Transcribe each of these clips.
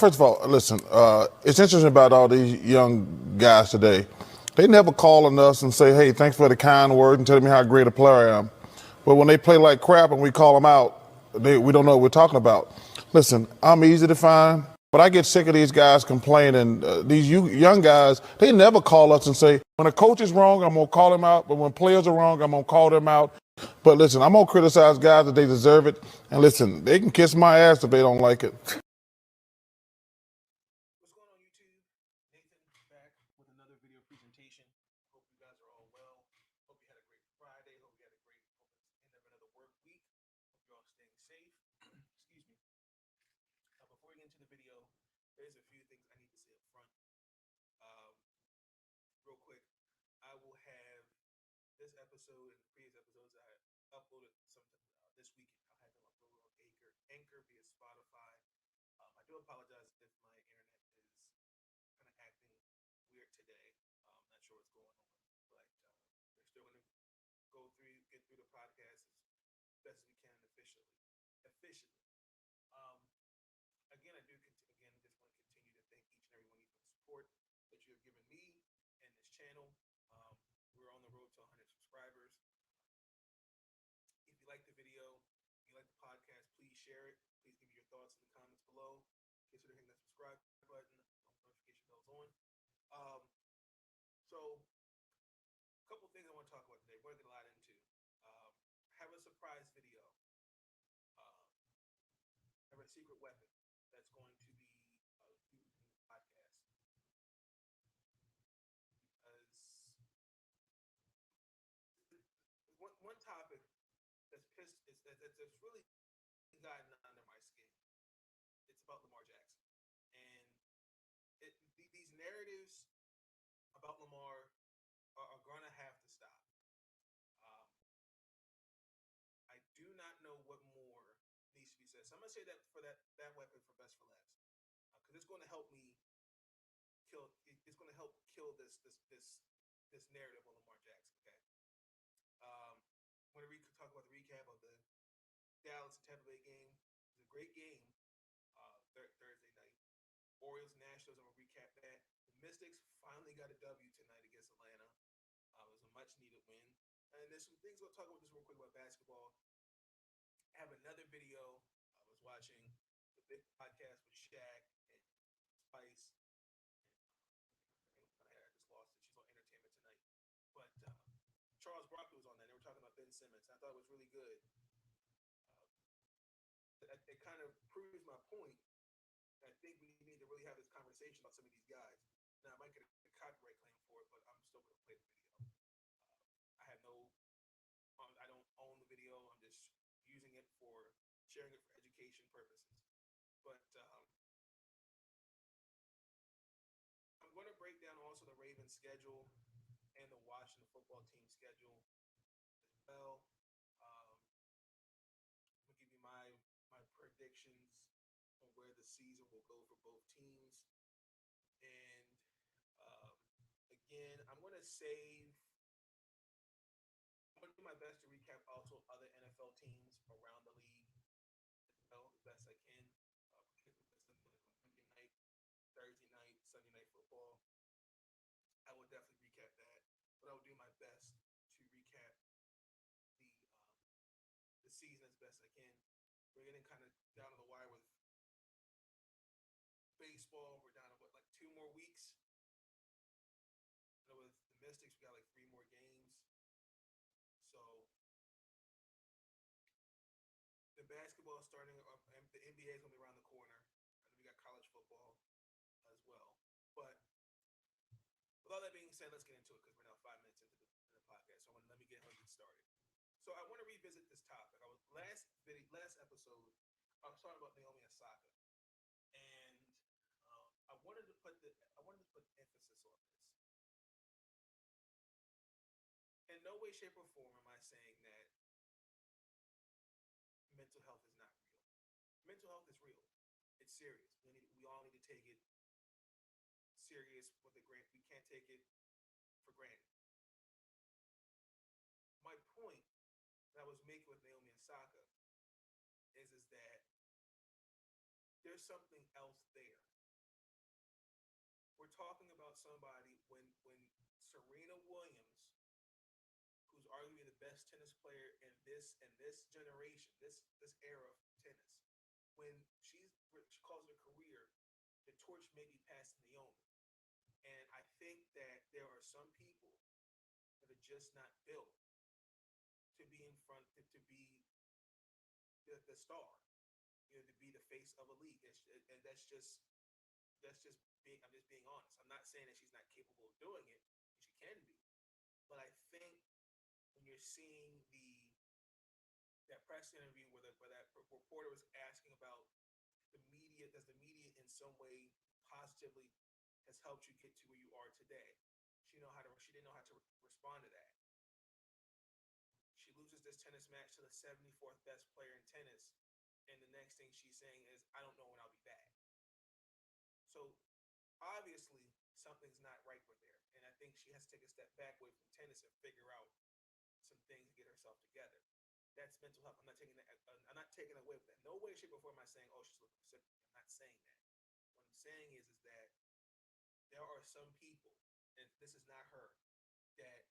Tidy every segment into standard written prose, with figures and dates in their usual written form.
first of all, listen, it's interesting about all these young guys today. They never call on us and say, hey, thanks for the kind word and telling me how great a player I am. But when they play like crap and we call them out, we don't know what we're talking about. Listen, I'm easy to find, but I get sick of these guys complaining. These young guys, they never call us and say, when a coach is wrong, I'm going to call him out. But when players are wrong, I'm going to call them out. But listen, I'm going to criticize guys that they deserve it. And listen, they can kiss my ass if they don't like it. What's going on, YouTube? Nathan back with another video presentation. Hope you guys are all well. Hope you had a great Friday. Hope you had a great end of another work week. Hope you're all staying safe. Excuse me. Before we get into the video, there's a few things I need to say up front. Real quick, I will have this episode and the previous episodes I uploaded this week. I'll have them uploaded on Anchor via Spotify. I do apologize if my internet is kind of acting weird today. Not sure what's going on, but we're still going to get through the podcast as best as we can efficiently. Again, I just want to continue to thank each and every one of you for the support that you have given me and this channel. We're on the road to 100 subscribers. If you like the video, if you like the podcast, please share it. Please give me your thoughts in the comments below. Consider hitting that subscribe button, notification bells on. So, a couple things I want to talk about today. We're going to get a lot into. I have a surprise video. I have a secret weapon that's going to be used in the podcast. Because one topic that's really gotten under my skin. It's about Lamar Jackson, and these narratives about Lamar are going to have to stop. I do not know what more needs to be said. So I'm going to say that for that weapon for best for last, because it's going to help me kill. It's going to help kill this narrative on Lamar Jackson. Okay. I'm going to talk about the recap of the Dallas and Tampa Bay game. It was a great game Thursday night. Orioles Nationals, I'm going to recap that. The Mystics finally got a W tonight against Atlanta. It was a much needed win. And there's some things we'll talk about just real quick about basketball. I have another video. I was watching the big podcast with Shaq and Spice. I just lost it. She's on Entertainment Tonight. But Charles Barkley was on that. They were talking about Ben Simmons. I thought it was really good. It kind of proves my point. I think we need to really have this conversation about some of these guys. Now, I might get a copyright claim for it, but I'm still going to play the video. I don't own the video. I'm just using it for sharing it for education purposes. But I'm going to break down also the Ravens schedule and the Washington football team schedule as well. I'm going to give you my predictions on where the season will go for both teams. And again, I'm going to do my best to recap also other NFL teams around the league as well as best I can. Monday night, Thursday night, Sunday night football. I will definitely recap that, but I will do my best to recap the season as best I can. We're getting kind of down to the wire with baseball. We're down to like 2 more weeks. And with the Mystics, we got like 3 more games. So the basketball is starting up, and the NBA is going to be around the corner. And we got college football as well. But with all that being said, let's get into it because we're now 5 minutes into the podcast. So let me get started. So I want to revisit this topic. Last episode, I was talking about Naomi and Osaka, and I wanted to put emphasis on this. In no way, shape, or form am I saying that mental health is not real. Mental health is real. It's serious. We all need to take it serious with a grain. We can't take it for granted. My point that I was making with Naomi and Osaka is that there's something else there. about somebody when Serena Williams, who's arguably the best tennis player in this generation, this era of tennis, when she calls it a career, the torch may be passed to Naomi. And I think that there are some people that are just not built to be in front, to be the star, to be the face of a league. And that's just being. I'm just being honest. I'm not saying that she's not capable of doing it. She can be, but I think when you're seeing that press interview where that reporter was asking about the media, does the media in some way positively has helped you get to where you are today? She didn't know how to respond to that. She loses this tennis match to the 74th best player in tennis, and the next thing she's saying is, "I don't know when I'll be back." So obviously something's not right with her, and I think she has to take a step back away from tennis and figure out some things to get herself together. That's mental health. I'm not taking away with that. No way, shape, or form am I saying, "Oh, she's looking for sympathy." I'm not saying that. What I'm saying is that there are some people, and this is not her, that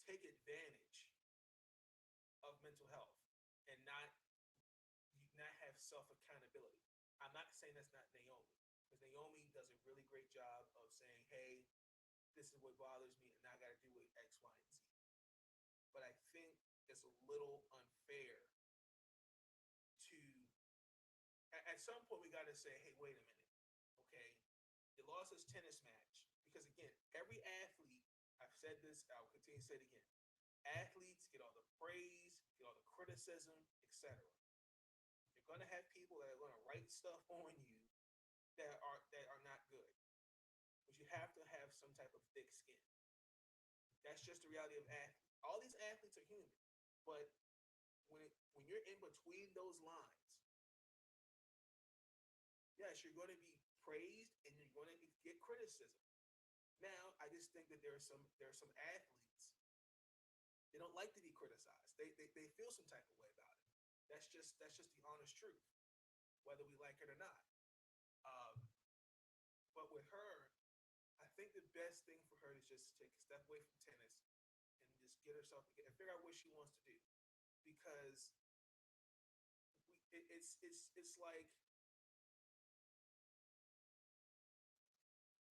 take advantage of mental health and not have self accountability. I'm not saying that's not Naomi, because Naomi does a really great job of saying, "Hey, this is what bothers me, and I got to do with X, Y, and Z." But I think it's a little unfair to. At some point, we got to say, "Hey, wait a minute, okay? You lost this tennis match because again, every athlete. I've said this. I'll continue to say it again. Athletes get all the praise, get all the criticism, etc. You're going to have people that are going to write stuff on you that are not good. But you have to have some type of thick skin. That's just the reality of athletes. All these athletes are human, but when you're in between those lines, yes, you're going to be praised and you're going to get criticism. Now, I just think that there are some athletes. They don't like to be criticized. They feel some type of way about it. That's just the honest truth, whether we like it or not. But with her, I think the best thing for her is just to take a step away from tennis and just get herself together and figure out what she wants to do, because it's like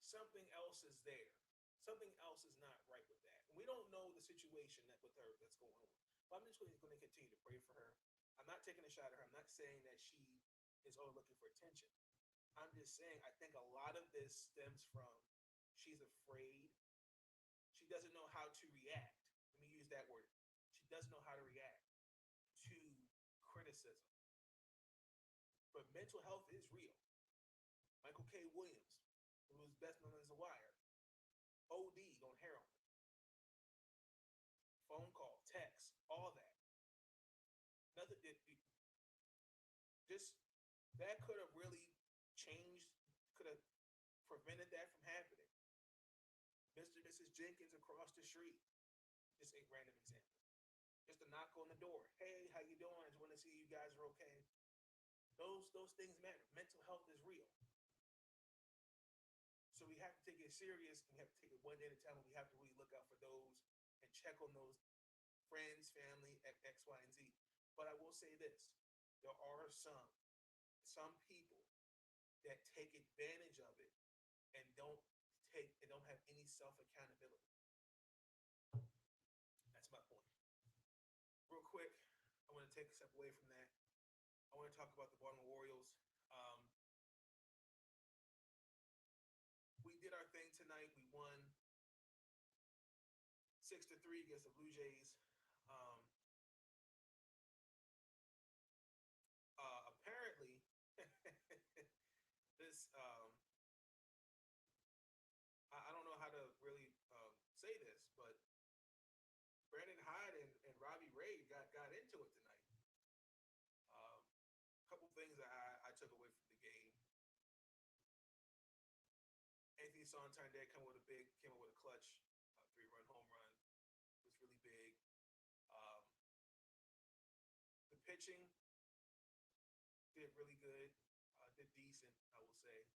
something else is there. Something else is not right with that. And we don't know the situation with her that's going on. But I'm just going to continue to pray for her. I'm not taking a shot at her. I'm not saying that she is only looking for attention. I'm just saying I think a lot of this stems from she's afraid. She doesn't know how to react. Let me use that word. She doesn't know how to react to criticism. But mental health is real. Michael K. Williams, who was best known as The Wire, OD'd on heroin. Phone call, text, all that. Nothing. That could have really changed, could have prevented that from happening. Mr. and Mrs. Jenkins across the street, just a random example. Just a knock on the door. "Hey, how you doing? I just want to see you guys are okay." Those things matter. Mental health is real. So we have to take it serious, and we have to take it one day at a time, and we have to really look out for those and check on those friends, family, X, Y, and Z. But I will say this. There are some people that take advantage of it and don't have any self-accountability. That's my point. Real quick, I want to take a step away from that. I want to talk about the Baltimore Orioles. We did our thing tonight. We won 6-3 against the Blue Jays. Apparently, this I don't know how to really say this, but Brandon Hyde and Robbie Ray got into it tonight. A couple things that I took away from the game. Anthony Santander came up with a clutch 3-run home run. It was really big. The pitching did really good, did decent, I will say.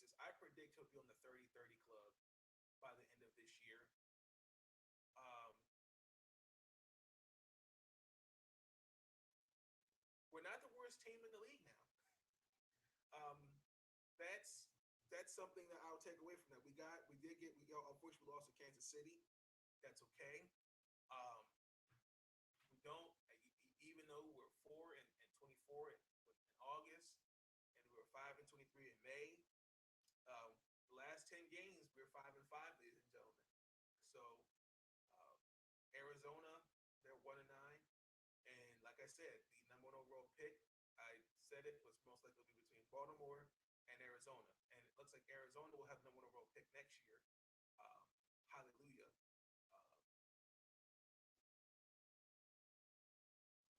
basis, I predict he'll be on the 30-30 club by the end of this year. We're not the worst team in the league now. That's something that I'll take away from that. We unfortunately lost to Kansas City. That's okay. We don't, even though we're 4-24 in August, and we were 5-23 in May. The last 10 games, we're 5-5, ladies and gentlemen. So Arizona, they're 1-9, and like I said, the number 1 overall pick, I said it was most likely to be between Baltimore and Arizona, and it looks like Arizona will have the number 1 overall pick next year. Hallelujah.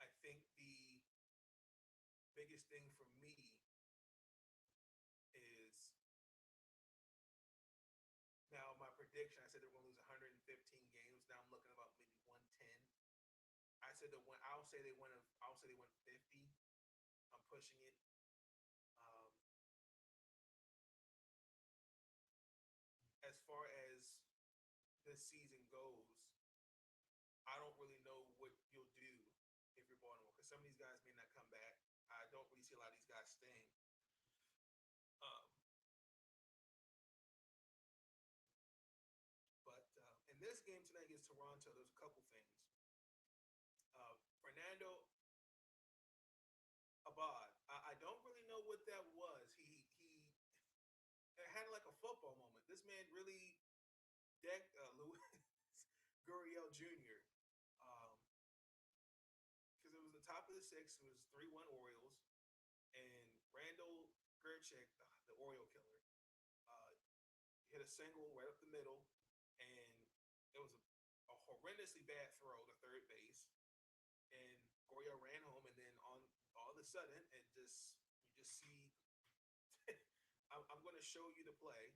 I think the biggest thing for me is now my prediction. I said they're going to lose 115 games. Now I'm looking about maybe 110. I said I'll say they win 50. I'm pushing it. As far as this season goes, I don't really know what you'll do if you're Baltimore, because some of these guys may not come back. I don't really see a lot of these guys staying. But in this game tonight against Toronto, there's a couple things. Fernando Abad, I don't really know what that was. He had like a football moment. This man really decked Louis Gurriel Jr. Because it was the top of the 6th. It was 3-1 Orioles, and Randall Gerchek, the Oriole killer, hit a single right up the middle, and it was a horrendously bad throw to third base, and Gurriel ran home, and then all of a sudden, you just see. I'm going to show you the play,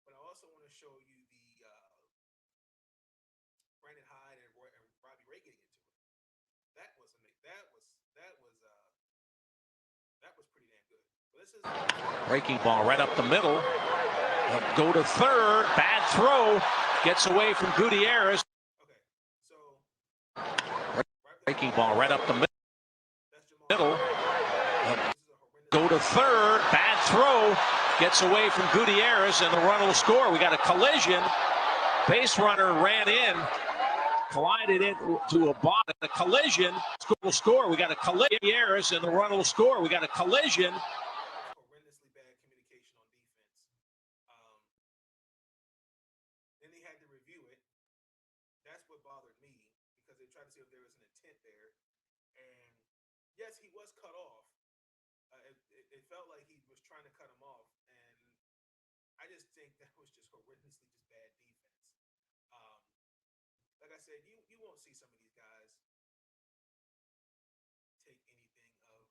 but I also want to show you the Brandon Hyde and Robbie Ray getting into it. That was amazing. That was pretty damn good. But this is breaking ball right up the middle. He'll go to third. Bad throw. Gets away from Gutierrez. Okay, so breaking ball right up the middle. He'll go to third. Bad throw. Gets away from Gutierrez, and the run will score. We got a collision. Base runner ran in, collided into a bottom. The collision will score. We got a collision. Gutierrez, and the run will score. We got a collision. Horrendously bad communication on defense. Then they had to review it. That's what bothered me, because they tried to see if there was an intent there. And yes, he was cut off. It felt like he was trying to cut him off, and I just think that was just horrendously just bad defense. Like I said, you won't see some of these guys take anything of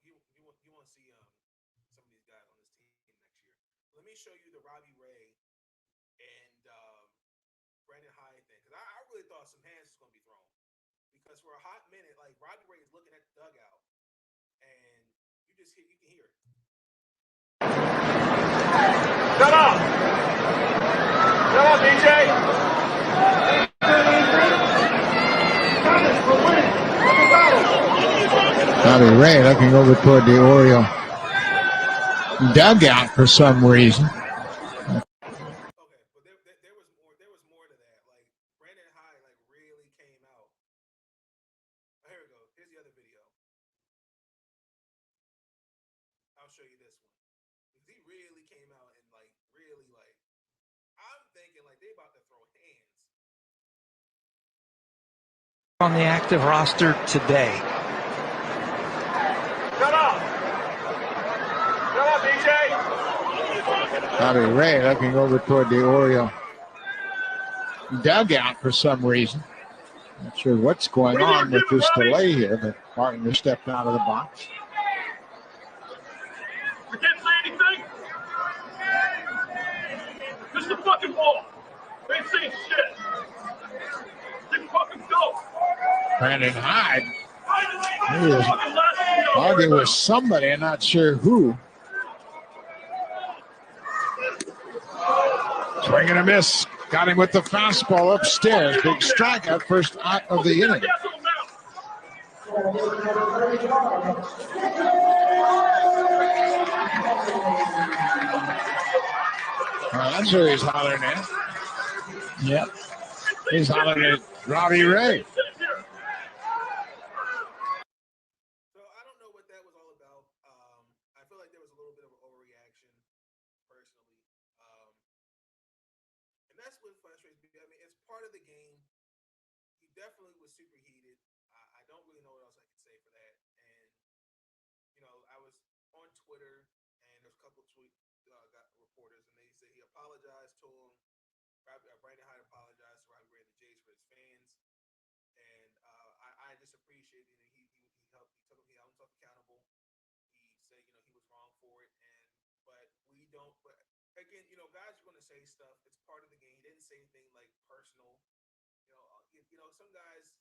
you won't see some of these guys on this team next year. Let me show you the Robbie Ray and Brandon Hyde thing, because I really thought some hands was going to be thrown, because for a hot minute, like, Robbie Ray is looking at the dugout, and you can hear it. Shut up, DJ. Robbie Ray looking over toward the Oriole dugout for some reason. I'll show you this one. He really came out and really I'm thinking they about to throw hands. On the active roster today. Shut up, DJ. Robbie Ray looking over toward the Oriole dugout for some reason. Not sure what's going on with this delay here, but Martin has stepped out of the box. We can't say anything. This is the fucking ball. They ain't saying shit. They fucking go. Brandon Hyde He was arguing with somebody, I'm not sure who. Swing and a miss. Got him with the fastball upstairs. Big strikeout, first out of the inning. That's who he's hollering at. Yep. He's hollering at Robbie Ray. So I don't know what that was all about. I feel like there was a little bit of an overreaction, personally. And that's what frustrates me. I mean, it's part of the game. He definitely was super heated. I don't really know what else I can say for that. And, I was on Twitter, and there's a couple of got reporters, and they said he apologized to him. Brandon Hyde apologized to Robbie Ray and the Jays for his fans. And I just appreciated it. He helped. He took himself accountable. He said, he was wrong for it. But we don't. But again, guys are going to say stuff. It's part of the game. He didn't say anything like personal. Some guys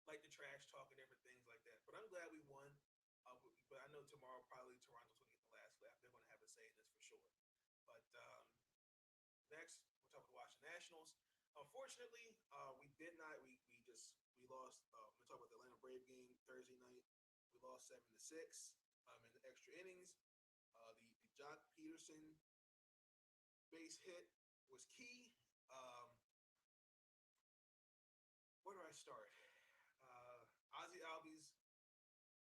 like the trash talk and different things like that. But I'm glad we won. But I know tomorrow probably Toronto's going to get the last laugh. They're going to have a say in this for sure. But next, we'll talk about the Washington Nationals. Unfortunately, we did not. We lost. We'll talk about the Atlanta Brave game Thursday night. We lost 7-6 in the extra innings. The Jock Peterson base hit was key. Where do I start? Ozzie Albies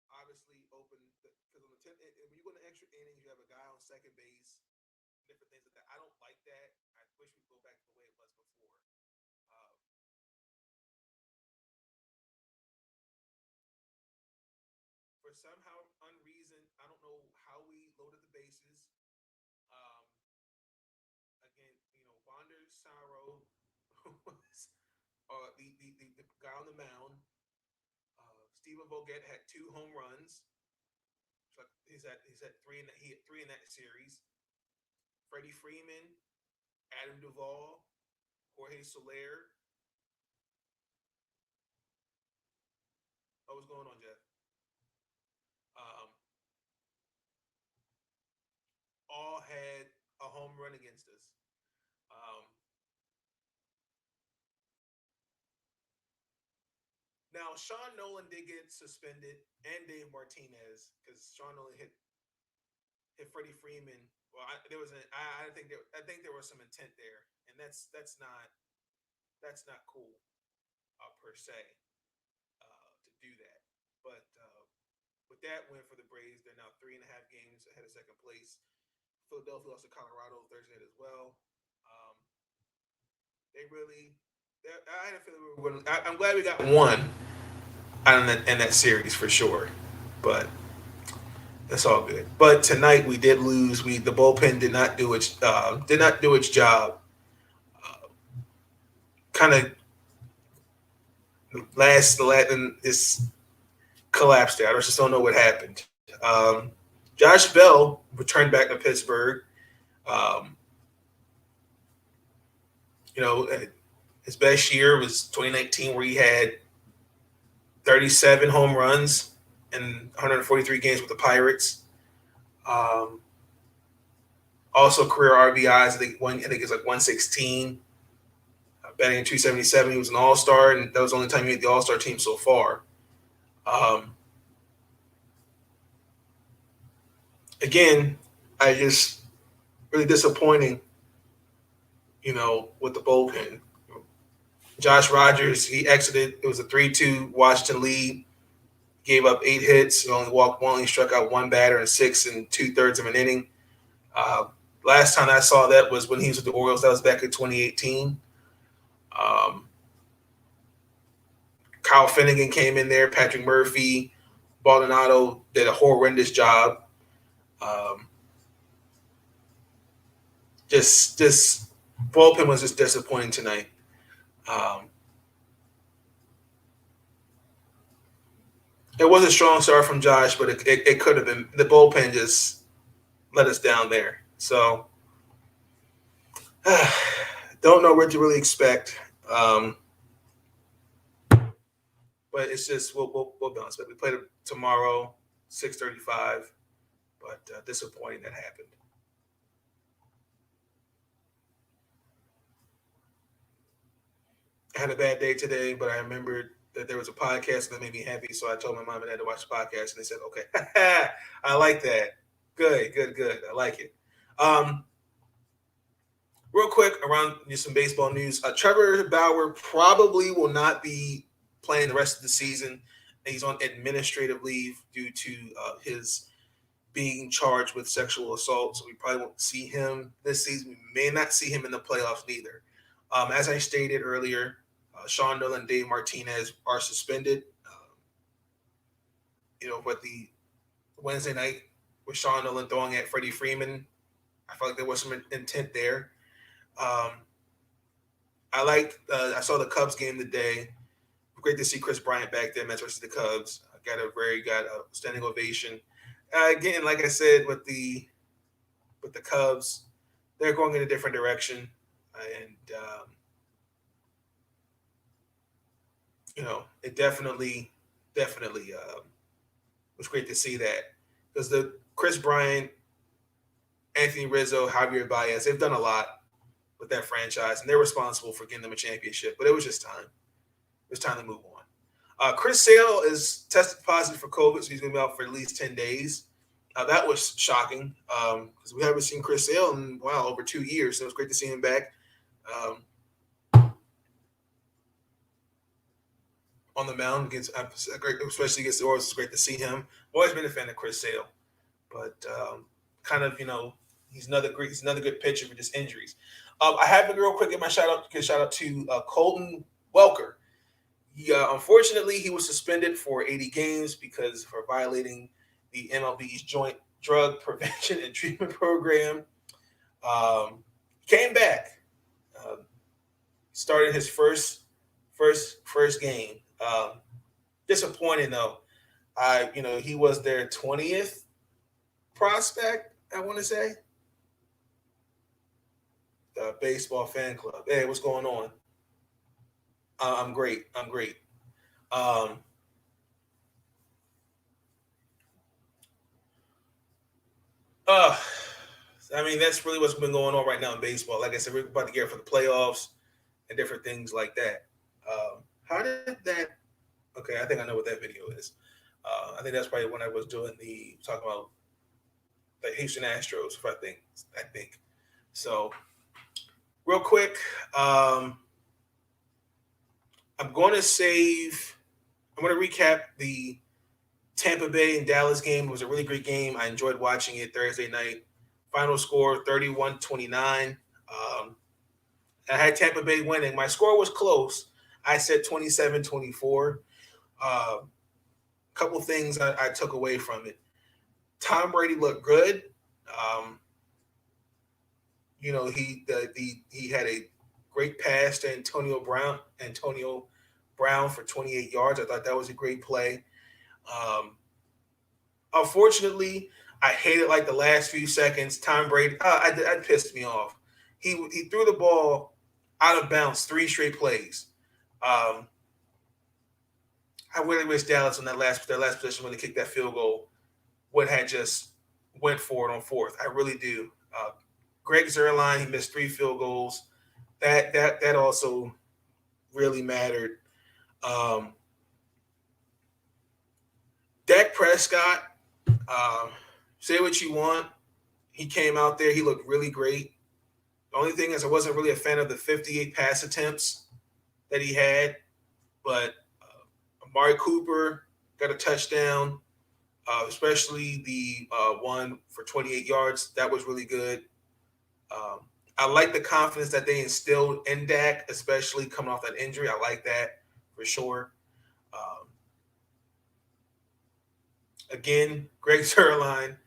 obviously opened because on the 10th, when you go to extra innings, you have a guy on second base, different things like that. I don't like that. I wish we'd go back to the way it was before. For somehow unreason, I don't know how we loaded the bases. Again, Wander Saro was the guy on the mound. Steven Vogt had 2 home runs. So he's had 3 in that. He hit 3 in that series. Freddie Freeman, Adam Duvall, Jorge Soler. What's going on, Jeff? All had a home run against us. Now, Sean Nolan did get suspended, and Dave Martinez, because Sean Nolan hit Freddie Freeman. Well, I think there was some intent there, and that's not cool per se to do that. But with that win for the Braves, they're now 3.5 games ahead of second place. Philadelphia lost to Colorado Thursday night as well. I had a feeling we were going. I'm glad we got one in that series for sure, but that's all good. But tonight we did lose. The bullpen did not do its job. Kind of this collapsed there. I just don't know what happened. Josh Bell returned back to Pittsburgh. His best year was 2019, where he had 37 home runs in 143 games with the Pirates. Also career RBIs, I think it's like 116. Batting in 277. He was an All-Star, and that was the only time he made the All-Star team so far. Again, I just really disappointing, with the bullpen. Josh Rogers, he exited. It was a 3-2 Washington lead. Gave up 8 hits. He only walked one. He struck out 1 batter in 6 2/3 of an inning. Last time I saw that was when he was with the Orioles. That was back in 2018. Kyle Finnegan came in there. Patrick Murphy, Baldonado did a horrendous job. Just bullpen was just disappointing tonight. It was a strong start from Josh, but it could have been. The bullpen just let us down there. So don't know what to really expect. but it's just we'll bounce back. We play them tomorrow, 6:35, but disappointing that happened. I had a bad day today, but I remembered that there was a podcast that made me happy, so I told my mom and dad to watch the podcast, and they said, "Okay, I like that. Good. I like it." Real quick, around some baseball news. Trevor Bauer probably will not be playing the rest of the season. He's on administrative leave due to his being charged with sexual assault, so we probably won't see him this season. We may not see him in the playoffs neither. As I stated earlier, Sean Nolan and Dave Martinez are suspended. But the Wednesday night with Sean Nolan throwing at Freddie Freeman, I felt like there was some intent there. I saw the Cubs game today. Great to see Chris Bryant back there, Mets versus the Cubs. Got a standing ovation. Again, like I said, with the Cubs, they're going in a different direction, and it definitely was great to see that, because the Chris Bryant, Anthony Rizzo, Javier Baez, they've done a lot with that franchise, and they're responsible for getting them a championship. But it was just time. It was time to move on. Chris Sale is tested positive for COVID, so he's going to be out for at least 10 days. That was shocking, because we haven't seen Chris Sale in, over 2 years. So it was great to see him back on the mound especially against the Orioles. It's great to see him. I've always been a fan of Chris Sale, but he's another good pitcher with just injuries. I have to real quick give a shout out to Colton Welker. Unfortunately, he was suspended for 80 games for violating the MLB's Joint Drug Prevention and Treatment Program. Came back, started his first game. Disappointing though. He was their 20th prospect, I want to say. The baseball fan club. Hey, what's going on? I'm great. That's really what's been going on right now in baseball. Like I said, we're about to get for the playoffs and different things like that. How did that? Okay, I think I know what that video is. I think that's probably when I was talking about the Houston Astros. I think. So, real quick, I'm going to recap the Tampa Bay and Dallas game. It was a really great game. I enjoyed watching it Thursday night. Final score 31-29. I had Tampa Bay winning. My score was close. I said 27-24. Couple things I took away from it. Tom Brady looked good. He had a great pass to Antonio Brown for 28 yards. I thought that was a great play. Unfortunately, I hated the last few seconds. Tom Brady, that pissed me off. He threw the ball out of bounds 3 straight plays. I really wish Dallas on that last possession when they kicked that field goal would have just went for it on 4th. I really do. Greg Zuerlein, he missed 3 field goals. That also really mattered. Dak Prescott, say what you want. He came out there. He looked really great. The only thing is I wasn't really a fan of the 58 pass attempts that he had. But Amari Cooper got a touchdown, especially the one for 28 yards. That was really good. I like the confidence that they instilled in Dak, especially coming off that injury. I like that for sure. Again, Greg Zuerlein,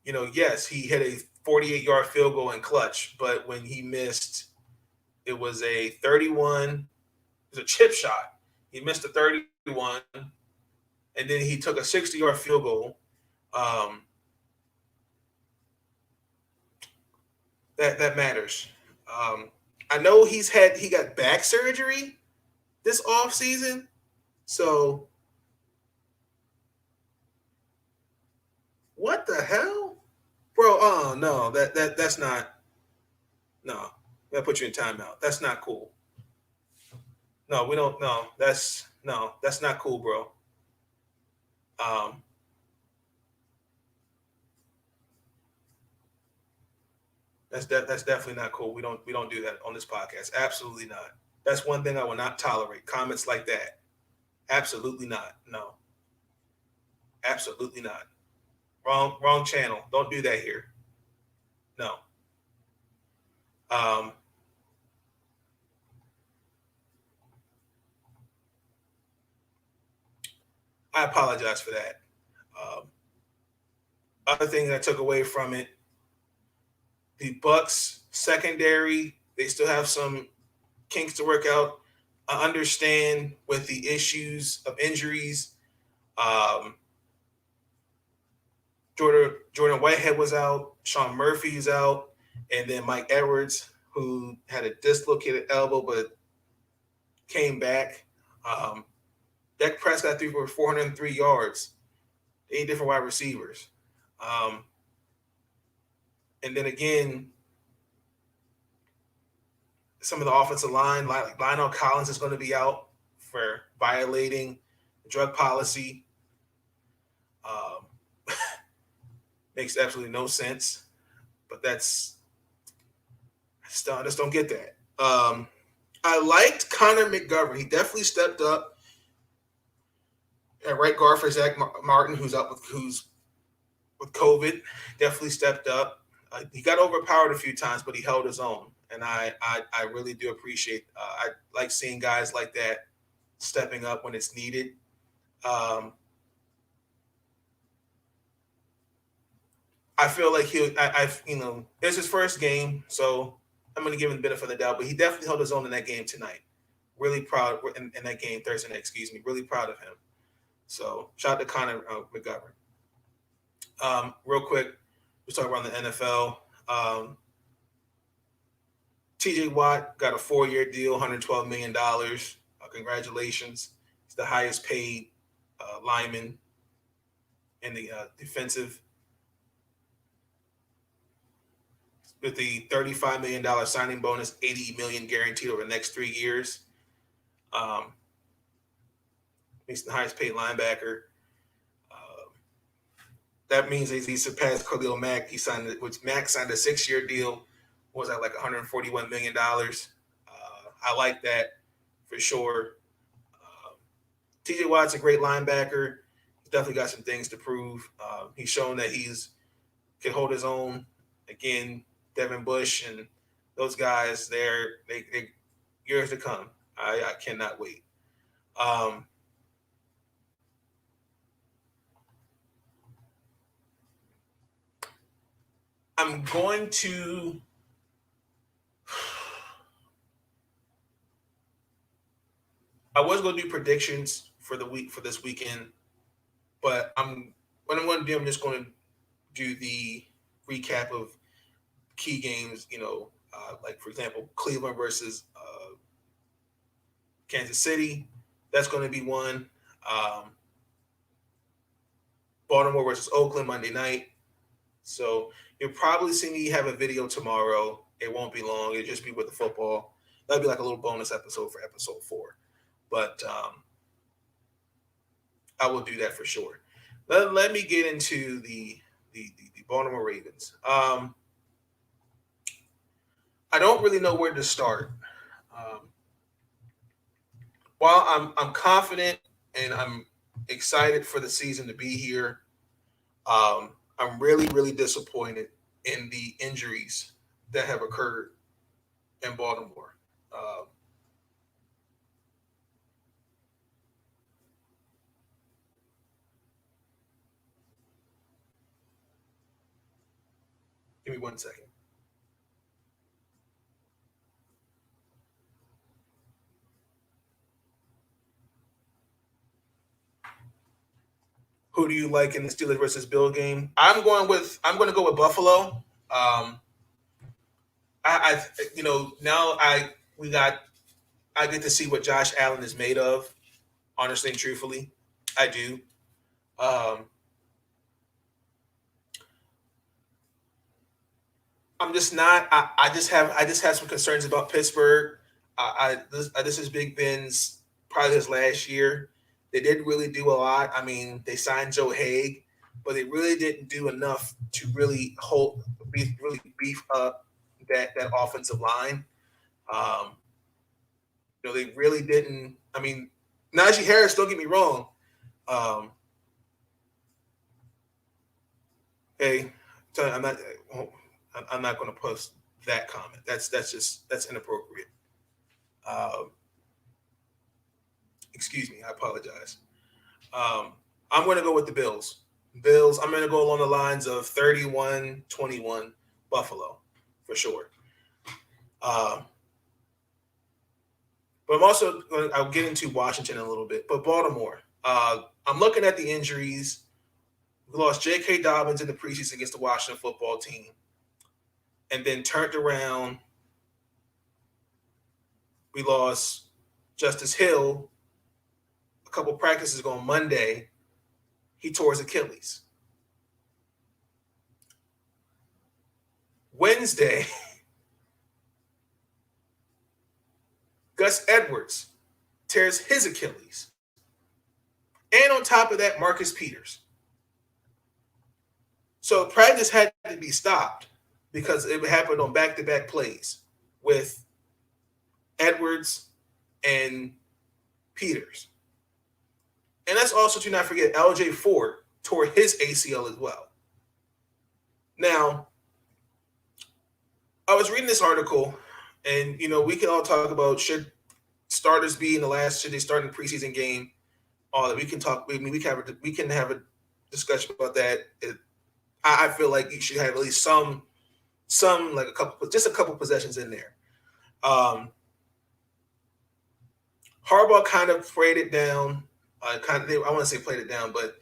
yes, he hit a 48-yard field goal in clutch, but when he missed, it was a 31. It was a chip shot. He missed a 31, and then he took a 60-yard field goal. That matters. I know he got back surgery this offseason, so What the hell? Bro, oh no, that's not. No, gotta put you in timeout. That's not cool. No, we don't. No, that's not cool, bro. That's definitely not cool. We don't do that on this podcast. Absolutely not. That's one thing I will not tolerate. Comments like that. Absolutely not. No. Absolutely not. Wrong channel. Don't do that here. No. I apologize for that. Other thing I took away from it, the Bucks secondary, they still have some kinks to work out. I understand with the issues of injuries. Jordan Whitehead was out, Sean Murphy is out, and then Mike Edwards, who had a dislocated elbow but came back. Dak Prescott threw for 403 yards, 8 different wide receivers. And then again, some of the offensive line, like Lionel Collins is going to be out for violating drug policy. Makes absolutely no sense, but I just don't get that. I liked Connor McGovern. He definitely stepped up at right guard for Zach Martin, who's with COVID. Definitely stepped up. He got overpowered a few times, but he held his own, and I really do appreciate. I like seeing guys like that stepping up when it's needed. I feel like it's his first game, so I'm going to give him the benefit of the doubt, but he definitely held his own in that game tonight. Really proud in that game Thursday night, really proud of him. So shout out to Connor McGovern. Real quick, let's talk around the NFL. TJ Watt got a 4-year deal, $112 million. Congratulations. He's the highest paid lineman in the defensive. With the $35 million signing bonus, $80 million guaranteed over the next 3 years. He's the highest paid linebacker. That means he surpassed Khalil Mack. Mack signed a 6-year deal. What was that, like $141 million? I like that for sure. TJ Watt's a great linebacker. He's definitely got some things to prove. He's shown that can hold his own. Again, Devin Bush and those guys, they years to come. I cannot wait. I'm going to I was going to do predictions for this weekend, but I'm just going to do the recap of key games, like for example, Cleveland versus Kansas City. That's going to be one. Baltimore versus Oakland Monday night. So you'll probably see me have a video tomorrow. It won't be long. It'll just be with the football. That'll be like a little bonus episode for episode 4. But I will do that for sure. Let me get into the Baltimore Ravens. I don't really know where to start. While I'm confident and I'm excited for the season to be here, I'm really, really disappointed in the injuries that have occurred in Baltimore. Give me 1 second. Who do you like in the Steelers versus Bill game? I'm going to go with Buffalo. I get to see what Josh Allen is made of. Honestly and truthfully, I do. I'm just not. I just have some concerns about Pittsburgh. This is Big Ben's probably his last year. They didn't really do a lot. I mean, they signed Joe Haig, but they really didn't do enough to really beef up that offensive line. They really didn't. I mean, Najee Harris. Don't get me wrong. Hey, I'm not. I'm not going to post that comment. That's inappropriate. Excuse me. I apologize. I'm going to go with the Bills. I'm going to go along the lines of 31-21 Buffalo for sure. But I'm also I'll get into Washington in a little bit. But Baltimore, I'm looking at the injuries. We lost J.K. Dobbins in the preseason against the Washington football team, and then turned around. We lost Justice Hill a couple practices ago on Monday. He tore his Achilles. Wednesday, Gus Edwards tears his Achilles. And on top of that, Marcus Peters. So practice had to be stopped because it happened on back-to-back plays with Edwards and Peters. And let's also to not forget, LJ Ford tore his ACL as well. Now, I was reading this article, and we can all talk about should starters be in the last, should they start in the preseason game? All that we can talk. I mean, we can have a discussion about that. I feel like you should have at least some like a couple possessions in there. Harbaugh kind of played it down. I want to say played it down, but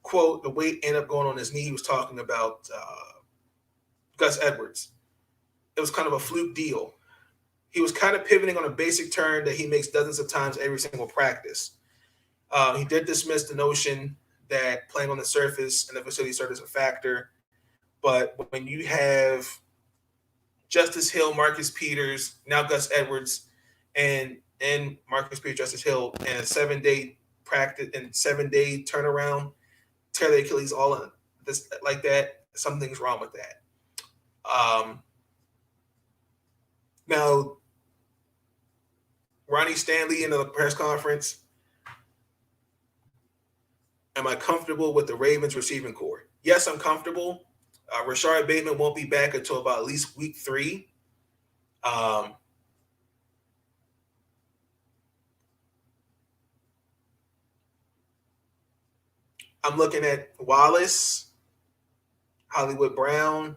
quote, the weight ended up going on his knee. He was talking about Gus Edwards. It was kind of a fluke deal. He was kind of pivoting on a basic turn that he makes dozens of times every single practice. He did dismiss the notion that playing on the surface and the facility surface is a factor. But when you have Justice Hill, Marcus Peters, now Gus Edwards, and Marcus Peters, Justice Hill, and a 7-day practice and 7-day turnaround, tear the Achilles all in this like that, something's wrong with that. Now, Ronnie Stanley in the press conference, am I comfortable with the Ravens receiving core? Yes, I'm comfortable. Rashard Bateman won't be back until about at least week 3. I'm looking at Wallace, Hollywood Brown,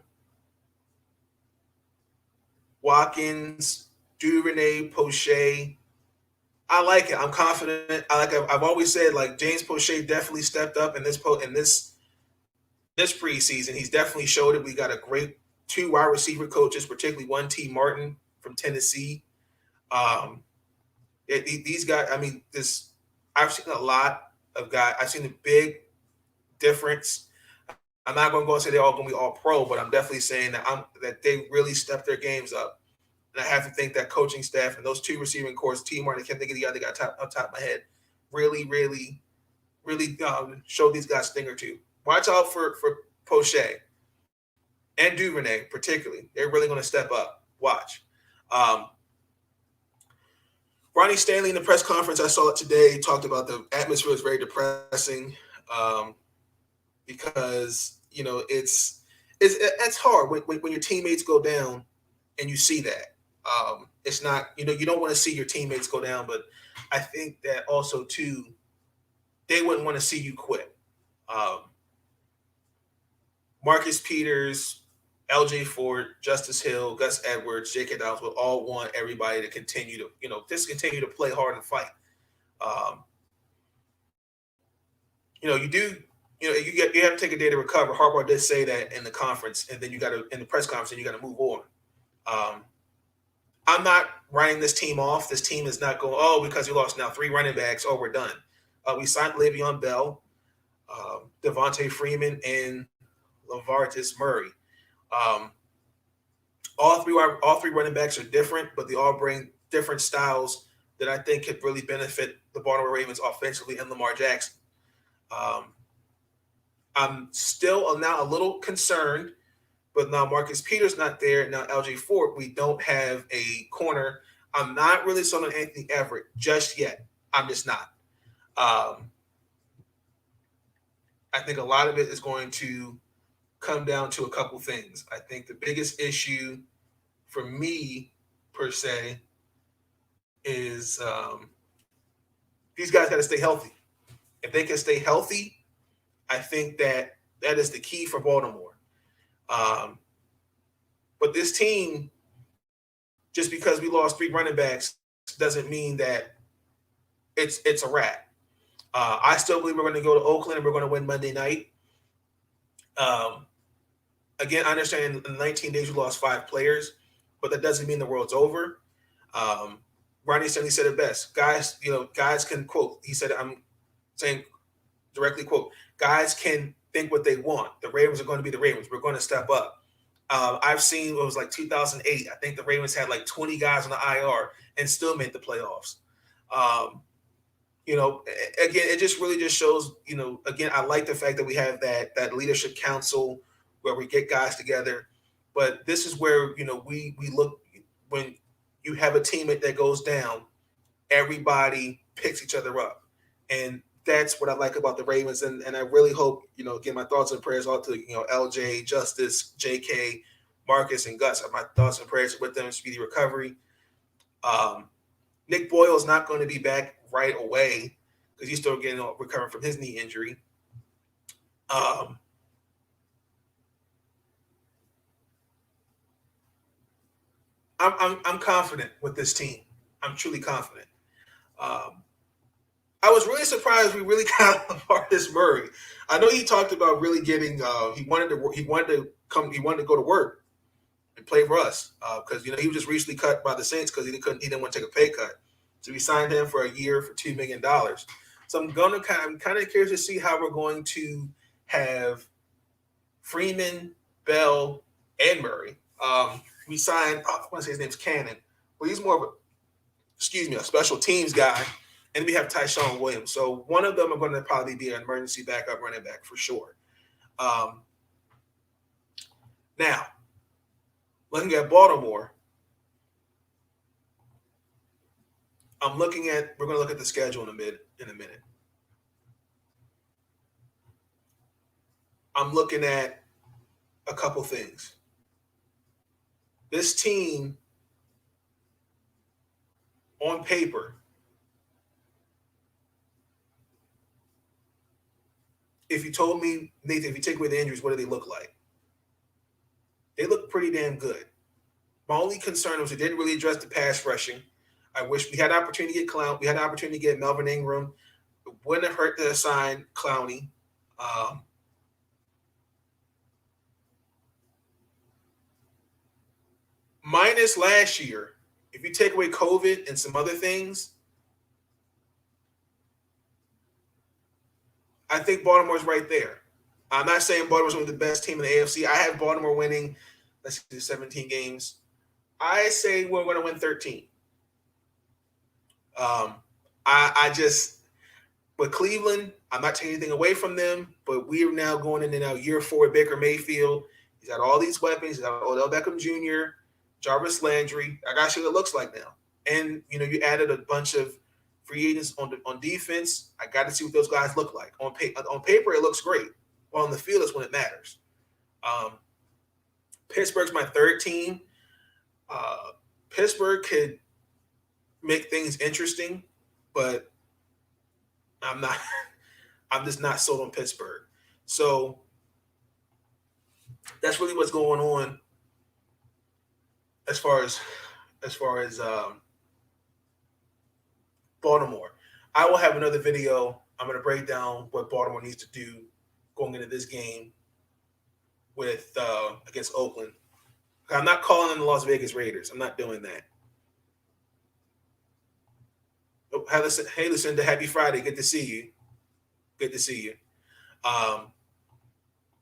Watkins, Duvernay, Poche. I like it. I'm confident. I've always said, like, James Poche definitely stepped up in this preseason. He's definitely showed it. We got a great 2 wide receiver coaches, particularly one T. Martin from Tennessee. These guys. I mean, I've seen a lot of guys. I've seen a big difference. I'm not going to go and say they're all going to be all pro, but I'm definitely saying that they really stepped their games up. And I have to think that coaching staff and those 2 receiving cores, T. Martin, I can't think of the other guy on top of my head, really, really, really showed these guys a thing or two. Watch out for Poche and Duvernay, particularly. They're really going to step up. Watch. Ronnie Stanley in the press conference, I saw it today, talked about the atmosphere was very depressing because, it's hard when your teammates go down and you see that. It's not, you don't want to see your teammates go down, but I think that also, too, they wouldn't want to see you quit. Marcus Peters, LJ Ford, Justice Hill, Gus Edwards, J.K. Dobbins will all want everybody to continue to, continue to play hard and fight. You have to take a day to recover. Harbaugh did say that in the conference, and then in the press conference, and you got to move on. I'm not writing this team off. This team is not going, because we lost now 3 running backs. We're done. We signed Le'Veon Bell, Devontae Freeman, and LaVartis Murray. All three running backs are different, but they all bring different styles that I think could really benefit the Baltimore Ravens offensively and Lamar Jackson. I'm still now a little concerned, but now Marcus Peters not there. Now LJ Ford, we don't have a corner. I'm not really sold on Anthony Everett just yet. I'm just not. I think a lot of it is going to come down to a couple things. I think the biggest issue for me, per se, is these guys got to stay healthy. If they can stay healthy, I think that is the key for Baltimore. But this team, just because we lost 3 running backs, doesn't mean that it's a wrap. I still believe we're going to go to Oakland and we're going to win Monday night. Again, I understand in 19 days we lost 5 players, but that doesn't mean the world's over. Ronnie Stanley said it best. Guys, guys can quote. He said, I'm saying directly quote, guys can think what they want. The Ravens are going to be the Ravens. We're going to step up. I've seen it was like 2008. I think the Ravens had like 20 guys on the IR and still made the playoffs. Again, it just really just shows, again, I like the fact that we have that leadership council where we get guys together. But this is where, we look when you have a team that goes down, everybody picks each other up. And that's what I like about the Ravens. And I really hope, again, my thoughts and prayers out to, LJ, Justice, JK, Marcus, and Gus. My thoughts and prayers with them, speedy recovery. Nick Boyle is not going to be back right away because he's still recovering from his knee injury. I'm confident with this team. I'm truly confident. I was really surprised we really got Marcus Murray. I know he talked about really getting. He wanted to go to work and play for us because he was just recently cut by the Saints because he didn't want to take a pay cut. So we signed him for a year for $2 million. So I'm kind of curious to see how we're going to have Freeman, Bell, and Murray. We signed. I want to say his name's Cannon, but he's more of a special teams guy. And we have Tyshawn Williams. So one of them are going to probably be an emergency backup running back for sure. Now, looking at Baltimore, we're going to look at the schedule in a minute. I'm looking at a couple things. This team, on paper, if you told me, Nathan, if you take away the injuries, what do they look like? They look pretty damn good. My only concern was they didn't really address the pass rushing. I wish we had an opportunity to get Clown. We had an opportunity to get Melvin Ingram. It wouldn't have hurt to assign Clowney. Minus last year, if you take away COVID and some other things, I think Baltimore's right there. I'm not saying Baltimore's one of the best team in the AFC. I have Baltimore winning, 17 games. I say we're going to win 13. With Cleveland, I'm not taking anything away from them, but we are now going into now year 4 with Baker Mayfield. He's got all these weapons. He's got Odell Beckham Jr., Jarvis Landry. I got to see what it looks like now. And, you added a bunch of free agents on defense. I got to see what those guys look like. On paper, it looks great. Well, on the field is when it matters. Pittsburgh's my third team. Pittsburgh could make things interesting, but I'm just not sold on Pittsburgh. So that's really what's going on as far as Baltimore. I will have another video. I'm going to break down what Baltimore needs to do going into this game with against Oakland. I'm not calling them the Las Vegas Raiders. I'm not doing that. Oh, hey, Lucinda, happy Friday. Good to see you. Good to see you. But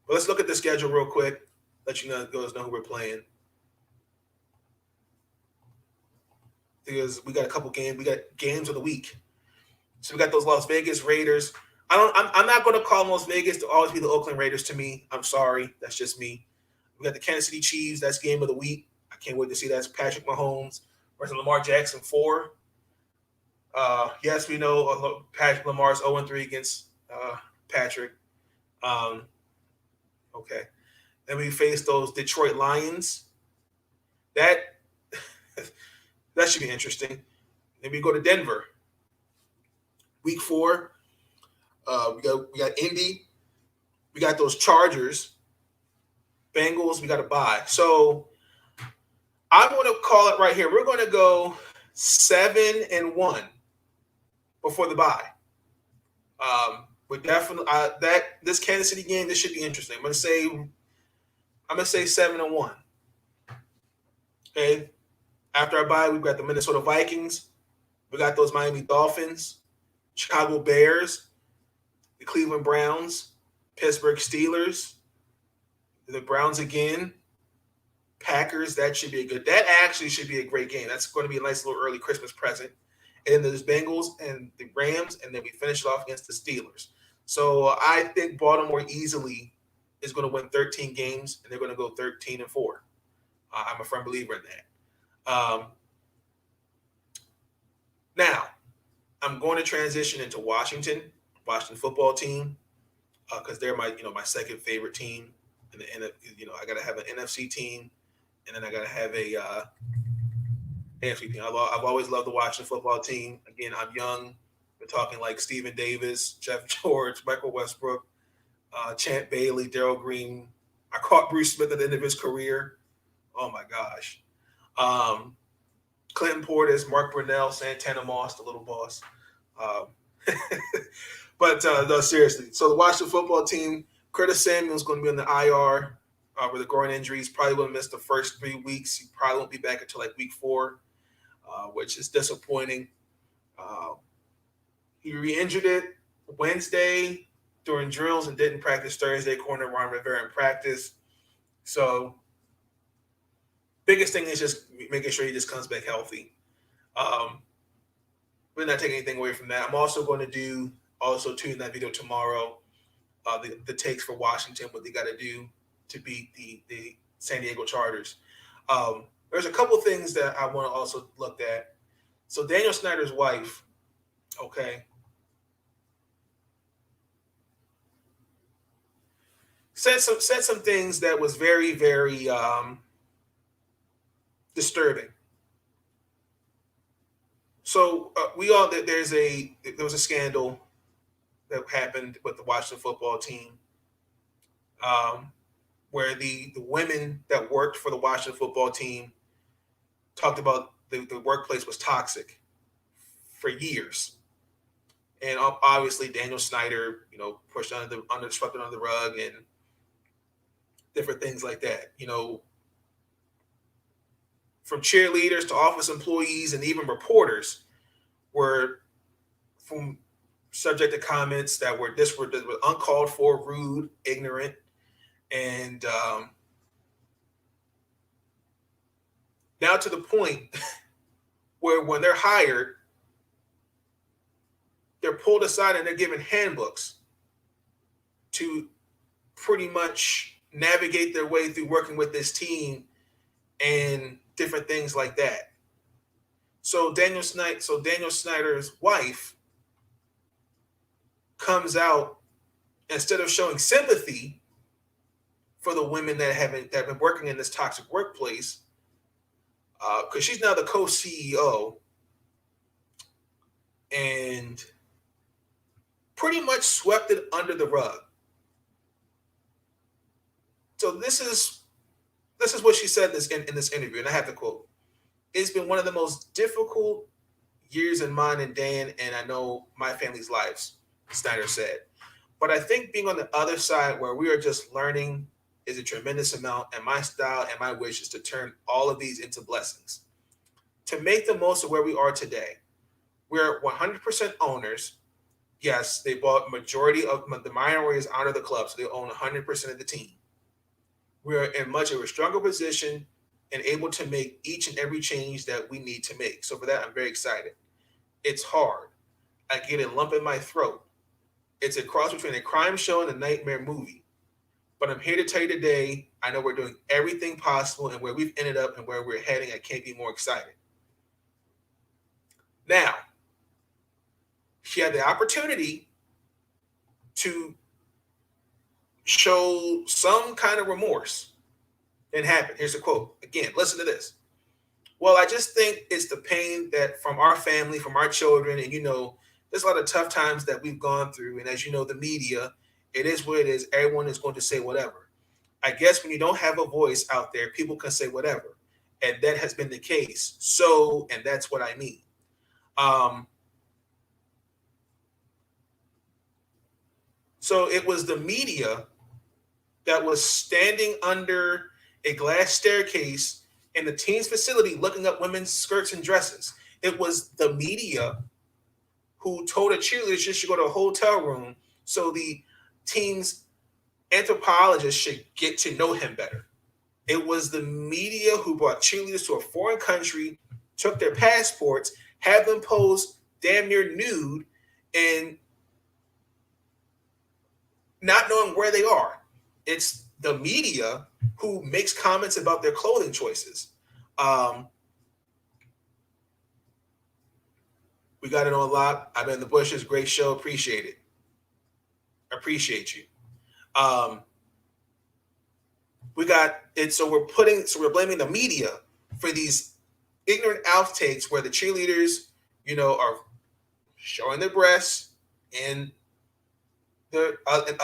let's look at the schedule real quick. Let you guys know who we're playing. because we got a couple games. We got games of the week. So we got those Las Vegas Raiders. I'm not going to call Las Vegas to always be the Oakland Raiders to me. I'm sorry. That's just me. We got the Kansas City Chiefs. That's game of the week. I can't wait to see that. That's Patrick Mahomes versus Lamar Jackson 4. Yes, we know Patrick Lamar's 0-3 against Patrick. Okay. Then we face those Detroit Lions. That should be interesting. Then we go to Denver. Week 4. We got Indy. We got those Chargers. Bengals. We got a bye. So I'm going to call it right here. We're going to go 7-1 before the bye. But definitely this Kansas City game, this should be interesting. I'm gonna say 7-1. Okay. After our bye, we've got the Minnesota Vikings. We got those Miami Dolphins, Chicago Bears, the Cleveland Browns, Pittsburgh Steelers, the Browns again, Packers. That actually should be a great game. That's going to be a nice little early Christmas present. And then there's Bengals and the Rams, and then we finish it off against the Steelers. So I think Baltimore easily is going to win 13 games, and they're going to go 13-4. I'm a firm believer in that. Now, I'm going to transition into Washington football team, because they're my second favorite team. And I got to have an NFC team, and then I got to have a AFC team. I've always loved the Washington football team. Again, I'm young. We're talking like Stephen Davis, Jeff George, Michael Westbrook, Champ Bailey, Darryl Green. I caught Bruce Smith at the end of his career. Oh my gosh. Clinton Portis, Mark Brunell, Santana Moss, the little boss. But no, seriously. So the Washington football team, Curtis Samuel's going to be on the IR with a groin injury. He's probably going to miss the first 3 weeks. He probably won't be back until like week 4, which is disappointing. He re-injured it Wednesday during drills and didn't practice Thursday, according to Ron Rivera in practice. So biggest thing is just making sure he just comes back healthy. We're not taking anything away from that. I'm also going to do tune that video tomorrow, the takes for Washington, what they got to do to beat the San Diego Chargers. There's a couple things that I want to also look at. So Daniel Snyder's wife, okay, said some things that was very, very disturbing. So there was a scandal that happened with the Washington football team, where the women that worked for the Washington football team talked about the workplace was toxic for years. And obviously Daniel Snyder, pushed swept it under the rug and different things like that. From cheerleaders to office employees and even reporters were subject to comments that were uncalled for, rude, ignorant, and now to the point where when they're hired, they're pulled aside and they're given handbooks to pretty much navigate their way through working with this team and different things like that. So Daniel Snyder's wife comes out, instead of showing sympathy for the women that have been working in this toxic workplace, because she's now the co-CEO, and pretty much swept it under the rug. So this is what she said in this interview, and I have to quote: "It's been one of the most difficult years in mine and Dan, and I know my family's lives," Snyder said. "But I think being on the other side where we are just learning is a tremendous amount, and my style and my wish is to turn all of these into blessings, to make the most of where we are today. We're 100% owners. Yes, they bought majority of the minorities out of the club, so they own 100% of the team. We're in much of a stronger position and able to make each and every change that we need to make. So for that, I'm very excited. It's hard. I get a lump in my throat. It's a cross between a crime show and a nightmare movie. But I'm here to tell you today, I know we're doing everything possible, and where we've ended up and where we're heading, I can't be more excited. Now, she had the opportunity to show some kind of remorse. Didn't happen. Here's the quote. Again, listen to this. Well, I just think it's the pain that from our family, from our children, and there's a lot of tough times that we've gone through. And as you know, the media, it is what it is. Everyone is going to say whatever. I guess when you don't have a voice out there, people can say whatever. And that has been the case. So, and that's what I mean. So it was the media that was standing under a glass staircase in the team's facility looking up women's skirts and dresses. It was the media who told a cheerleader she should go to a hotel room so the team's anthropologist should get to know him better. It was the media who brought cheerleaders to a foreign country, took their passports, had them pose damn near nude, and not knowing where they are. It's the media who makes comments about their clothing choices. We got it on lock. I've been in the bushes. Great show. Appreciate it. Appreciate you. We got it. So we're blaming the media for these ignorant outtakes where the cheerleaders, are showing their breasts in the in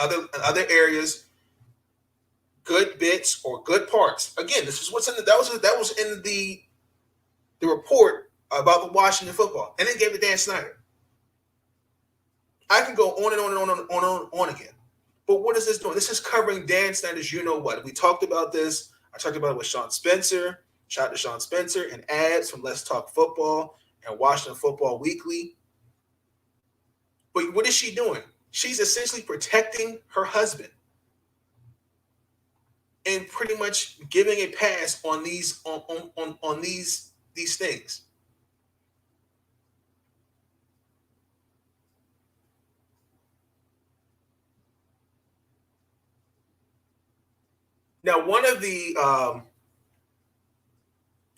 other areas, good bits or good parts. Again, this is what's in that was in the report about the Washington football, and then gave it to Dan Snyder. I can go on and on and on and on again. But what is this doing? This is covering Dan Snyder's what. We talked about this. I talked about it with Sean Spencer. Shout out to Sean Spencer and ads from Let's Talk Football and Washington Football Weekly. But what is she doing? She's essentially protecting her husband and pretty much giving a pass on these on these things. Now, one of the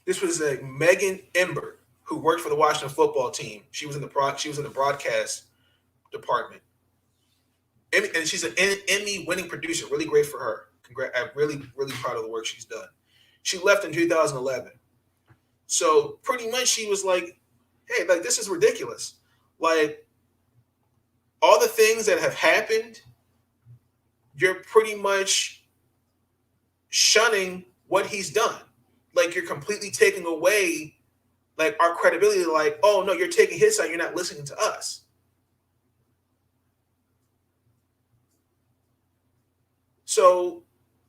this was a Megan Ember who worked for the Washington football team. She was in the broadcast department, and she's an Emmy-winning producer. Really great for her. I'm really proud of the work she's done. She left in 2011, so pretty much she was like, "Hey, like this is ridiculous. Like all the things that have happened, you're pretty much shunning what he's done. Like you're completely taking away like our credibility. Like, oh no, you're taking his side. You're not listening to us." So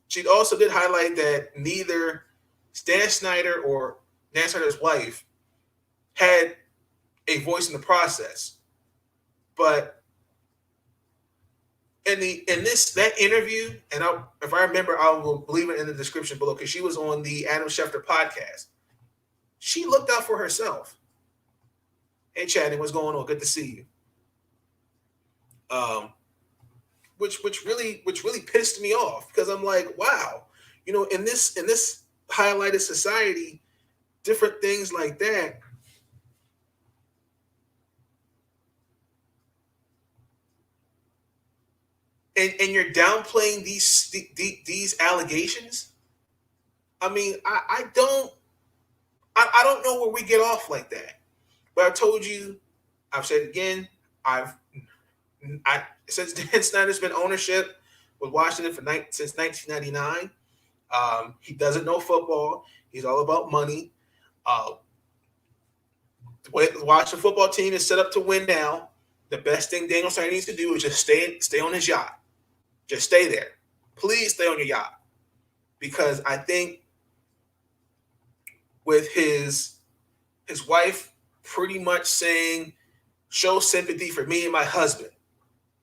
she also did highlight that neither Dan Snyder or Dan Snyder's wife had a voice in the process. But in that interview, and if I remember, I will leave it in the description below because she was on the Adam Schefter podcast. She looked out for herself. Hey, Chadney, what's going on? Good to see you. Which really pissed me off because I'm like, wow, in this highlighted society, different things like that. And you're downplaying these allegations. I mean, I don't know where we get off like that. But I told you, I've said it again. Since Dan Snyder's been ownership with Washington since 1999, he doesn't know football. He's all about money. The way the Washington football team is set up to win now, the best thing Daniel Snyder needs to do is just stay on his yacht. Just stay there. Please stay on your yacht. Because I think with his wife pretty much saying, show sympathy for me and my husband.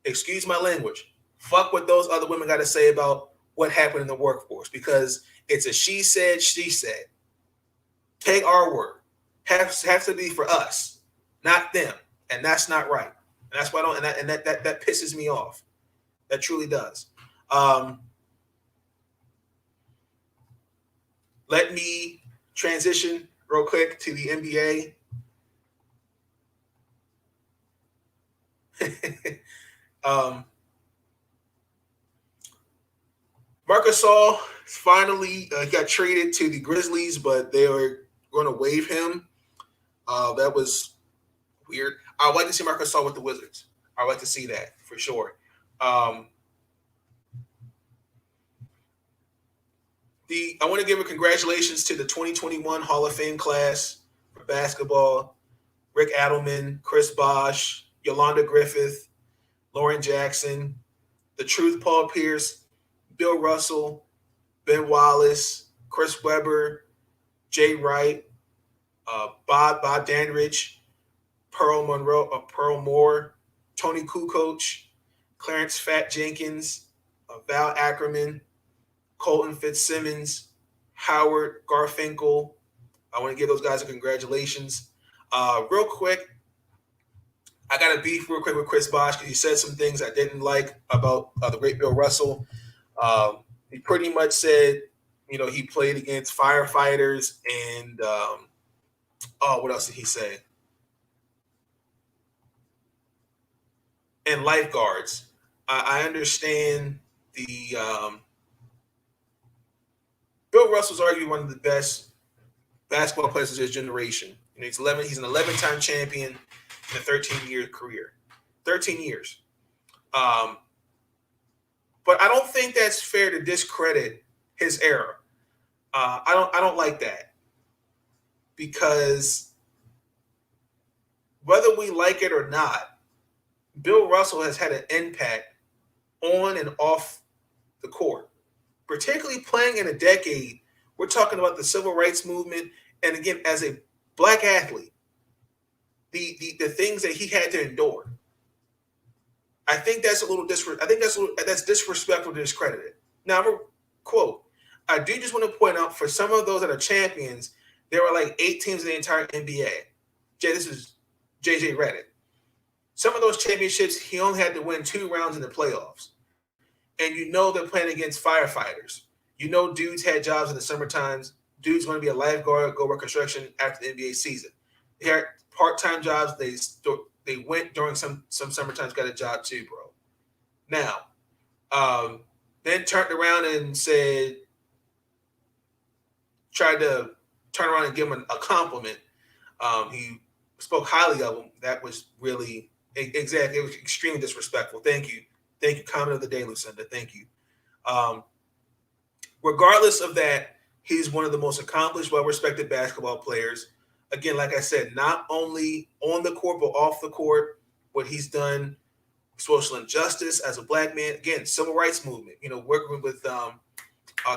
Excuse my language. Fuck what those other women got to say about what happened in the workforce. Because it's a she said, Take our word. Has to be for us, not them, and that's not right. And that's why I don't. And that pisses me off. That truly does. Let me transition real quick to the NBA. Marc Gasol finally got traded to the Grizzlies, but they are going to waive him. That was weird. I'd like to see Marc Gasol with the Wizards. I'd like to see that for sure. I want to give a congratulations to the 2021 Hall of Fame class for basketball. Rick Adelman, Chris Bosh, Yolanda Griffith, Lauren Jackson, The Truth, Paul Pierce, Bill Russell, Ben Wallace, Chris Webber, Jay Wright, Bob Dandridge, Pearl Moore, Tony Kukoc, Clarence Fat Jenkins, Val Ackerman, Colton Fitzsimmons, Howard Garfinkel. I want to give those guys a congratulations. Real quick, I got a beef real quick with Chris Bosh because he said some things I didn't like about the great Bill Russell. He pretty much said, he played against firefighters and what else did he say? And lifeguards. I understand the Bill Russell's arguably one of the best basketball players of his generation. He's an 11-time champion in a 13-year career. 13 years. But I don't think that's fair to discredit his era. I don't like that. Because whether we like it or not, Bill Russell has had an impact on and off the court, particularly playing in a decade. We're talking about the civil rights movement. And again, as a black athlete, the things that he had to endure. I think that's that's disrespectful to discredit it. Now, I'm going to quote, I do just want to point out for some of those that are champions, there were like 8 teams in the entire NBA. This is JJ Redick. Some of those championships, he only had to win 2 rounds in the playoffs. And they're playing against firefighters. Dudes had jobs in the summer times. Dudes going to be a lifeguard, go work construction after the NBA season. They had part-time jobs. They went during some summer times, got a job too, bro. Now, then turned around and tried to turn around and give him a compliment. He spoke highly of him. That was really, exactly, it was extremely disrespectful. Thank you. Comment of the day, Lucinda. Thank you. Regardless of that, he's one of the most accomplished, well-respected basketball players. Again, like I said, not only on the court, but off the court, what he's done, social injustice as a black man. Again, civil rights movement, working with, I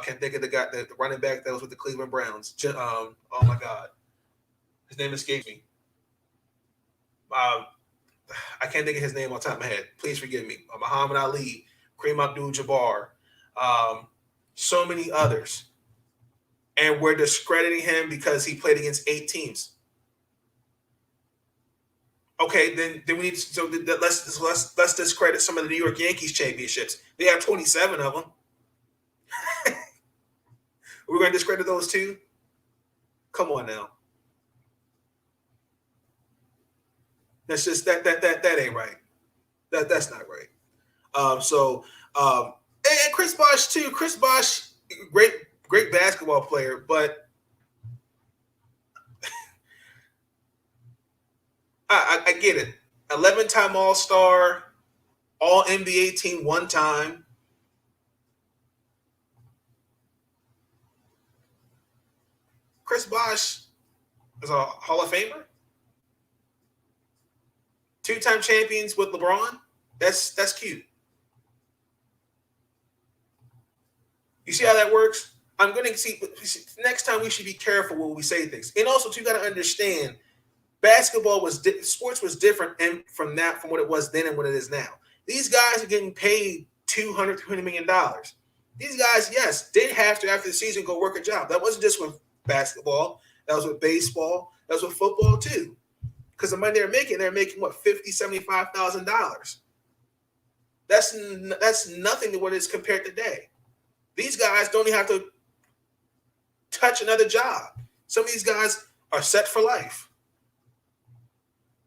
can't think of the guy, the running back that was with the Cleveland Browns. Oh, my God. His name escapes me. I can't think of his name on top of my head. Please forgive me. Muhammad Ali, Kareem Abdul-Jabbar, so many others. And we're discrediting him because he played against 8 teams. Okay, then we need to, let's discredit some of the New York Yankees championships. They have 27 of them. We're going to discredit those too? Come on now. That's just that ain't right. That's not right. And Chris Bosh too. Chris Bosh, great basketball player, but I get it. 11-time All-Star, All NBA team 1 time. Chris Bosh is a Hall of Famer. 2-time champions with LeBron. That's cute. You see how that works? I'm going to see next time we should be careful when we say things. And also, you got to understand, sports was different from what it was then and what it is now. These guys are getting paid $200 million. These guys, yes, did have to, after the season, go work a job. That wasn't just with basketball. That was with baseball. That was with football too. Because the money they're making what, $50,000, $75,000. That's nothing to what is compared today. These guys don't even have to touch another job. Some of these guys are set for life.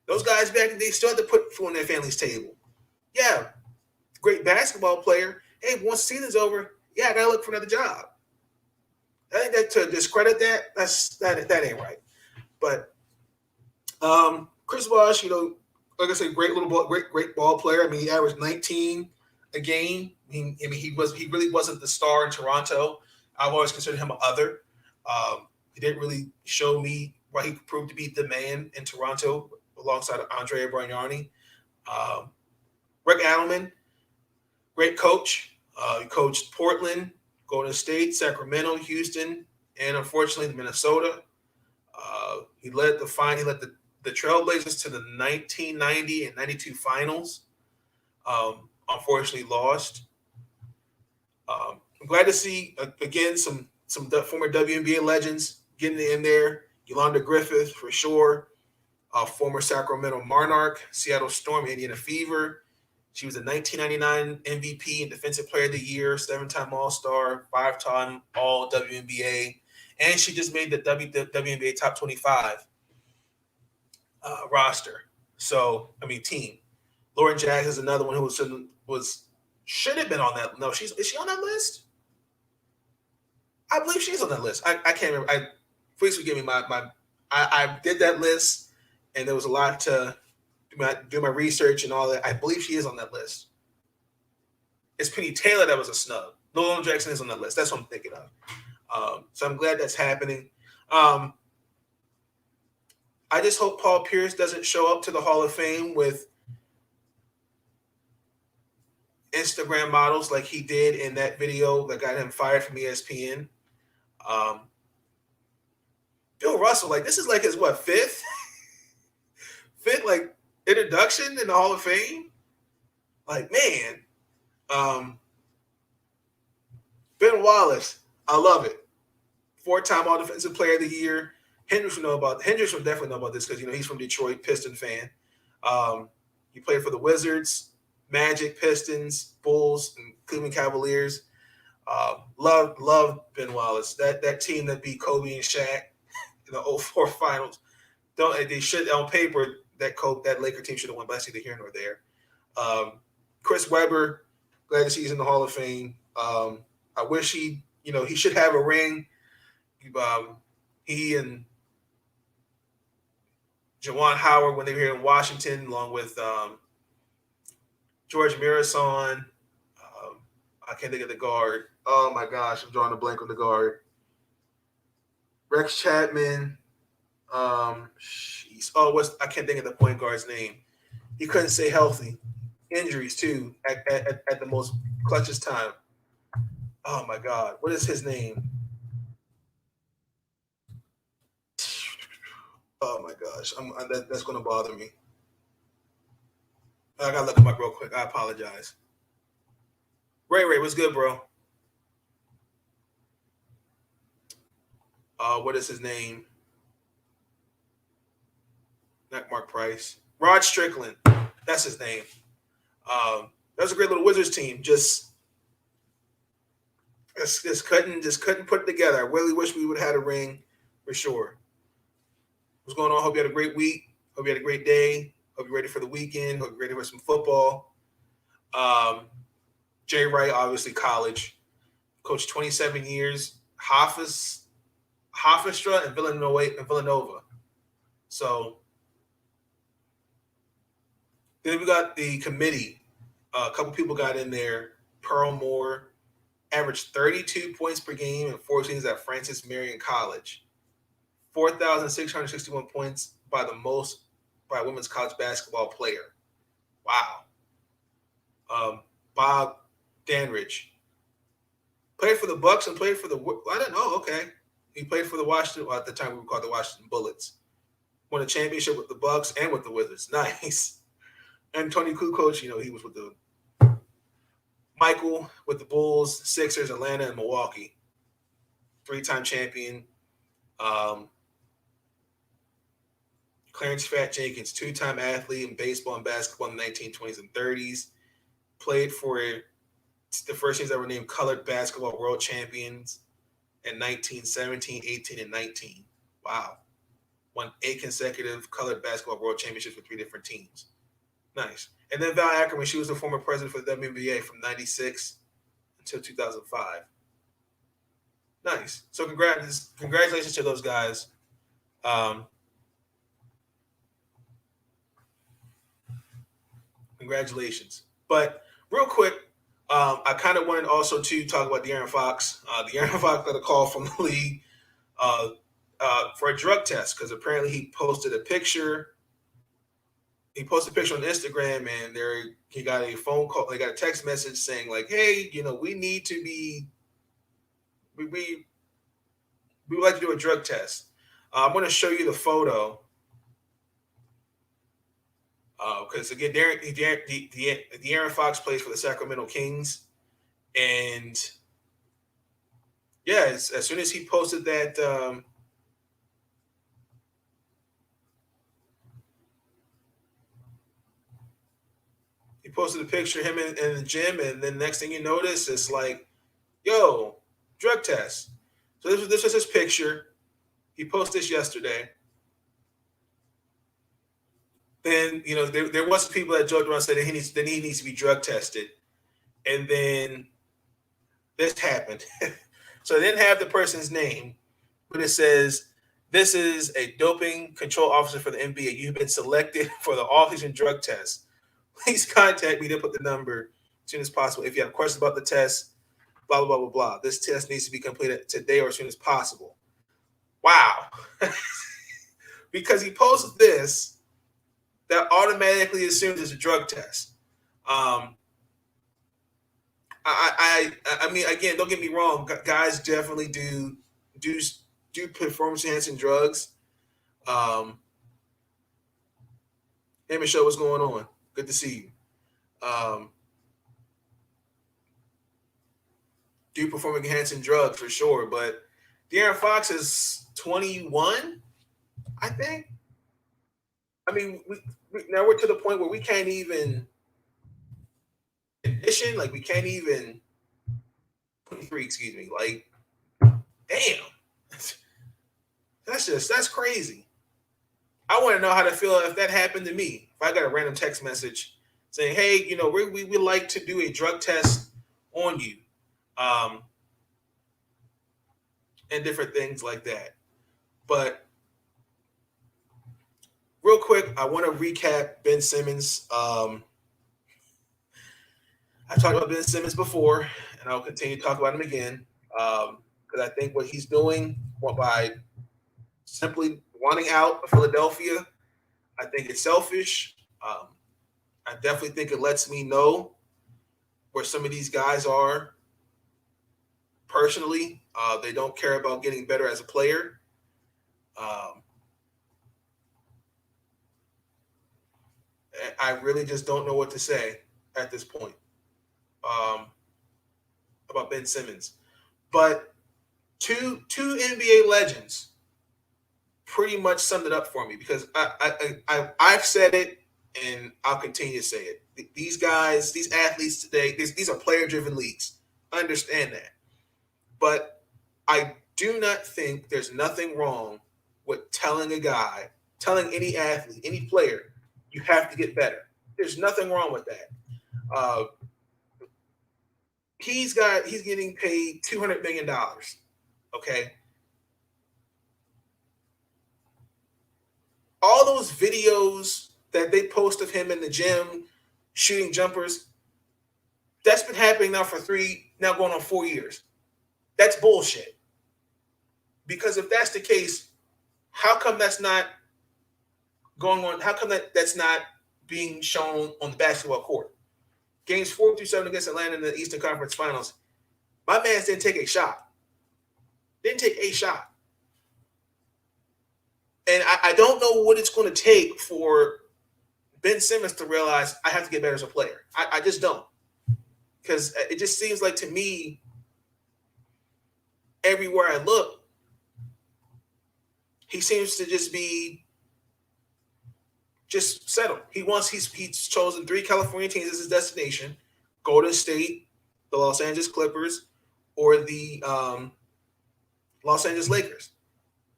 Those guys back then, they still had to put food on their family's table. Yeah, great basketball player. Hey, once the season's over, yeah, I gotta look for another job. I think that to discredit that ain't right. But Chris Bosh, like I said, great ball player. I mean, he averaged 19 a game. He really wasn't the star in Toronto. I've always considered him an other. He didn't really show me why he proved to be the man in Toronto alongside Andre Brignani. Rick Adelman, great coach. He coached Portland, Golden State, Sacramento, Houston, and unfortunately Minnesota. He led the Trailblazers to the 1990 and 92 finals. Unfortunately lost. I'm glad to see again some former WNBA legends getting in there. Yolanda Griffith for sure. Former Sacramento Monarch, Seattle Storm, Indiana Fever. She was a 1999 MVP and Defensive Player of the Year, 7-time All-Star, 5-time All-WNBA, and she just made the WNBA Top 25 roster. So, team. Lauren Jaggs is another one who should have been on that. No, is she on that list? I believe she's on that list. I can't remember. Please forgive me. I did that list, and there was a lot to do my research and all that. I believe she is on that list. It's Penny Taylor that was a snub. Nolan Jackson is on that list. That's what I'm thinking of. So I'm glad that's happening. I just hope Paul Pierce doesn't show up to the Hall of Fame with Instagram models like he did in that video that got him fired from ESPN. Bill Russell, this is his fifth introduction in the Hall of Fame. Ben Wallace, I love it. 4-time All Defensive Player of the Year. Hendricks would definitely know about this because he's from Detroit, Piston fan. He played for the Wizards, Magic, Pistons, Bulls, and Cleveland Cavaliers. Love Ben Wallace. That team that beat Kobe and Shaq in the 2004 finals. They should on paper that Laker team should have won, but that's neither here nor there. Chris Webber, glad to see he's in the Hall of Fame. I wish he should have a ring. He and Juwan Howard, when they were here in Washington, along with George Mirasan. I can't think of the guard. Oh my gosh, I'm drawing a blank on the guard. Rex Chapman. I can't think of the point guard's name. He couldn't stay healthy. Injuries too at the most clutchest time. Oh my God, what is his name? Oh my gosh, that's going to bother me. I gotta look him up real quick. I apologize. Ray, what's good, bro? What is his name? Not Mark Price. Rod Strickland. That's his name. That was a great little Wizards team. Just couldn't put it together. I really wish we would have had a ring for sure. What's going on? Hope you had a great week. Hope you had a great day. Hope you're ready for the weekend. Hope you're ready for some football. Jay Wright, obviously college. Coached 27 years. Hofstra and Villanova. So then we got the committee. A couple people got in there. Pearl Moore averaged 32 points per game in 4 seasons at Francis Marion College. 4,661 points by a women's college basketball player. Wow. Bob Danridge played for the Bucks and played for I don't know. Okay. He played for the Washington, at the time we were called the Washington Bullets. Won a championship with the Bucks and with the Wizards. Nice. And Tony Kukoc, he was with the Michael with the Bulls, Sixers, Atlanta, and Milwaukee. 3-time champion. Clarence Fat Jenkins, two-time athlete in baseball and basketball in the 1920s and 30s. Played for the first teams that were named colored basketball world champions in 1917, 18, and 19. Wow. Won 8 consecutive colored basketball world championships with 3 different teams. Nice. And then Val Ackerman, she was the former president for the WNBA from 96 until 2005. Nice. So congratulations to those guys. Congratulations. But real quick, I kind of wanted also to talk about De'Aaron Fox. De'Aaron Fox got a call from the league for a drug test because apparently he posted a picture. He posted a picture on Instagram, and he got a phone call. They got a text message saying like, "Hey, we need to be we would like to do a drug test." I'm going to show you the photo because again, De'Aaron Fox plays for the Sacramento Kings, and yeah, as soon as he posted that. He posted a picture of him in the gym, and then next thing you notice, it's like, yo, drug test. So this was his picture. He posted this yesterday. Then, there was some people that joked around saying that he needs to be drug tested. And then this happened. So they didn't have the person's name, but it says, "This is a doping control officer for the NBA. You've been selected for the off-season drug test. Please contact me to put the number as soon as possible. If you have questions about the test, blah, blah, blah, blah, blah. This test needs to be completed today or as soon as possible." Wow. Because he posted this, that automatically assumes it's a drug test. I mean, again, don't get me wrong. Guys definitely do performance-enhancing drugs. Hey, Michelle, what's going on? Good to see you. Do performance-enhancing drugs for sure, but De'Aaron Fox is 21, I think. I mean, now we're to the point where we can't even condition, like we can't even 23, excuse me. Like, damn, that's crazy. I want to know how to feel if that happened to me. If I got a random text message saying, "Hey, we would like to do a drug test on you," and different things like that. But real quick, I want to recap Ben Simmons. I've talked about Ben Simmons before, and I'll continue to talk about him again because I think what he's doing by simply wanting out of Philadelphia, I think it's selfish. I definitely think it lets me know where some of these guys are personally. They don't care about getting better as a player. I really just don't know what to say at this point about Ben Simmons. But two NBA legends pretty much summed it up for me because I've said it and I'll continue to say it. These guys, these athletes today, these are player-driven leagues. I understand that. But I do not think there's nothing wrong with telling any athlete, any player, you have to get better. There's nothing wrong with that. He's getting paid $200 million. Okay. All those videos that they post of him in the gym shooting jumpers, that's been happening now for going on 4 years. That's bullshit. Because if that's the case, how come that's not going on? How come that's not being shown on the basketball court? Games 4 through 7 against Atlanta in the Eastern Conference Finals, my man didn't take a shot. Didn't take a shot. And I don't know what it's going to take for Ben Simmons to realize I have to get better as a player. I just don't. Because it just seems like to me, everywhere I look, he seems to just be just settle. He's chosen 3 California teams as his destination: Golden State, the Los Angeles Clippers, or the Los Angeles Lakers.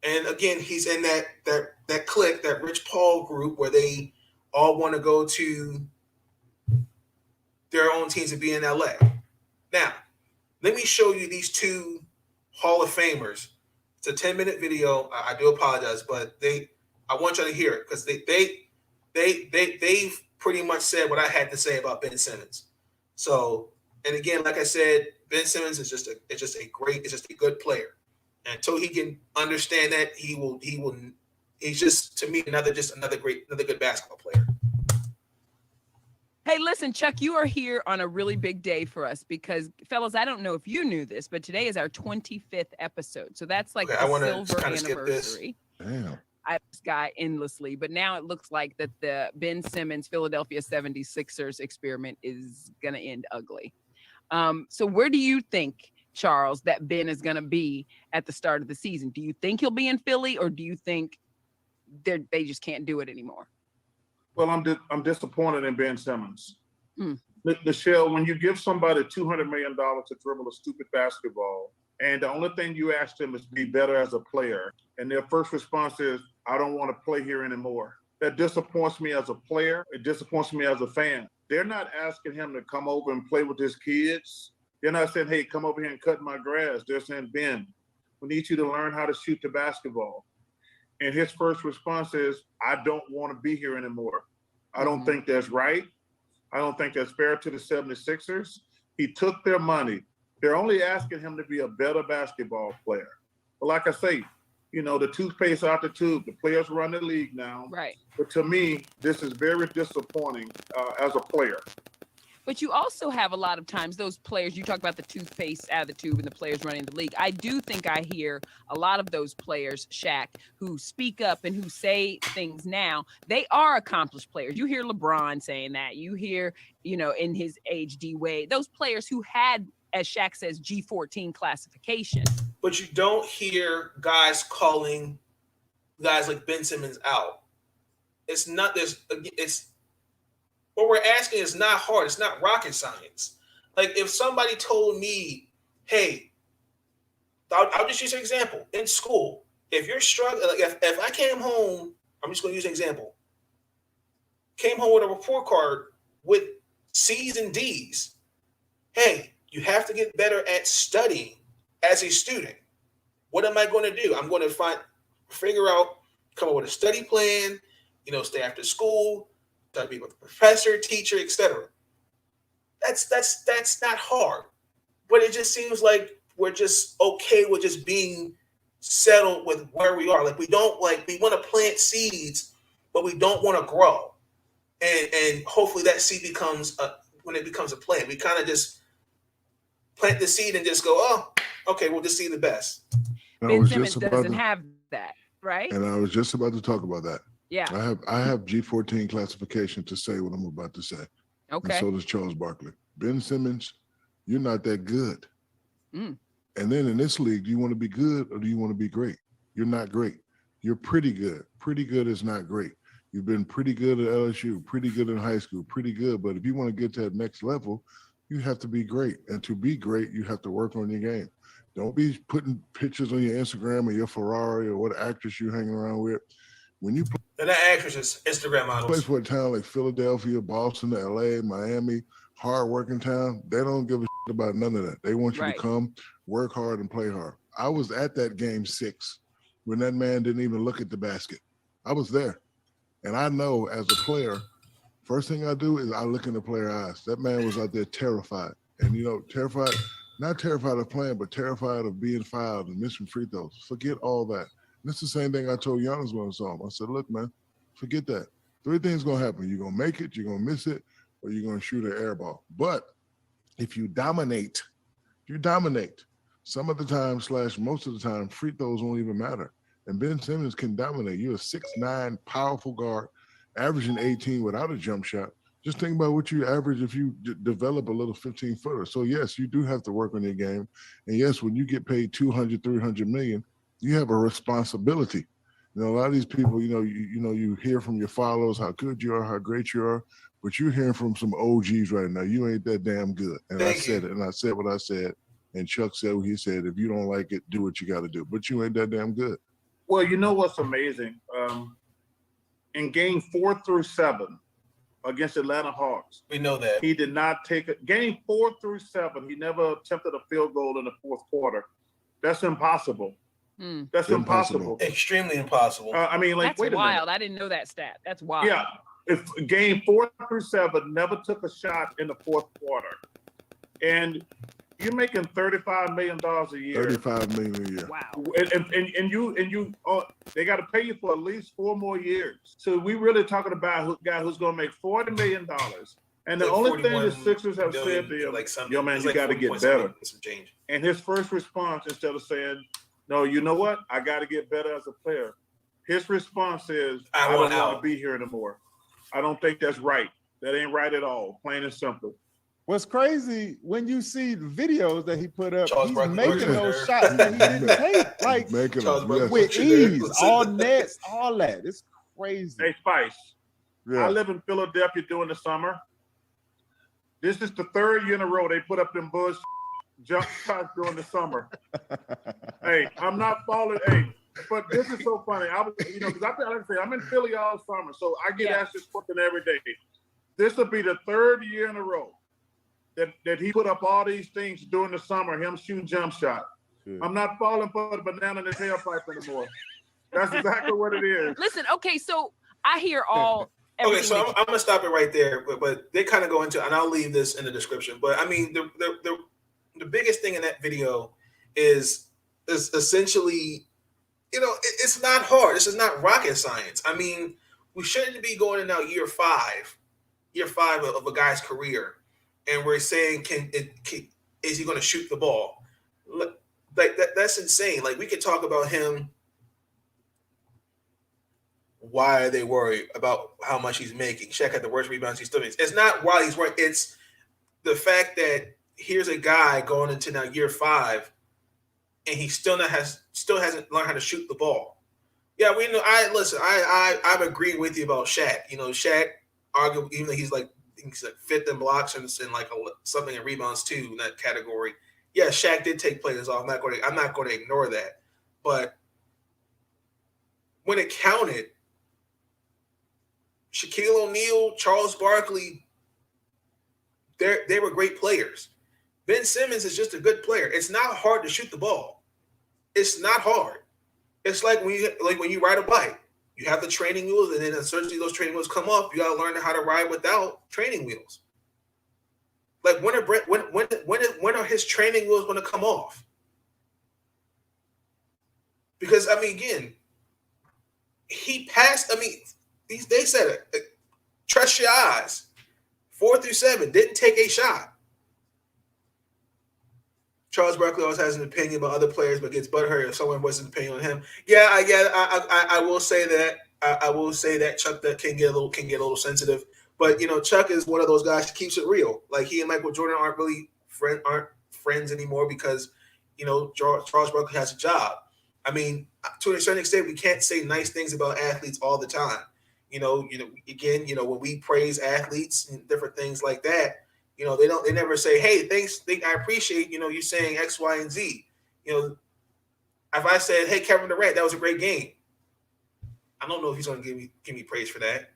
And again, he's in that clique, that Rich Paul group, where they all want to go to their own teams and be in LA. Now, let me show you these 2 Hall of Famers. It's a 10-minute video. I do apologize, but I want you to hear it because they've pretty much said what I had to say about Ben Simmons. So, and again, like I said, Ben Simmons is just a good player. And until he can understand that, he's just, to me, another good basketball player. Hey, listen, Chuck, you are here on a really big day for us because, fellas, I don't know if you knew this, but today is our 25th episode. So that's like the silver anniversary. Damn. I got endlessly, but now it looks like that the Ben Simmons Philadelphia 76ers experiment is going to end ugly. So where do you think, Charles, that Ben is going to be at the start of the season? Do you think he'll be in Philly, or do you think they just can't do it anymore? Well, I'm disappointed in Ben Simmons. Michelle, when you give somebody $200 million to dribble a stupid basketball, and the only thing you ask them is be better as a player, and their first response is, I don't want to play here anymore. That disappoints me as a player. It disappoints me as a fan. They're not asking him to come over and play with his kids. They're not saying, hey, come over here and cut my grass. They're saying, Ben, we need you to learn how to shoot the basketball. And his first response is, I don't want to be here anymore. I don't think that's right. I don't think that's fair to the 76ers. He took their money. They're only asking him to be a better basketball player. But like I say, the toothpaste out the tube. The players run the league now. Right. But to me, this is very disappointing as a player. But you also have a lot of times those players, you talk about the toothpaste out of the tube and the players running the league. I do think I hear a lot of those players, Shaq, who speak up and who say things now. They are accomplished players. You hear LeBron saying that. You hear, in his age, D Wade, those players who had, as Shaq says, G14 classification. But you don't hear guys calling guys like Ben Simmons out. What we're asking is not hard. It's not rocket science. Like if somebody told me, hey, I'll just use an example. In school, if you're struggling, like if I came home, I'm just going to use an example. Came home with a report card with C's and D's. Hey, you have to get better at studying as a student. What am I going to do? I'm going to figure out, come up with a study plan, stay after school, try to be with the professor, teacher, etc. That's not hard. But it just seems like we're just okay with just being settled with where we are. Like we want to plant seeds, but we don't want to grow. And hopefully that seed becomes when it becomes a plant. We kind of just plant the seed and just go, oh, okay, we'll just see the best. Ben Simmons doesn't have that, right? And I was just about to talk about that. Yeah. I have G14 classification to say what I'm about to say. Okay. And so does Charles Barkley. Ben Simmons, you're not that good. Mm. And then in this league, do you want to be good or do you want to be great? You're not great. You're pretty good. Pretty good is not great. You've been pretty good at LSU, pretty good in high school, pretty good. But if you want to get to that next level, you have to be great. And to be great, you have to work on your game. Don't be putting pictures on your Instagram or your Ferrari or what actress you're hanging around with. When you play, they're not actresses, Instagram models. Play for a town like Philadelphia, Boston, LA, Miami, hard-working town, they don't give a shit about none of that. They want you to come, work hard, and play hard. I was at that game 6 when that man didn't even look at the basket. I was there. And I know as a player, first thing I do is I look in the player's eyes. That man was out there terrified. And, terrified, not terrified of playing, but terrified of being fouled and missing free throws. Forget all that. And it's the same thing I told Giannis when I saw him. I said, look, man, forget that. 3 things going to happen. You're going to make it, you're going to miss it, or you're going to shoot an air ball. But if you dominate. Some of the time / most of the time, free throws won't even matter. And Ben Simmons can dominate. You're a 6'9", powerful guard, averaging 18 without a jump shot. Just think about what you average if you develop a little 15-footer. So, yes, you do have to work on your game. And, yes, when you get paid $200, $300 million, you have a responsibility. You know, a lot of these people, you hear from your followers how good you are, how great you are, but you're hearing from some OGs right now. You ain't that damn good. And I said it, and I said what I said, and Chuck said what he said. If you don't like it, do what you got to do. But you ain't that damn good. Well, you know what's amazing? In game 4 through 7 against Atlanta Hawks, we know that he did not take it. Game 4 through 7, he never attempted a field goal in the fourth quarter. That's impossible. That's impossible. Extremely impossible. I mean, like, That's wait a wild. minute. I didn't know that stat. That's wild. Yeah. If game 4 through 7 never took a shot in the fourth quarter, and you're making $35 million a year. $35 million a year. Wow. And you they got to pay you for at least 4 more years. So we really talking about a guy who's going to make $40 million. And the Like only thing the 41 Sixers have said to him, yo, man, you got to get better. Some change. And his first response, instead of saying, no, you know what? I got to get better as a player. His response is, I don't want to be here anymore. I don't think that's right. That ain't right at all. Plain and simple. What's crazy, when you see the videos that he put up, Charles he's Barkley making those shots that he didn't take, like with ease, all nets, all that. It's crazy. Hey, Spice. Yeah. I live in Philadelphia during the summer. This is the 3rd year in a row they put up them Bush jump shots during the summer. Hey, I'm not falling. Hey, but this is so funny. I was, because I'm in Philly all summer, so I get asked this question every day. This will be the 3rd year in a row that he put up all these things during the summer, him shooting jump shot. Yeah. I'm not falling for the banana in the tailpipe anymore. That's exactly what it is. Listen, okay, so I hear all. Okay, so I'm gonna stop it right there, but they kind of go into, and I'll leave this in the description. But I mean, the biggest thing in that video is essentially, it's not hard. This is not rocket science. I mean, we shouldn't be going in now year five of a guy's career, and we're saying, is he going to shoot the ball? Like that's insane. Like, we could talk about him. Why are they worried about how much he's making? Shaq had the worst rebounds he still makes. It's not why he's worried. It's the fact that here's a guy going into now year 5, and he still hasn't learned how to shoot the ball. Yeah, we know. I'm agreeing with you about Shaq. Shaq, arguably, even though he's like 5th in blocks and like something in rebounds too in that category. Yeah, Shaq did take players off. I'm not going to ignore that. But when it counted, Shaquille O'Neal, Charles Barkley, they were great players. Ben Simmons is just a good player. It's not hard to shoot the ball. It's not hard. It's like when you ride a bike. You have the training wheels, and then essentially those training wheels come off. You got to learn how to ride without training wheels. Like, when are his training wheels going to come off? Because, I mean, again, he passed. I mean, they said it. Trust your eyes. 4 through 7 didn't take a shot. Charles Barkley always has an opinion about other players, but gets butthurt if someone voices an opinion on him. Yeah, I will say that. I will say that Chuck that can get a little sensitive. But Chuck is one of those guys who keeps it real. Like, he and Michael Jordan aren't friends anymore because Charles Barkley has a job. I mean, to a certain extent, we can't say nice things about athletes all the time. Again, when we praise athletes and different things like that, they never say, hey, thanks, I appreciate, you saying X, Y, and Z. If I said, hey, Kevin Durant, that was a great game, I don't know if he's going to give me praise for that.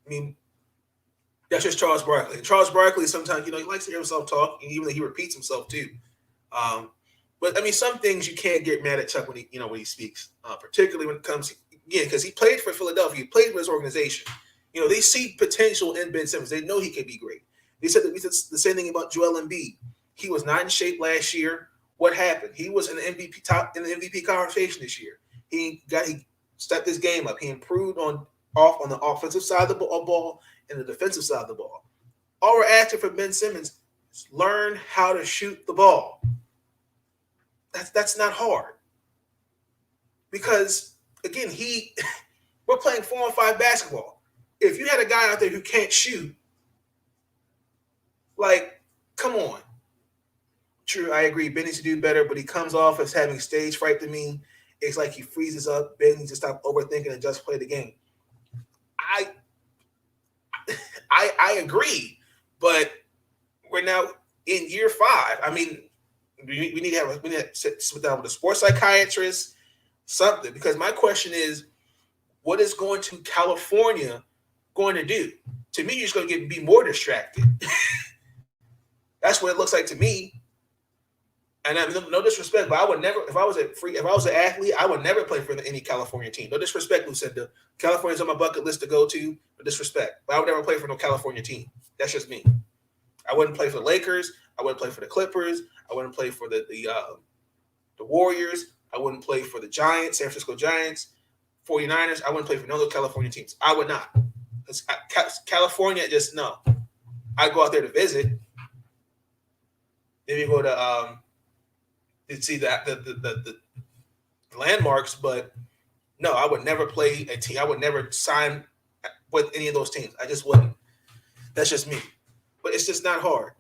I mean, that's just Charles Barkley. And Charles Barkley, sometimes, he likes to hear himself talk, and even though he repeats himself too. But I mean, some things you can't get mad at Chuck when he speaks, particularly when it comes, because he played for Philadelphia, he played for his organization. They see potential in Ben Simmons. They know he can be great. We said the same thing about Joel Embiid. He was not in shape last year. What happened? He was in the MVP conversation this year. He stepped his game up. He improved on the offensive side of the ball and the defensive side of the ball. All we're asking for Ben Simmons is learn how to shoot the ball. That's not hard. Because again, we're playing 4-on-5 basketball. If you had a guy out there who can't shoot, like, come on. True, I agree. Ben needs to do better, but he comes off as having stage fright to me. it's like he freezes up. Ben needs to stop overthinking and just play the game. I agree, but we're now in year 5. I mean, we need to sit down with a sports psychiatrist, something, because my question is, what is going to California going to do? To me, you're just going to be more distracted. That's what it looks like to me. And I mean, no disrespect, but I would never, if I was an athlete, I would never play for any California team. No disrespect, Lucinda. California's on my bucket list to go to. No disrespect, but I would never play for no California team. That's just me. I wouldn't play for the Lakers. I wouldn't play for the Clippers. I wouldn't play for the Warriors. I wouldn't play for the Giants, San Francisco Giants, 49ers. I wouldn't play for none of those California teams. I would not. Because California, just no. I'd go out there to visit. Then you go to see the landmarks, but no, I would never play a team. I would never sign with any of those teams. I just wouldn't. That's just me. But it's just not hard.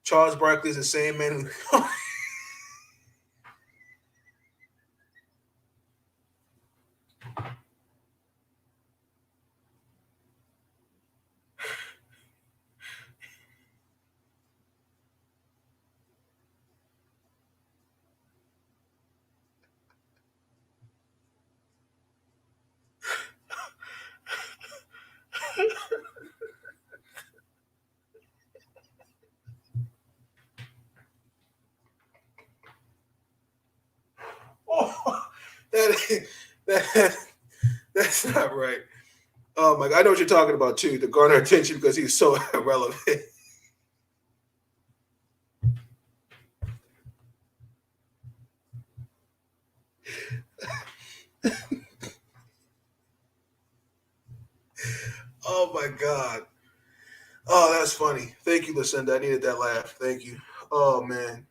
Charles Barkley is the same man who that's not right. Oh my God, I know what you're talking about too, to garner attention because he's so irrelevant. Oh my God. Oh, that's funny. Thank you, Lucinda. I needed that laugh. Thank you. Oh man.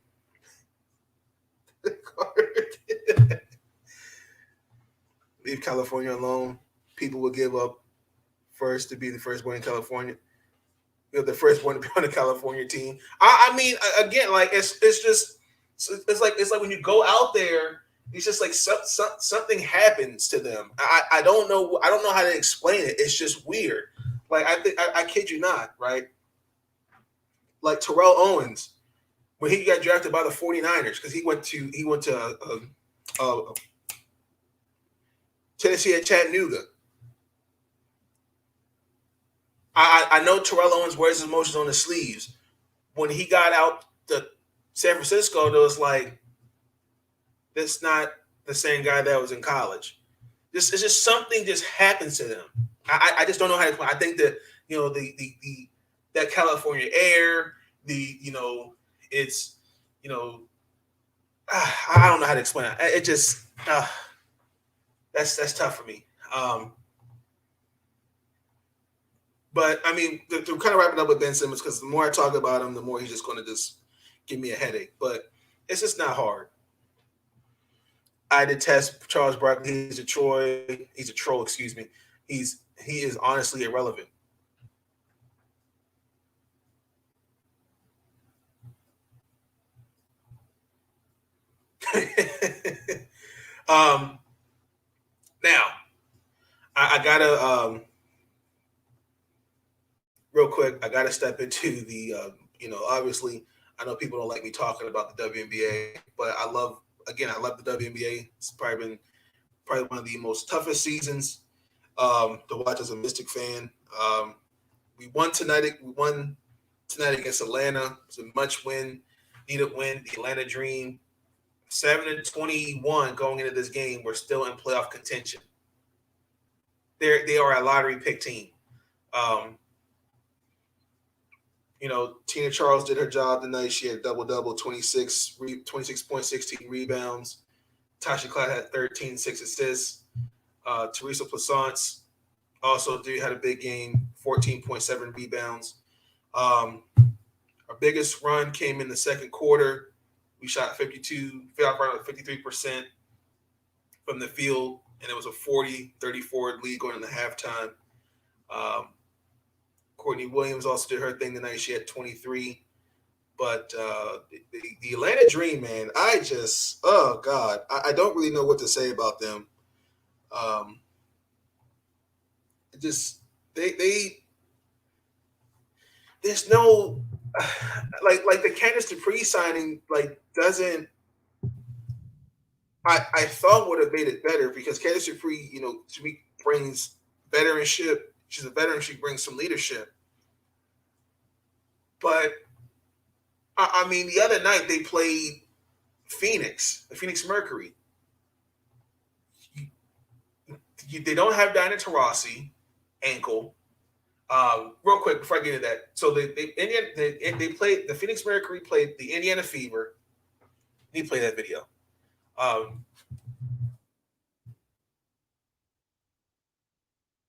Leave California alone. People will give up first to be the firstborn in California. You're the firstborn to be on the California team. I mean, again, like it's like when you go out there, it's just like something happens to them. I don't know how to explain it. It's just weird. Like I kid you not, right? Like Terrell Owens, when he got drafted by the 49ers, because he went to Tennessee at Chattanooga. I know Terrell Owens wears his emotions on his sleeves. When he got out to San Francisco, there was like, that's not the same guy that was in college. It's just something just happens to them. I just don't know how to explain. I think that that California air, it's I don't know how to explain it. It just that's tough for me. But I mean, to kind of wrap it up with Ben Simmons, because the more I talk about him, the more he's just going to just give me a headache. But it's just not hard. I detest Charles Barkley. He's a troll. Excuse me. He is honestly irrelevant. Now I gotta real quick. I gotta step into the obviously I know people don't like me talking about the WNBA, but I love the WNBA. It's probably one of the most toughest seasons to watch as a Mystic fan. We won tonight. Against Atlanta. It's a needed win. The Atlanta Dream, 7-21 going into this game. We're still in playoff contention. They are a lottery pick team. Tina Charles did her job tonight. She had double-double, 26.16 rebounds. Tasha Clyde had 13, 6 assists. Teresa Plaisance also had a big game, 14.7 rebounds. Our biggest run came in the second quarter. We shot 53% from the field, and it was a 40-34 lead going into halftime. Courtney Williams also did her thing tonight. She had 23. But the Atlanta Dream, man, oh God, I don't really know what to say about them. Just they there's no like the Candace Dupree signing doesn't. I thought would have made it better because Candace Dupree, to me brings veteranship. She's a veteran. She brings some leadership. But I mean, the other night they played the Phoenix Mercury. They don't have Diana Taurasi, ankle. Real quick before I get into that, so they played the Phoenix Mercury played the Indiana Fever. Let me play that video.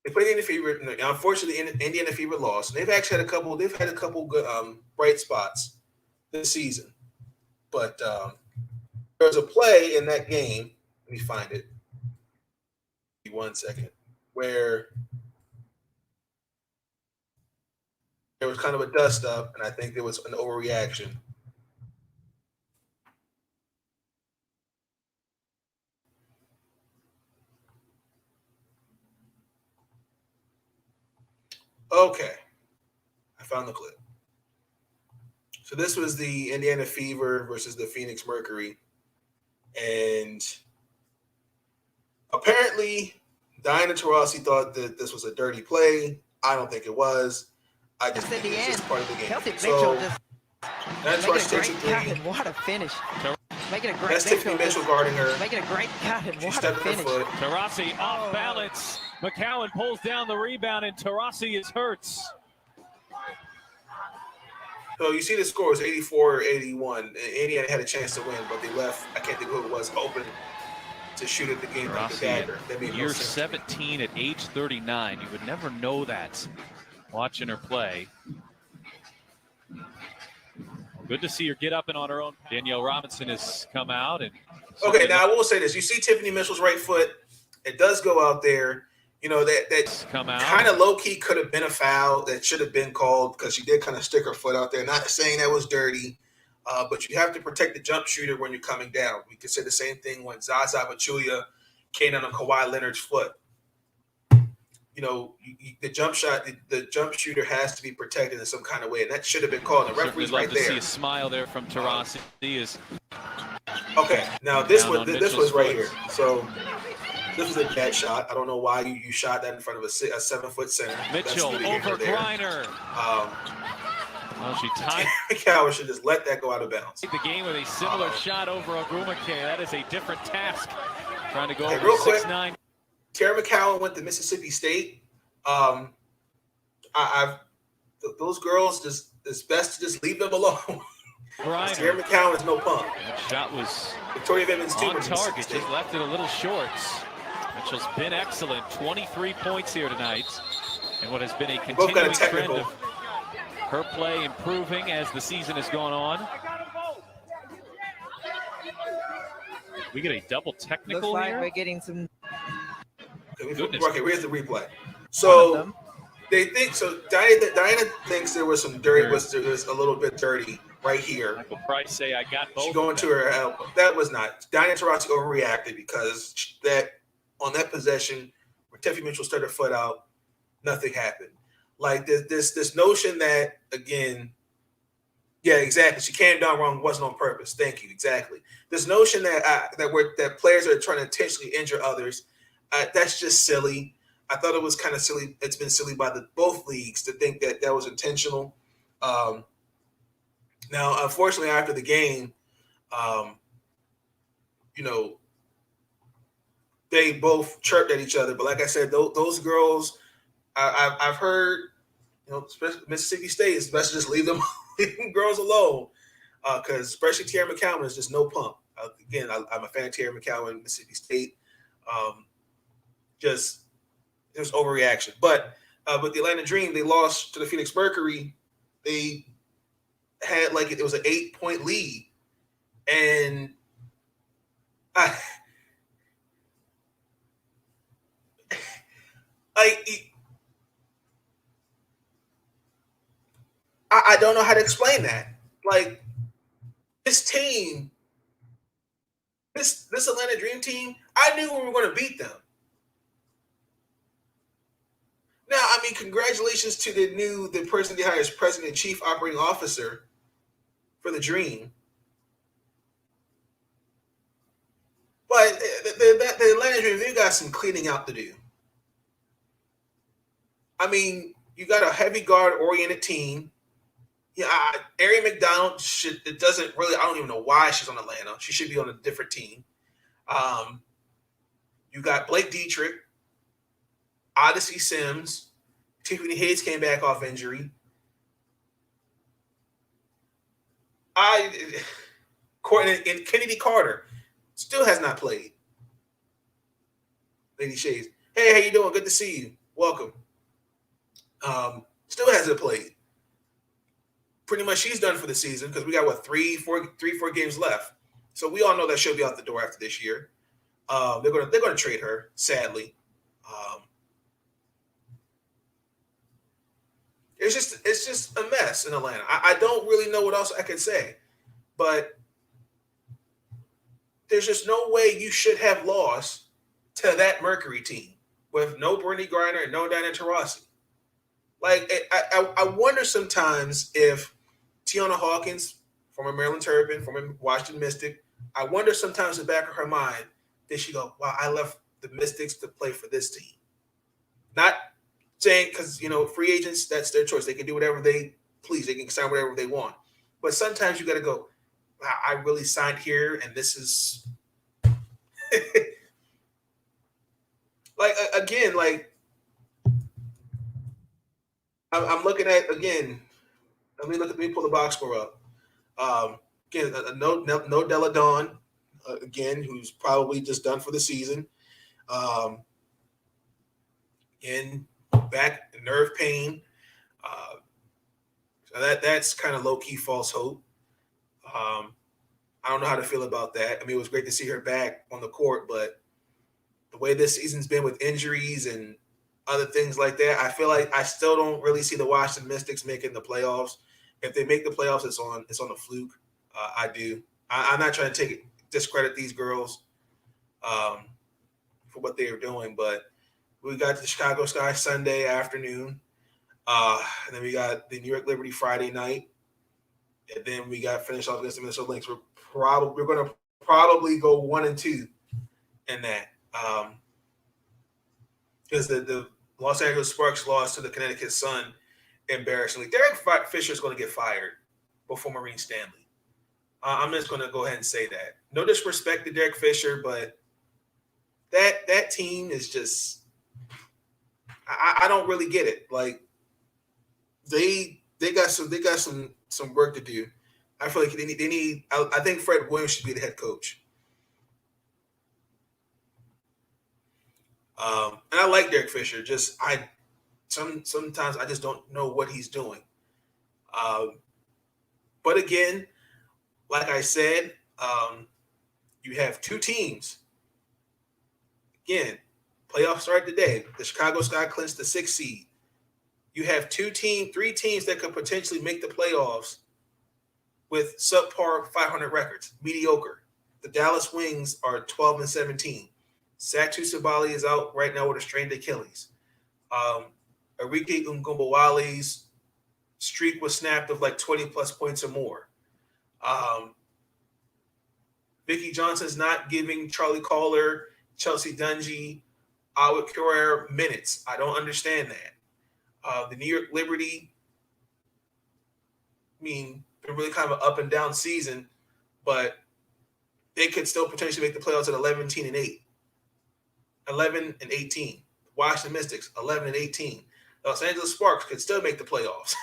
They played the Indiana Fever. Unfortunately, Indiana Fever lost. And they've actually had a couple. They've had a couple good bright spots this season. But there was a play in that game. Let me find it. 1 second. Where there was kind of a dust up, and I think there was an overreaction. Okay. I found the clip. So this was the Indiana Fever versus the Phoenix Mercury. And apparently, Diana Taurasi thought that this was a dirty play. I don't think it was. I just think it's just part of the game. So, Diana Taurasi takes a three. What a finish. Making a great That's Tiffany Mitchell guarding her. Making a great cut and what a finish. Taurasi off balance. McCowan pulls down the rebound, and Taurasi is hurt. So you see the score is 84-81. Indiana had a chance to win, but they left. I can't think who it was open to shoot at the game like the dagger. Year 17 at age 39. You would never know that watching her play. Good to see her get up and on her own. Danielle Robinson has come out. Okay, now I will say this. You see Tiffany Mitchell's right foot. It does go out there. That kind of low-key could have been a foul that should have been called because she did kind of stick her foot out there. Not saying that was dirty, but you have to protect the jump shooter when you're coming down. We could say the same thing when Zaza Pachulia came down on Kawhi Leonard's foot. The jump shot, the jump shooter has to be protected in some kind of way, and that should have been called. The referee's right there. Love to see a smile there from Taurasi. Okay, now this was right here. So this was a bad shot. I don't know why you shot that in front of a 7-foot center. Mitchell over Griner. She tied. McCowan should just let that go out of bounds. The game with a similar shot over Ogumake. That is a different task. Trying to go over real quick. 6'9". Tara McCowan went to Mississippi State. Those girls it's best to just leave them alone. Tara McCowan is no punk. That shot was Victoria Bivens on target. Just left it a little short. Mitchell's been excellent. 23 points here tonight. And what has been a continuing trend of her play improving as the season has gone on. We get a double technical Looks like here. we're getting some. Okay, where's the replay? So they think so. Diana thinks there was some dirty. There was a little bit dirty right here. Michael Price say I got both. She going to her elbow. That was not. Diana Taurasi overreacted because on that possession where Tiffany Mitchell stuck her foot out, nothing happened. Like this notion that again. Yeah, exactly. She came down wrong, wasn't on purpose. Thank you. Exactly. This notion that players are trying to intentionally injure others, that's just silly. I thought it was kind of silly. It's been silly by both leagues to think that was intentional. Now, unfortunately, after the game, they both chirped at each other. But like I said, those girls, I've heard, especially Mississippi State, it's best to just leave them girls alone, because especially Tara McCowan is just no punk. Again, I'm a fan of Tara McCowan, Mississippi State. Just overreaction. But with the Atlanta Dream, they lost to the Phoenix Mercury. They had it was an 8-point lead, and I don't know how to explain that. Like this team, this Atlanta Dream team, I knew we were going to beat them. Now, I mean, congratulations to the person they hired as president and chief operating officer for the Dream. But the Atlanta Dream, they got some cleaning out to do. I mean, you got a heavy guard-oriented team. Yeah, Ari McDonald it doesn't really. I don't even know why she's on Atlanta. She should be on a different team. You got Blake Dietrich, Odyssey Sims, Tiffany Hayes came back off injury. And Kennedy Carter still has not played. Lady Shades, hey, how you doing? Good to see you. Welcome. Still hasn't played. Pretty much she's done for the season because we got three, four games left. So we all know that she'll be out the door after this year. They're gonna trade her, sadly. It's just a mess in Atlanta. I don't really know what else I can say, but there's just no way you should have lost to that Mercury team with no Brittany Griner and no Diana Taurasi. Like I wonder sometimes if Tiana Hawkins, former Maryland Terrapin, former Washington Mystic, I wonder sometimes in the back of her mind, did she go, wow, I left the Mystics to play for this team? Not saying because, free agents, that's their choice. They can do whatever they please. They can sign whatever they want. But sometimes you got to go, wow, I really signed here, and this is I'm looking at, again, let me pull the box score up. Again, no Della Dawn, again, who's probably just done for the season. In back nerve pain. So that's kind of low-key false hope. I don't know how to feel about that. I mean, it was great to see her back on the court, but the way this season's been with injuries and other things like that, I feel like I still don't really see the Washington Mystics making the playoffs. If they make the playoffs, it's on a fluke. I do. I'm not trying to discredit these girls for what they are doing, but we got the Chicago Sky Sunday afternoon. And then we got the New York Liberty Friday night. And then we got finished off against the Minnesota Lynx. We're going to probably go 1-2 in that. Because the Los Angeles Sparks lost to the Connecticut Sun embarrassingly. Derek Fisher is going to get fired before Maureen Stanley. I'm just going to go ahead and say that. No disrespect to Derek Fisher, but that team is just I don't really get it. Like they got some work to do. I feel like they need. I think Fred Williams should be the head coach. And I like Derek Fisher. Sometimes I just don't know what he's doing. But again, like I said, you have two teams. Again, playoffs start today. The Chicago Sky clinched the 6th seed. You have three teams that could potentially make the playoffs with subpar 500 records, mediocre. The Dallas Wings are 12-17. Satu Sabali is out right now with a strained Achilles. Arike Ngumbawale's streak was snapped of like 20-plus points or more. Vicky Johnson's not giving Charlie Caller, Chelsea Dungy, Awit Carrera minutes. I don't understand that. The New York Liberty, I mean, they're really kind of an up and down season, but they could still potentially make the playoffs at 11-8. 11-18. Washington Mystics, 11-18. Los Angeles Sparks could still make the playoffs.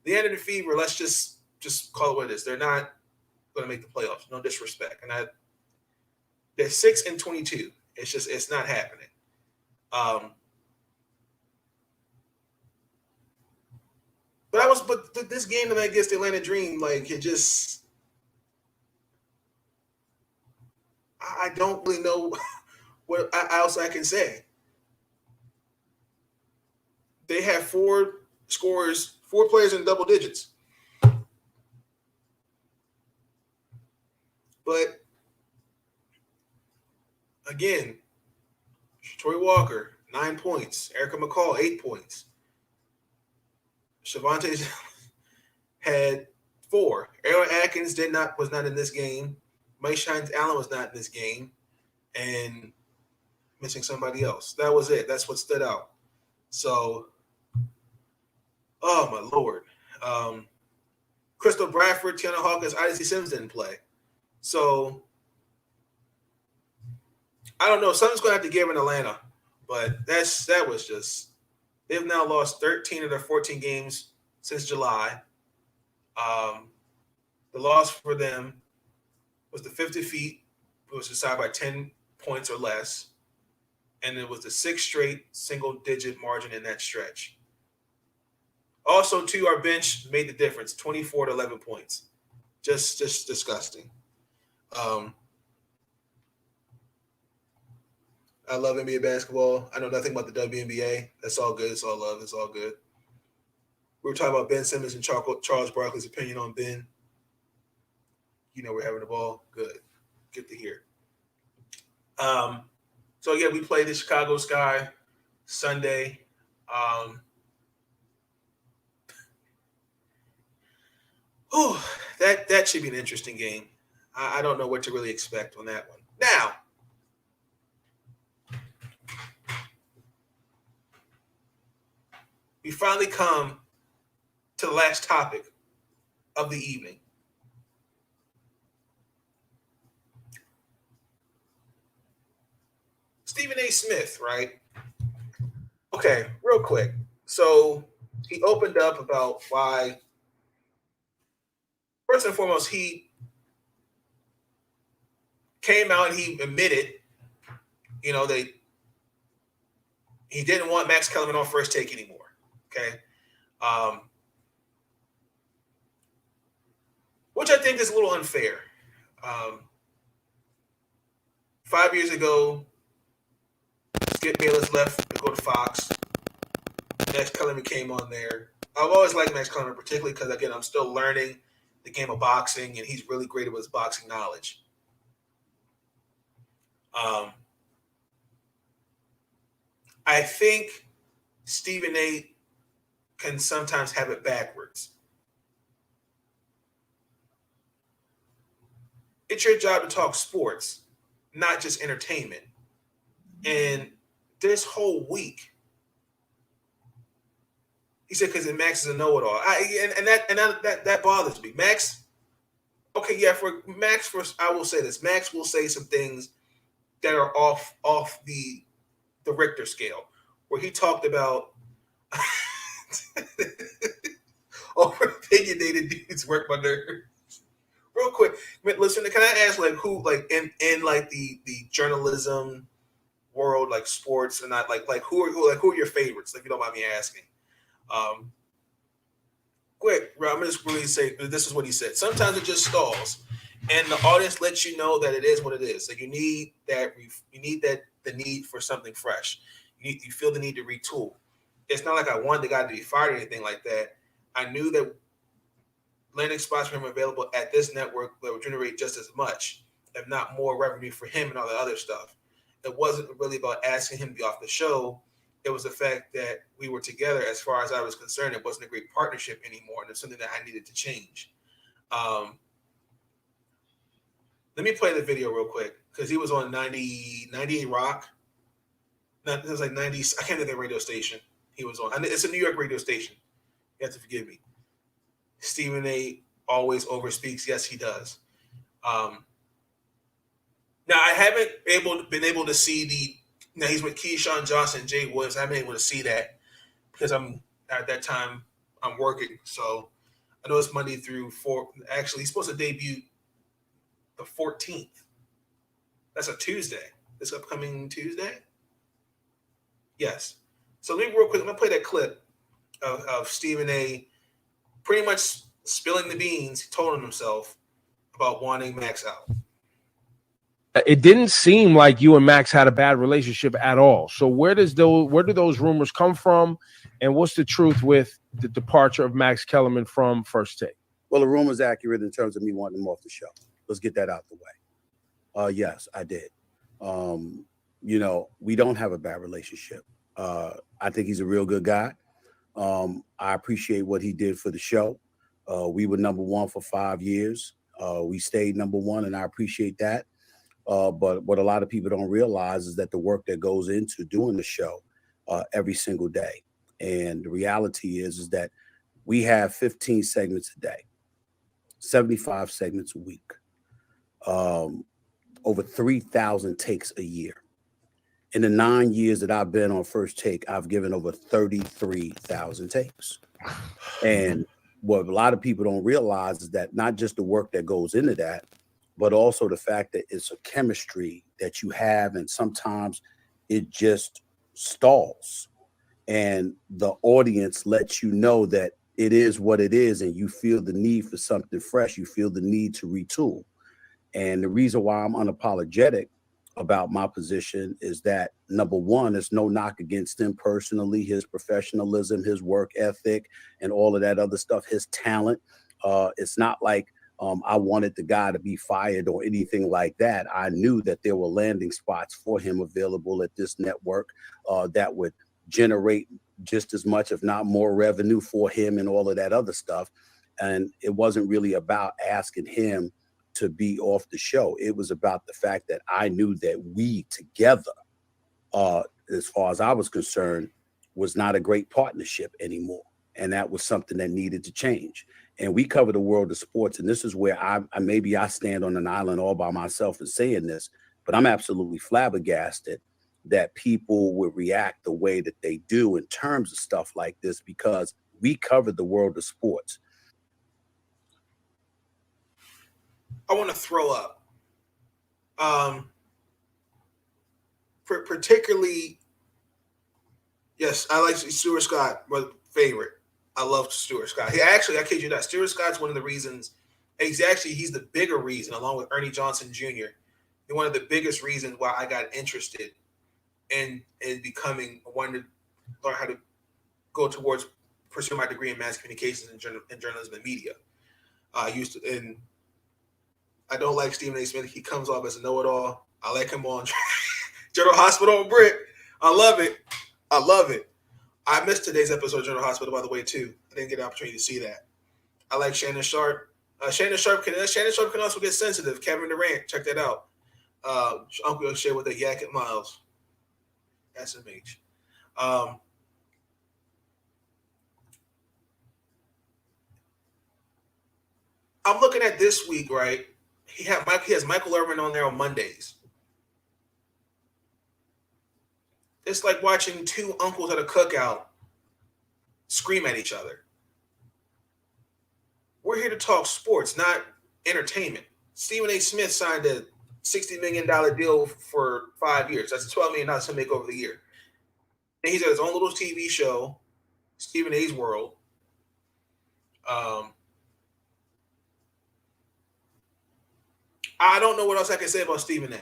The end of the Fever, let's just call it what it is. They're not going to make the playoffs. No disrespect. And they're 6-22. It's not happening. But this game that against the Atlanta Dream, like it just, I don't really know what else I can say. They have 4 players in double digits. But again, Troy Walker, 9 points. Erica McCall, 8 points. Shavonte had 4. Aaron Atkins was not in this game. Mike Shines Allen was not in this game. And missing somebody else. That was it. That's what stood out. So, oh my Lord. Crystal Bradford, Tiana Hawkins, Odyssey Sims didn't play. So I don't know. Something's going to have to give in Atlanta, but that was just. They've now lost 13 of their 14 games since July. The loss for them was the 50 feet. It was decided by 10 points or less, and it was the 6th straight single-digit margin in that stretch. Also, too, our bench made the difference, 24 to 11 points. Just disgusting. I love NBA basketball. I know nothing about the WNBA. That's all good. It's all love. It's all good. We were talking about Ben Simmons and Charles Barkley's opinion on Ben. You know we're having the ball. Good. Good to hear. So, yeah, we played the Chicago Sky Sunday. That should be an interesting game. I don't know what to really expect on that one. Now, we finally come to the last topic of the evening. Stephen A. Smith, right? Okay, real quick. So he opened up about why, first and foremost, he came out and he admitted, he didn't want Max Kellerman on First Take anymore. Okay. Which I think is a little unfair. 5 years ago, Skip Bayless left to go to Fox. Max Kellerman came on there. I've always liked Max Kellerman, particularly because, again, I'm still learning the game of boxing, and he's really great with his boxing knowledge. I think Stephen A. can sometimes have it backwards. It's your job to talk sports, not just entertainment. And this whole week, he said, because Max is a know-it-all. That bothers me. Max, okay, yeah, I will say this. Max will say some things that are off the Richter scale, where he talked about opinionated dudes work my nerves. Real quick, listen, can I ask, who, in the journalism world, sports, and not who are your favorites? If you don't mind me asking. Quick, I'm gonna just really say this is what he said. Sometimes it just stalls, and the audience lets you know that it is what it is. You need the need for something fresh. You feel the need to retool. It's not like I wanted the guy to be fired or anything like that. I knew that landing spots for him available at this network that would generate just as much, if not more, revenue for him and all the other stuff. It wasn't really about asking him to be off the show. It was the fact that we were together. As far as I was concerned, it wasn't a great partnership anymore, and it's something that I needed to change. Let me play the video real quick, because he was on 98 Rock. It was 90. I can't think of the radio station he was on. It's a New York radio station. You have to forgive me. Stephen A. always overspeaks. Yes, he does. Now, I haven't been able to see now he's with Keyshawn Johnson and Jay Woods. I haven't been able to see that because at that time I'm working. So I know it's Monday through 4. Actually, he's supposed to debut the 14th. That's a Tuesday. This upcoming Tuesday? Yes. So let me real quick, I'm going to play that clip of Stephen A. pretty much spilling the beans. He told himself about wanting Max out. It didn't seem like you and Max had a bad relationship at all. So where do those rumors come from? And what's the truth with the departure of Max Kellerman from First Take? Well, the rumor's accurate in terms of me wanting him off the show. Let's get that out the way. Yes, I did. You know, we don't have a bad relationship. I think he's a real good guy. I appreciate what he did for the show. We were number one for 5 years. We stayed number one, and I appreciate that. But what a lot of people don't realize is that the work that goes into doing the show every single day. And the reality is that we have 15 segments a day, 75 segments a week, over 3,000 takes a year. In the 9 years that I've been on First Take, I've given over 33,000 takes. And what a lot of people don't realize is that not just the work that goes into that, but also the fact that it's a chemistry that you have, and sometimes it just stalls. And the audience lets you know that it is what it is, and you feel the need for something fresh. You feel the need to retool. And the reason why I'm unapologetic about my position is that, number one, there's no knock against him personally, his professionalism, his work ethic, and all of that other stuff, his talent. It's not like I wanted the guy to be fired or anything like that. I knew that there were landing spots for him available at this network that would generate just as much, if not more, revenue for him and all of that other stuff. And it wasn't really about asking him to be off the show. It was about the fact that I knew that we together, as far as I was concerned, was not a great partnership anymore. And that was something that needed to change. And we cover the world of sports. And this is where maybe I stand on an island all by myself in saying this, but I'm absolutely flabbergasted that people would react the way that they do in terms of stuff like this, because we cover the world of sports. I want to throw up. Particularly, yes, I like Stuart Scott, my favorite. I love Stuart Scott. I kid you not, Stuart Scott's one of the reasons. He's the bigger reason, along with Ernie Johnson Jr., one of the biggest reasons why I got interested in becoming, wanting to learn how to go towards pursue my degree in mass communications and journalism and media. And I don't like Stephen A. Smith. He comes off as a know-it-all. I like him on General Hospital and Britt. I love it. I missed today's episode of General Hospital, by the way, too. I didn't get an opportunity to see that. I like Shannon Sharp. Shannon Sharp can also get sensitive. Kevin Durant, check that out. Uncle O'Shea with the Yak at Miles. SMH. I'm looking at this week, right? He has Michael Irvin on there on Mondays. It's like watching two uncles at a cookout scream at each other. We're here to talk sports, not entertainment. Stephen A. Smith signed a $60 million deal for 5 years. That's $12 million to make over the year. And he's got his own little TV show, Stephen A.'s World. I don't know what else I can say about Stephen A.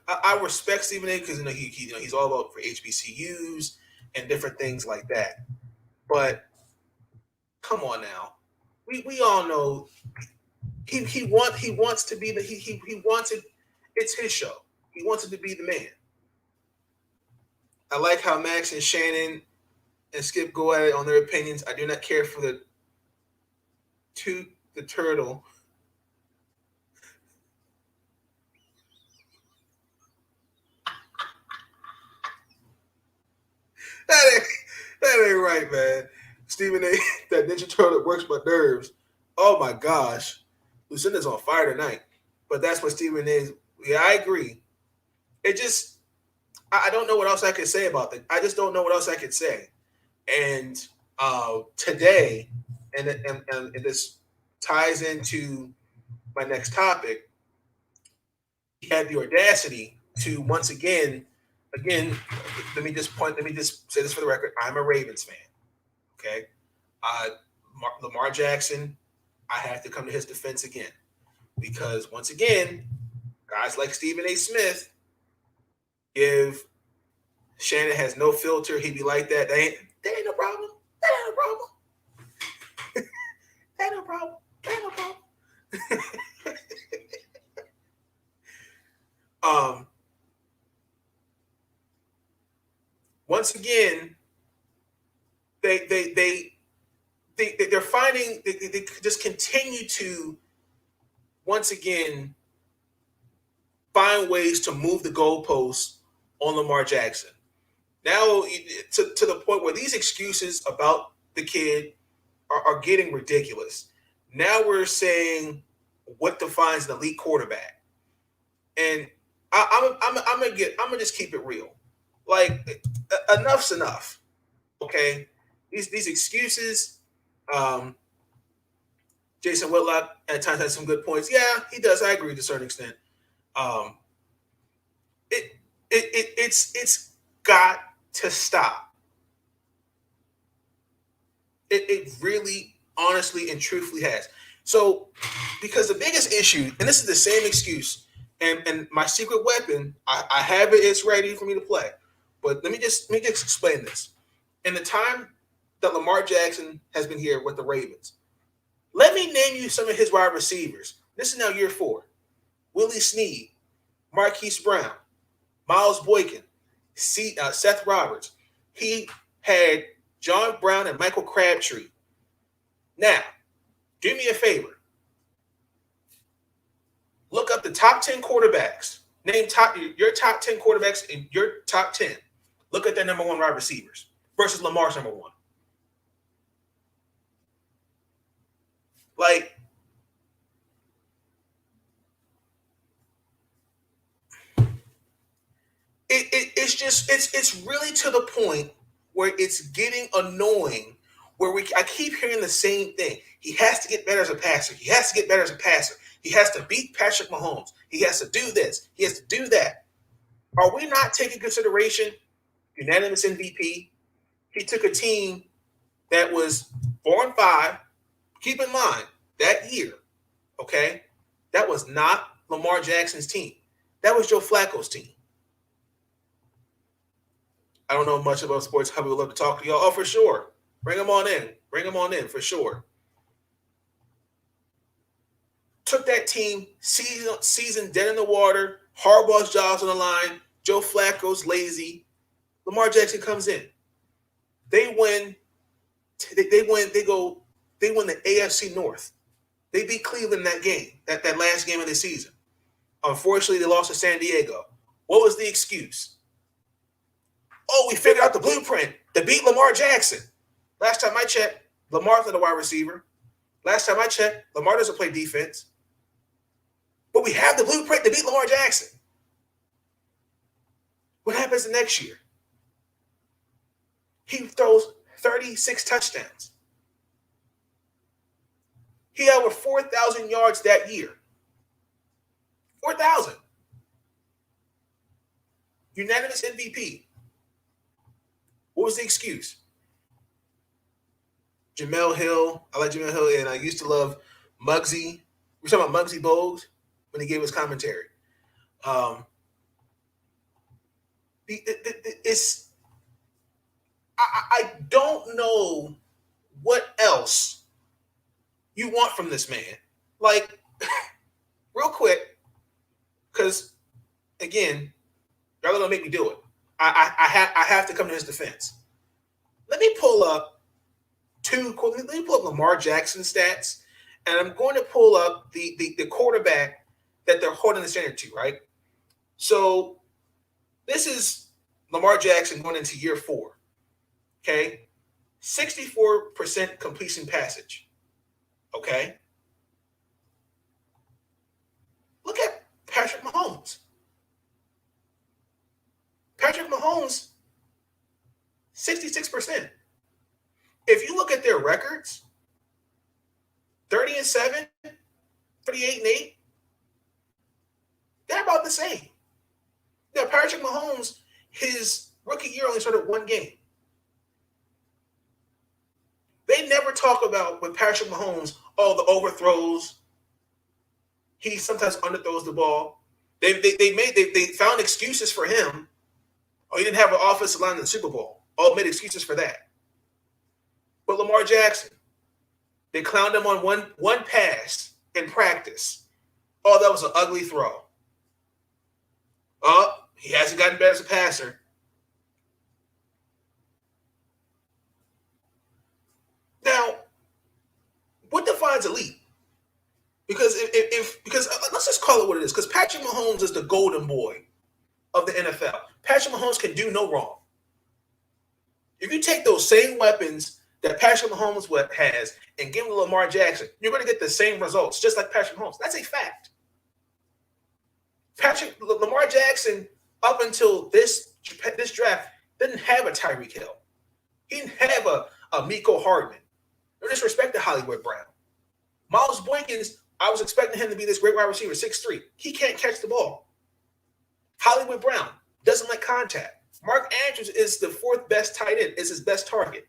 I respect Stephen A. because he's all about for HBCUs and different things like that. But come on now, we all know he wants to be he wants it. It's his show. He wants it to be the man. I like how Max and Shannon and Skip go at it on their opinions. I do not care for the turtle. That ain't right, man. Stephen A. That Ninja Turtle works my nerves. Oh my gosh. Lucinda's on fire tonight. But that's what Stephen A. is. Yeah, I agree. It just, I don't know what else I could say about that. I just don't know what else I could say. And today, and this ties into my next topic, he had the audacity to once again, let me just say this for the record. I'm a Ravens fan. Okay. Lamar Jackson, I have to come to his defense again. Because once again, guys like Stephen A. Smith, if Shannon has no filter, he'd be like that. That ain't no problem. That ain't no problem. That ain't no problem. Once again, they're finding they just continue to once again find ways to move the goalposts on Lamar Jackson. Now to the point where these excuses about the kid are getting ridiculous. Now we're saying what defines an elite quarterback, and I'm gonna just keep it real. Like enough's enough. Okay, these excuses. Jason Whitlock at times has some good points. Yeah, he does. I agree to a certain extent. It's got to stop. It really, honestly, and truthfully has. So, because the biggest issue, and this is the same excuse, and my secret weapon, I have it. It's ready for me to play. But let me just explain this. In the time that Lamar Jackson has been here with the Ravens, let me name you some of his wide receivers. This is now year 4. Willie Snead, Marquise Brown, Miles Boykin, Seth Roberts. He had John Brown and Michael Crabtree. Now, do me a favor. Look up the top 10 quarterbacks. Name your top 10 quarterbacks in your top 10. Look at their number 1 wide receivers versus Lamar's number 1. Like, it's really to the point where it's getting annoying. Where I keep hearing the same thing. He has to get better as a passer. He has to get better as a passer. He has to beat Patrick Mahomes. He has to do this. He has to do that. Are we not taking consideration unanimous MVP? He took a team that was 4-5. Keep in mind that year, okay, that was not Lamar Jackson's team. That was Joe Flacco's team. I don't know much about sports. I would love to talk to y'all. Oh, for sure. Bring them on in. Bring them on in for sure. Took that team, season dead in the water. Harbaugh's job's on the line. Joe Flacco's lazy. Lamar Jackson comes in. They win. They win the AFC North. They beat Cleveland in that game, that last game of the season. Unfortunately, they lost to San Diego. What was the excuse? Oh, we figured out the blueprint to beat Lamar Jackson. Last time I checked, Lamar's not a wide receiver. Last time I checked, Lamar doesn't play defense. But we have the blueprint to beat Lamar Jackson. What happens the next year? He throws 36 touchdowns. He had over 4,000 yards that year. 4,000. Unanimous MVP. What was the excuse? Jamel Hill. I like Jamel Hill, and I used to love Muggsy. We were talking about Muggsy Bogues when he gave his commentary. I don't know what else you want from this man. Like, real quick, because, again, y'all are going to make me do it. I have to come to his defense. Let me pull up Lamar Jackson stats, and I'm going to pull up the quarterback that they're holding the standard to, right? So this is Lamar Jackson going into year 4. Okay? 64% completion passage. Okay? Look at Patrick Mahomes. Patrick Mahomes, 66%. If you look at their records, 30-7, 38-8, they're about the same. Now, Patrick Mahomes, his rookie year only started 1 game. They never talk about with Patrick Mahomes, the overthrows. He sometimes underthrows the ball. They found excuses for him. Oh, he didn't have an offensive line in the Super Bowl. Made excuses for that. But Lamar Jackson, they clowned him on one pass in practice. Oh, that was an ugly throw. He hasn't gotten better as a passer. Now, what defines elite? Because because let's just call it what it is. Because Patrick Mahomes is the golden boy of the NFL. Patrick Mahomes can do no wrong. If you take those same weapons that Patrick Mahomes has and give them to Lamar Jackson, you're going to get the same results, just like Patrick Mahomes. That's a fact. Lamar Jackson, up until this draft, didn't have a Tyreek Hill. He didn't have a Miko Hardman. No disrespect to Hollywood Brown. Miles Boykins, I was expecting him to be this great wide receiver, 6'3". He can't catch the ball. Hollywood Brown doesn't like contact. Mark Andrews is the fourth best tight end, is his best target.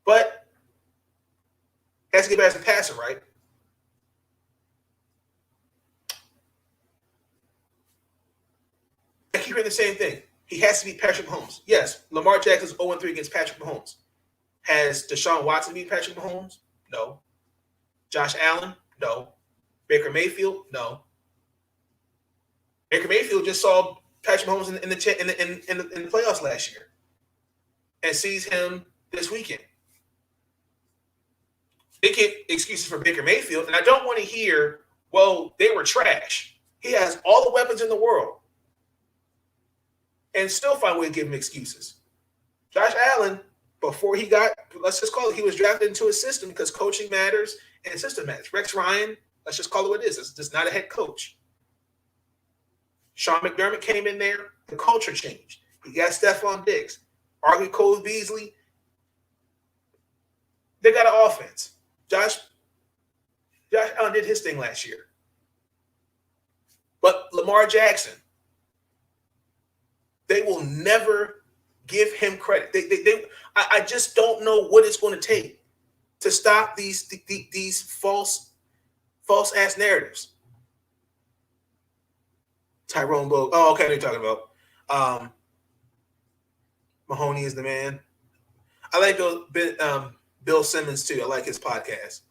But has to get back as a passer, right? I keep hearing the same thing. He has to beat Patrick Mahomes. Yes, Lamar Jackson's 0-3 against Patrick Mahomes. Has Deshaun Watson beat Patrick Mahomes? No. Josh Allen? No. Baker Mayfield? No. Baker Mayfield just saw Patrick Mahomes in the playoffs last year and sees him this weekend. They get excuses for Baker Mayfield, and I don't want to hear, well, they were trash. He has all the weapons in the world and still find a way to give him excuses. Josh Allen, before he got, let's just call it, he was drafted into a system because coaching matters and system matters. Rex Ryan, let's just call it what it is. It's just not a head coach. Sean McDermott came in there. The culture changed. He got Stephon Diggs. Arguably Cole Beasley. They got an offense. Josh Allen did his thing last year. But Lamar Jackson, they will never give him credit. I just don't know what it's going to take to stop these false ass narratives. Tyrone Bogue. Oh, okay, what are you talking about? Mahoney is the man. I like Bill Simmons too. I like his podcast.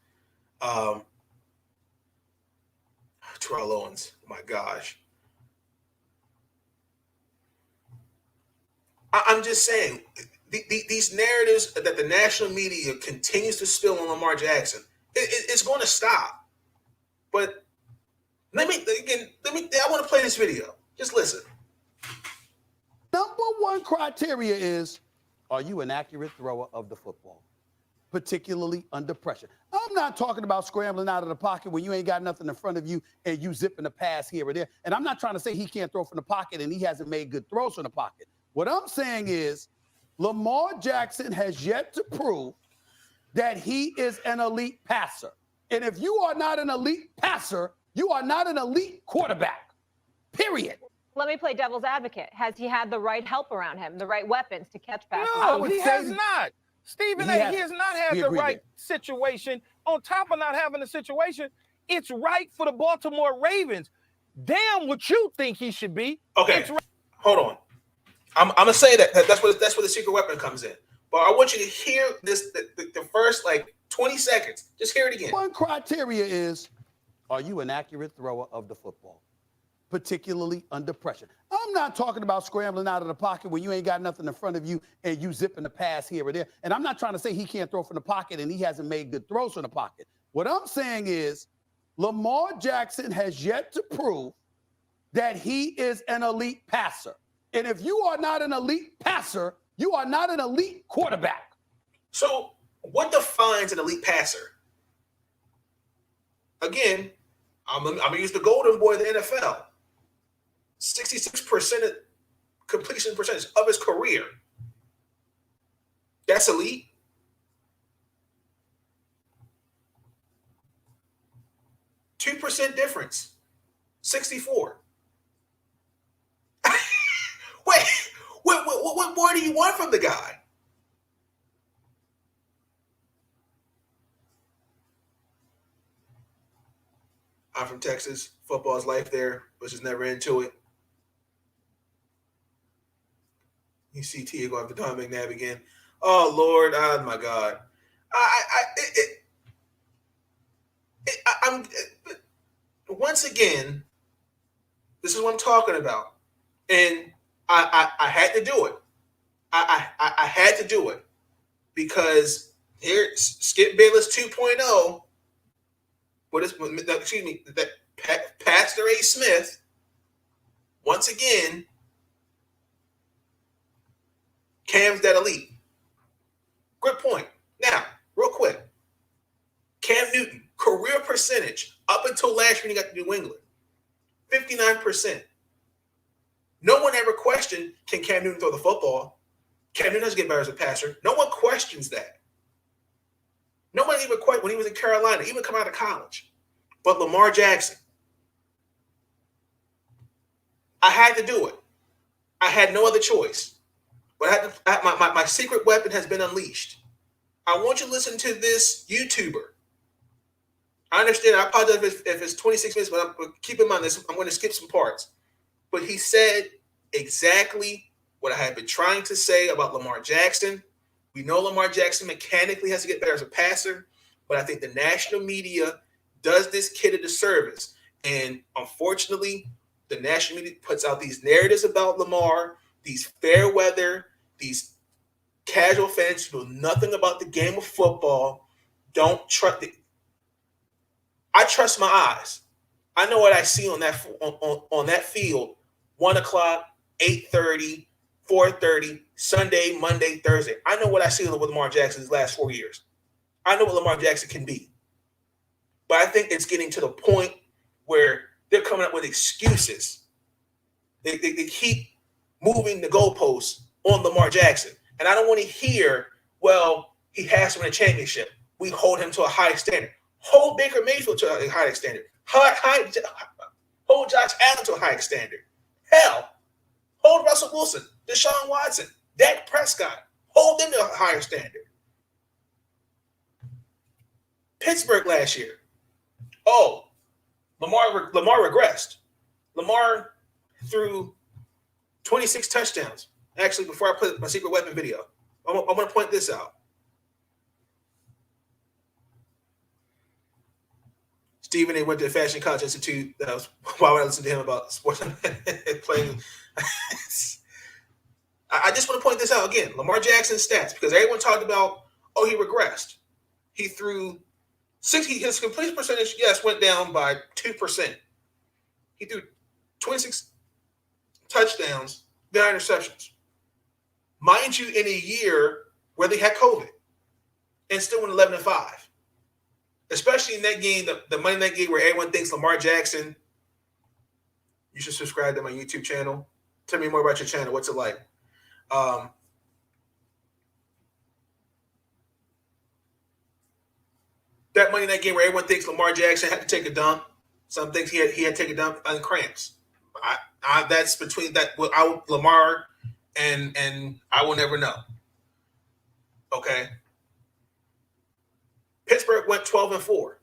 Terrell Owens. My gosh. I'm just saying, these narratives that the national media continues to spill on Lamar Jackson, it's going to stop. But I want to play this video. Just listen. Number one criteria is, are you an accurate thrower of the football, particularly under pressure? I'm not talking about scrambling out of the pocket when you ain't got nothing in front of you and you zipping the pass here or there. And I'm not trying to say he can't throw from the pocket and he hasn't made good throws from the pocket. What I'm saying is Lamar Jackson has yet to prove that he is an elite passer. And if you are not an elite passer, you are not an elite quarterback, period. Let me play devil's advocate. Has he had the right help around him, the right weapons to catch passes? No, he has not. Stephen A., he has not had the right situation. On top of not having the situation, it's right for the Baltimore Ravens. Damn what you think he should be. Okay, hold on. I'm going to say that's where the secret weapon comes in. But I want you to hear this, the first, 20 seconds. Just hear it again. One criteria is, are you an accurate thrower of the football, particularly under pressure? I'm not talking about scrambling out of the pocket when you ain't got nothing in front of you and you zipping the pass here or there. And I'm not trying to say he can't throw from the pocket and he hasn't made good throws from the pocket. What I'm saying is Lamar Jackson has yet to prove that he is an elite passer. And if you are not an elite passer, you are not an elite quarterback. So what defines an elite passer? Again, I'm going to use the golden boy of the NFL. 66% completion percentage of his career. That's elite. %2 difference. 64. What more do you want from the guy? I'm from Texas. Football's life there, but just never into it. You see Tia go after Don McNabb again. Oh Lord, oh my God. once again, this is what I'm talking about. And I had to do it. I had to do it because here Skip Bayless 2.0. That Pastor A. Smith, once again, Cam's that elite. Good point. Now, real quick, Cam Newton, career percentage up until last year when he got to New England, 59%. No one ever questioned, can Cam Newton throw the football? Cam Newton doesn't get better as a passer. No one questions that. No one even questioned when he was in Carolina, even come out of college. But Lamar Jackson, I had to do it. I had no other choice. But my secret weapon has been unleashed. I want you to listen to this YouTuber. I understand. I apologize if it's 26 minutes, but keep in mind this. I'm going to skip some parts. But he said exactly what I had been trying to say about Lamar Jackson. We know Lamar Jackson mechanically has to get better as a passer, but I think the national media does this kid a disservice. And unfortunately, the national media puts out these narratives about Lamar, these fair weather, these casual fans who know nothing about the game of football, don't trust it. I trust my eyes. I know what I see on that field, 1 o'clock, 8:30, 4:30, Sunday, Monday, Thursday. I know what I see with Lamar Jackson his last 4 years. I know what Lamar Jackson can be. But I think it's getting to the point where they're coming up with excuses. They keep moving the goalposts on Lamar Jackson. And I don't want to hear, well, he has to win a championship. We hold him to a high standard. Hold Baker Mayfield to a high standard. Hold Josh Allen to a high standard. Hell, hold Russell Wilson, Deshaun Watson, Dak Prescott. Hold them to a higher standard. Pittsburgh last year. Oh, Lamar regressed. Lamar threw 26 touchdowns. Actually, before I put my secret weapon video, I want to point this out. Stephen A. went to the Fashion College Institute. That was why would I listen to him about sports playing. I just want to point this out again. Lamar Jackson's stats, because everyone talked about, he regressed. He threw 60. His completion percentage, yes, went down by 2%. He threw 26 touchdowns, 9 interceptions. Mind you, in a year where they had COVID and still went 11-5. Especially in that game, the Monday night game where everyone thinks Lamar Jackson. You should subscribe to my YouTube channel. Tell me more about your channel. What's it like? That Monday night game where everyone thinks Lamar Jackson had to take a dump. Some thinks he had to take a dump on cramps. That's between that Lamar and I will never know. Okay. Pittsburgh went 12-4.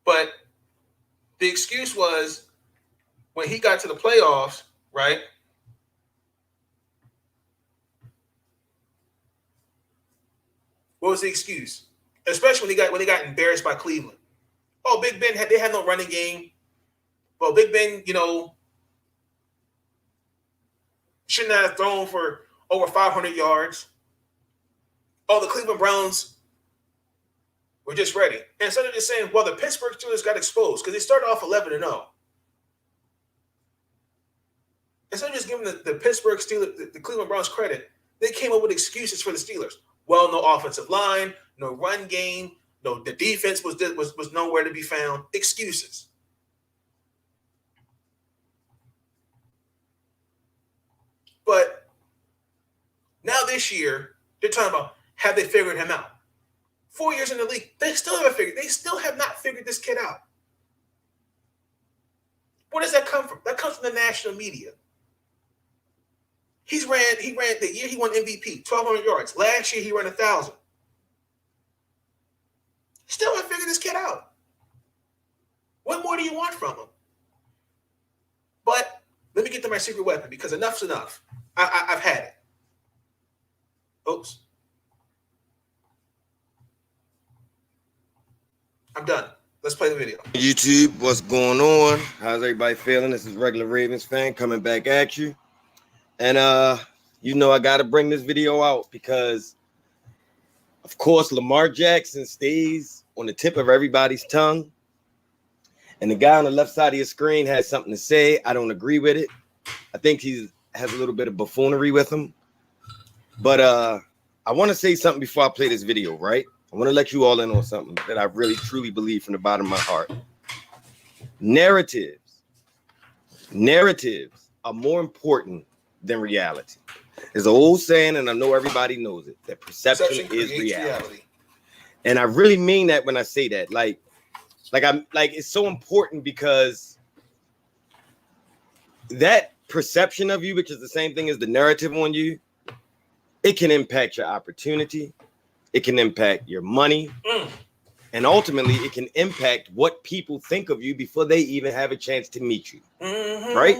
But the excuse was when he got to the playoffs, right? What was the excuse? Especially when they got embarrassed by Cleveland. Oh, Big Ben they had no running game. Well, Big Ben, shouldn't have thrown for over 500 yards. Oh, the Cleveland Browns were just ready. And instead of just saying, well, the Pittsburgh Steelers got exposed because they started off 11-0. Instead of just giving the Pittsburgh Steelers, the Cleveland Browns credit, they came up with excuses for the Steelers. Well, no offensive line, no run game, the defense was nowhere to be found. Excuses. But now this year, they're talking about have they figured him out? 4 years in the league, they still have not figured this kid out. Where does that come from? That comes from the national media. He ran the year he won MVP, 1,200 yards. Last year he ran 1,000. Still haven't figured this kid out. What more do you want from him? But let me get to my secret weapon because enough's enough. I've had it. Oops. I'm done. Let's play the video. YouTube, what's going on? How's everybody feeling? This is regular Ravens fan coming back at you. And you know I gotta bring this video out because of course Lamar Jackson stays on the tip of everybody's tongue. And the guy on the left side of your screen has something to say. I don't agree with it. I think he has a little bit of buffoonery with him. But I want to say something before I play this video, right? I want to let you all in on something that I really truly believe from the bottom of my heart. Narratives are more important than reality. There's an old saying, and I know everybody knows it, that perception is reality. And I really mean that when I say that. Like it's so important because that perception of you, which is the same thing as the narrative on you, it can impact your opportunity. It can impact your money. And ultimately, it can impact what people think of you before they even have a chance to meet you. Right?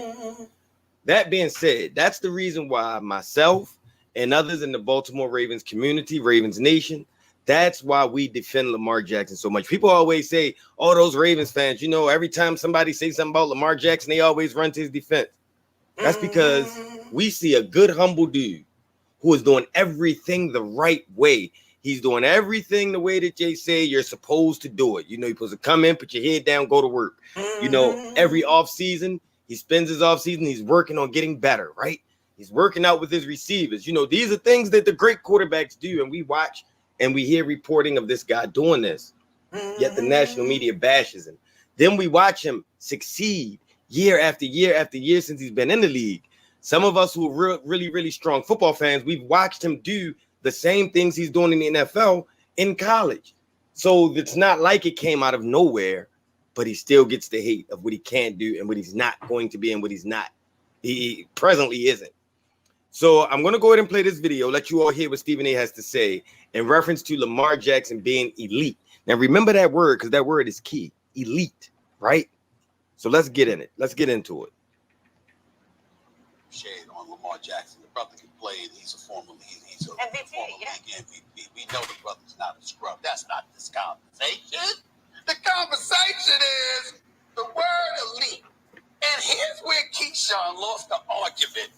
That being said, that's the reason why myself and others in the Baltimore Ravens community, Ravens Nation, that's why we defend Lamar Jackson so much. People always say, oh, those Ravens fans, you know, every time somebody says something about Lamar Jackson, they always run to his defense. That's because we see a good, humble dude who is doing everything the right way. He's doing everything the way that they say you're supposed to do it. You know, you're supposed to come in, put your head down, go to work. You know, every offseason, he spends his offseason, he's working on getting better, right? He's working out with his receivers. You know, these are things that the great quarterbacks do, and we watch and we hear reporting of this guy doing this. Yet the national media bashes him. Then we watch him succeed year after year after year since he's been in the league. Some of us who are really, really strong football fans, we've watched him do the same things he's doing in the NFL in college. So it's not like it came out of nowhere, but he still gets the hate of what he can't do and what he's not going to be and what he's not. He presently isn't. So I'm going to go ahead and play this video, let you all hear what Stephen A has to say in reference to Lamar Jackson being elite. Now, remember that word because that word is key. Elite, right? So let's get in it. Let's get into it. Shade on Lamar Jackson. The brother can play, and he's a former league. He's a former league MVP. We know the brother's not a scrub. That's not this conversation. The conversation is the word elite. And here's where Keyshawn lost the argument.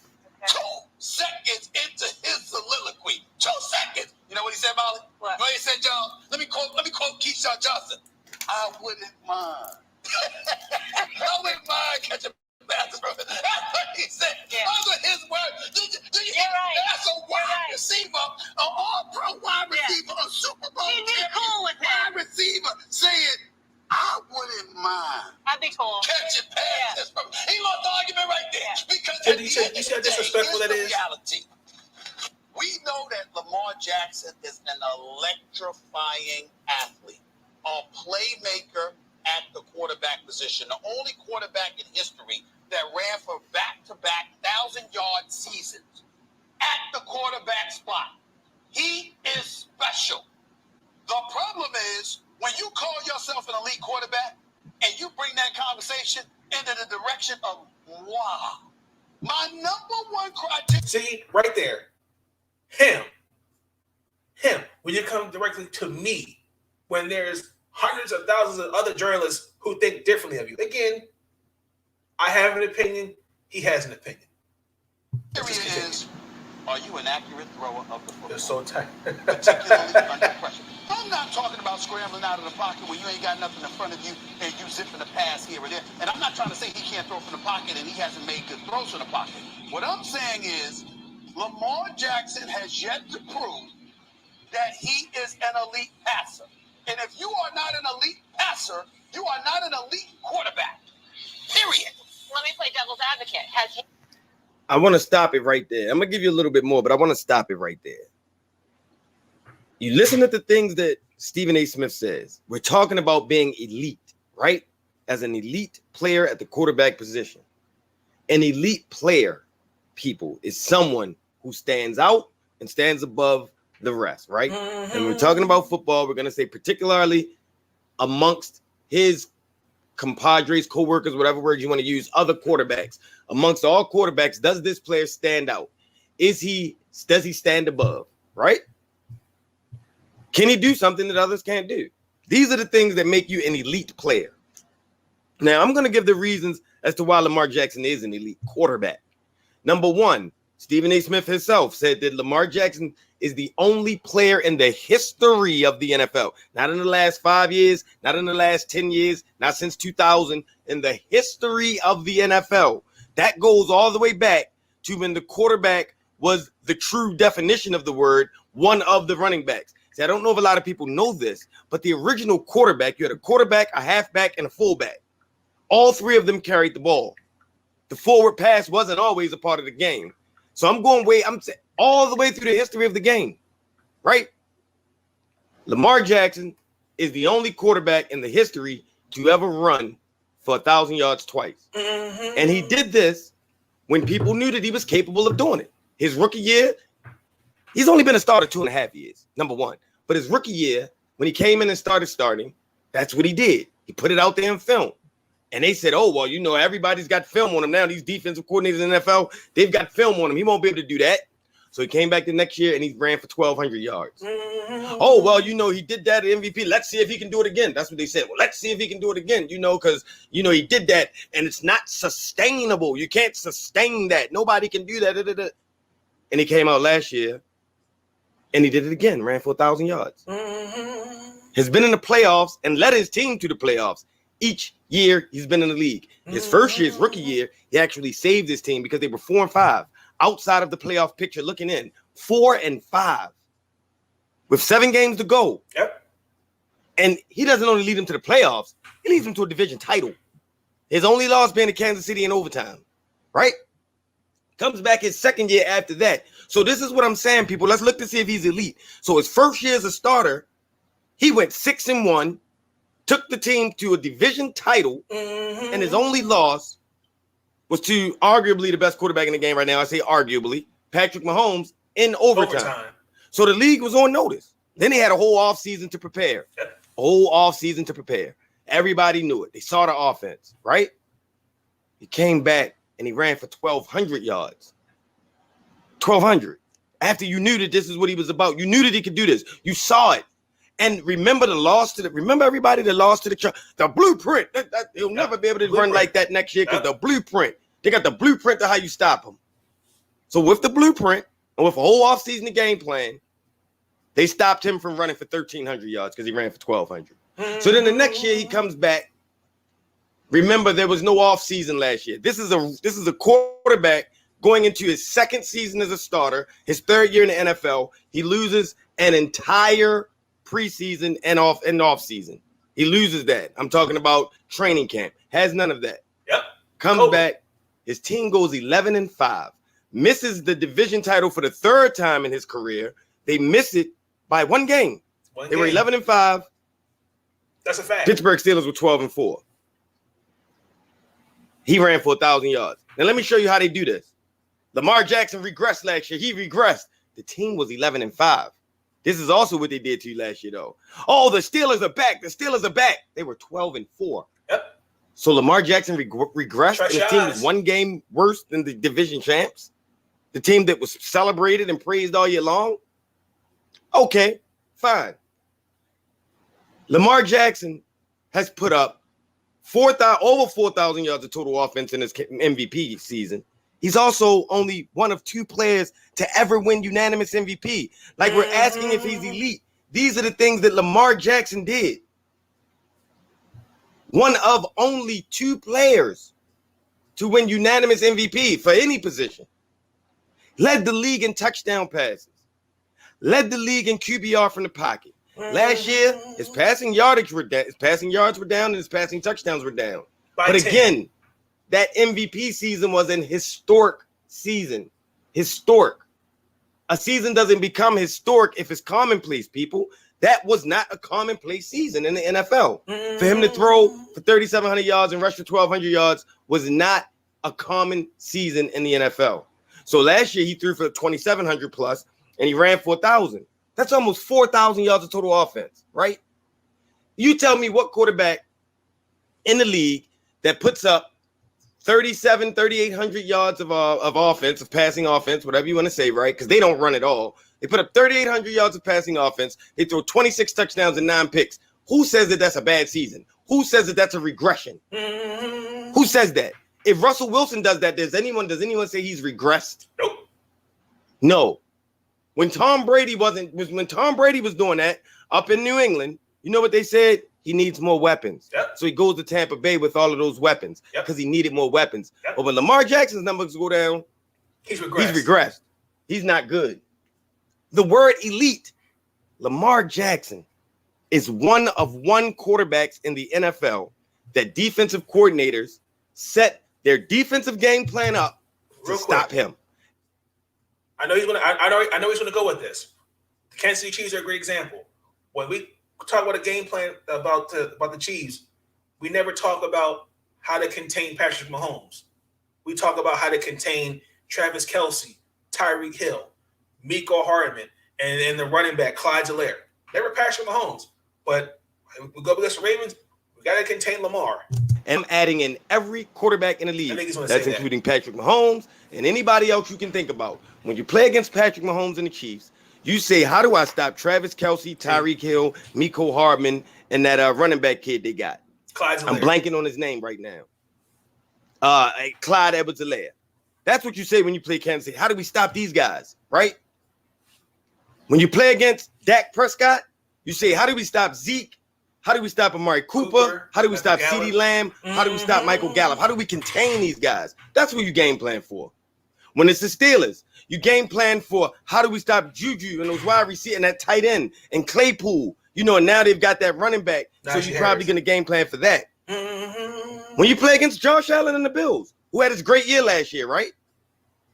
2 seconds into his soliloquy. 2 seconds. You know what he said, Molly? What? He said, John, let me quote Keyshawn Johnson. I wouldn't mind. I wouldn't mind catching passes from it. That's what he said. Yeah. Those are his words. You're right. That's a wide receiver, an all-pro wide receiver, a Super Bowl wide receiver saying, I wouldn't mind. I'd be cool. Catching passes from it. He lost the argument right there. Because you see how disrespectful that is? Reality. We know that Lamar Jackson is an electrifying athlete, a playmaker at the quarterback position, the only quarterback in history that ran for back-to-back 1,000-yard seasons at the quarterback spot. He is special. The problem is when you call yourself an elite quarterback and you bring that conversation into the direction of, wow, my number one criteria. See, right there. Him. When you come directly to me, when there's hundreds of thousands of other journalists who think differently of you. Again, I have an opinion. He has an opinion. Is, are you an accurate thrower of the football? You're so tight. Particularly under pressure. I'm not talking about scrambling out of the pocket when you ain't got nothing in front of you and you zipping the pass here or there. And I'm not trying to say he can't throw from the pocket and he hasn't made good throws from the pocket. What I'm saying is Lamar Jackson has yet to prove that he is an elite passer. And if you are not an elite passer, you are not an elite quarterback. Period. Let me play devil's advocate. I want to stop it right there. I'm going to give you a little bit more, but I want to stop it right there. You listen to the things that Stephen A. Smith says. We're talking about being elite, right? As an elite player at the quarterback position. An elite player, people, is someone who stands out and stands above the rest, right? And we're talking about football. We're going to say particularly amongst his compadres, co-workers, whatever words you want to use, other quarterbacks. Amongst all quarterbacks, does this player stand out? Does he stand above, right? Can he do something that others can't do? These are the things that make you an elite player. Now, I'm going to give the reasons as to why Lamar Jackson is an elite quarterback. Number one, Stephen A. Smith himself said that Lamar Jackson is the only player in the history of the NFL, not in the last 5 years, not in the last 10 years, not since 2000, in the history of the NFL. That goes all the way back to when the quarterback was the true definition of the word, one of the running backs. See, I don't know if a lot of people know this, but the original quarterback, you had a quarterback, a halfback, and a fullback. All three of them carried the ball. The forward pass wasn't always a part of the game. So I'm all the way through the history of the game, right? Lamar Jackson is the only quarterback in the history to ever run for 1,000 yards twice. And he did this when people knew that he was capable of doing it. His rookie year, he's only been a starter 2.5 years, number one. But his rookie year, when he came in and started starting, that's what he did. He put it out there in film. And they said, oh, well, you know, everybody's got film on him now. These defensive coordinators in the NFL, they've got film on him. He won't be able to do that. So he came back the next year and he ran for 1,200 yards. Oh, well, you know, he did that at MVP. Let's see if he can do it again. That's what they said. Well, let's see if he can do it again, you know, because, you know, he did that and it's not sustainable. You can't sustain that. Nobody can do that. And he came out last year and he did it again, ran for 1,000 yards. Has been in the playoffs and led his team to the playoffs each year he's been in the league. His first year, his rookie year, he actually saved his team because they were 4-5 outside of the playoff picture looking in. 4-5 with 7 games to go. Yep. And he doesn't only lead them to the playoffs, he leads them to a division title. His only loss being to Kansas City in overtime, right? Comes back his second year after that. So this is what I'm saying, people. Let's look to see if he's elite. So his first year as a starter, he went 6-1, took the team to a division title, and his only loss was to arguably the best quarterback in the game right now. I say arguably, Patrick Mahomes in overtime. So the league was on notice. Then he had a whole offseason to prepare. Everybody knew it. They saw the offense, right? He came back and he ran for 1,200 yards. 1,200. After you knew that this is what he was about. You knew that he could do this. You saw it. And remember remember everybody that lost to the blueprint. He'll never be able to run like that next year because the blueprint. They got the blueprint to how you stop him. So with the blueprint and with a whole offseason of game plan, they stopped him from running for 1,300 yards because he ran for 1,200. So then the next year he comes back. Remember, there was no offseason last year. This is a quarterback going into his second season as a starter, his third year in the NFL. He loses an entire preseason and off season. He loses that. I'm talking about training camp. Has none of that. Yep. Comes back. His team goes 11-5. Misses the division title for the third time in his career. They miss it by one game. They were 11-5. That's a fact. Pittsburgh Steelers were 12-4. He ran for 1,000 yards. Now let me show you how they do this. Lamar Jackson regressed last year. He regressed. The team was 11-5. This is also what they did to you last year, though. Oh, the Steelers are back. The Steelers are back. They were 12-4. Yep. So Lamar Jackson regressed, and his team was one game worse than the division champs, the team that was celebrated and praised all year long. Okay, fine. Lamar Jackson has put up over 4,000 yards of total offense in his MVP season. He's also only one of 2 players to ever win unanimous MVP. Like, we're asking if he's elite. These are the things that Lamar Jackson did. One of only 2 players to win unanimous MVP for any position. Led the league in touchdown passes. Led the league in QBR from the pocket. Last year, his passing yards were down and his passing touchdowns were down. But again, that MVP season was an historic season. Historic. A season doesn't become historic if it's commonplace, people. That was not a commonplace season in the NFL. For him to throw for 3,700 yards and rush for 1,200 yards was not a common season in the NFL. So last year he threw for 2,700 plus and he ran for 1,000. That's almost 4,000 yards of total offense, right? You tell me what quarterback in the league that puts up 3,800 yards of offense, of passing offense, whatever you want to say, right? Because they don't run at all. They put up 3,800 yards of passing offense. They throw 26 touchdowns and 9 picks. Who says that that's a bad season? Who says that that's a regression? Who says that? If Russell Wilson does that, does anyone say he's regressed? Nope. No. When Tom Brady was doing that up in New England, you know what they said? He needs more weapons. Yep. So he goes to Tampa Bay with all of those weapons because he needed more weapons. Yep. But when Lamar Jackson's numbers go down, he's regressed. He's regressed. He's not good. The word elite, Lamar Jackson is one of one quarterbacks in the NFL that defensive coordinators set their defensive game plan up to stop him. I know he's gonna. I know he's gonna go with this. The Kansas City Chiefs are a great example. When we talk about a game plan about the Chiefs, we never talk about how to contain Patrick Mahomes. We talk about how to contain Travis Kelce, Tyreek Hill, Mecole Hardman, and the running back Clyde Zeller. Never Patrick Mahomes, but we go against the Ravens. We got to contain Lamar. And I'm adding in every quarterback in the league. That's including Patrick Mahomes and anybody else you can think about. When you play against Patrick Mahomes and the Chiefs, you say, how do I stop Travis Kelce, Tyreek Hill, Mecole Hardman, and that running back kid they got? I'm blanking on his name right now. Clyde Edwards-Helaire. That's what you say when you play Kansas City. How do we stop these guys, right? When you play against Dak Prescott, you say, how do we stop Zeke? How do we stop Amari Cooper? How do we stop CeeDee Lamb? How do we stop Michael Gallup? How do we contain these guys? That's what you game plan for. When it's the Steelers, you game plan for how do we stop Juju and those wide receivers and that tight end and Claypool. You know, and now they've got that running back. So you're probably going to game plan for that. When you play against Josh Allen and the Bills, who had his great year last year, right?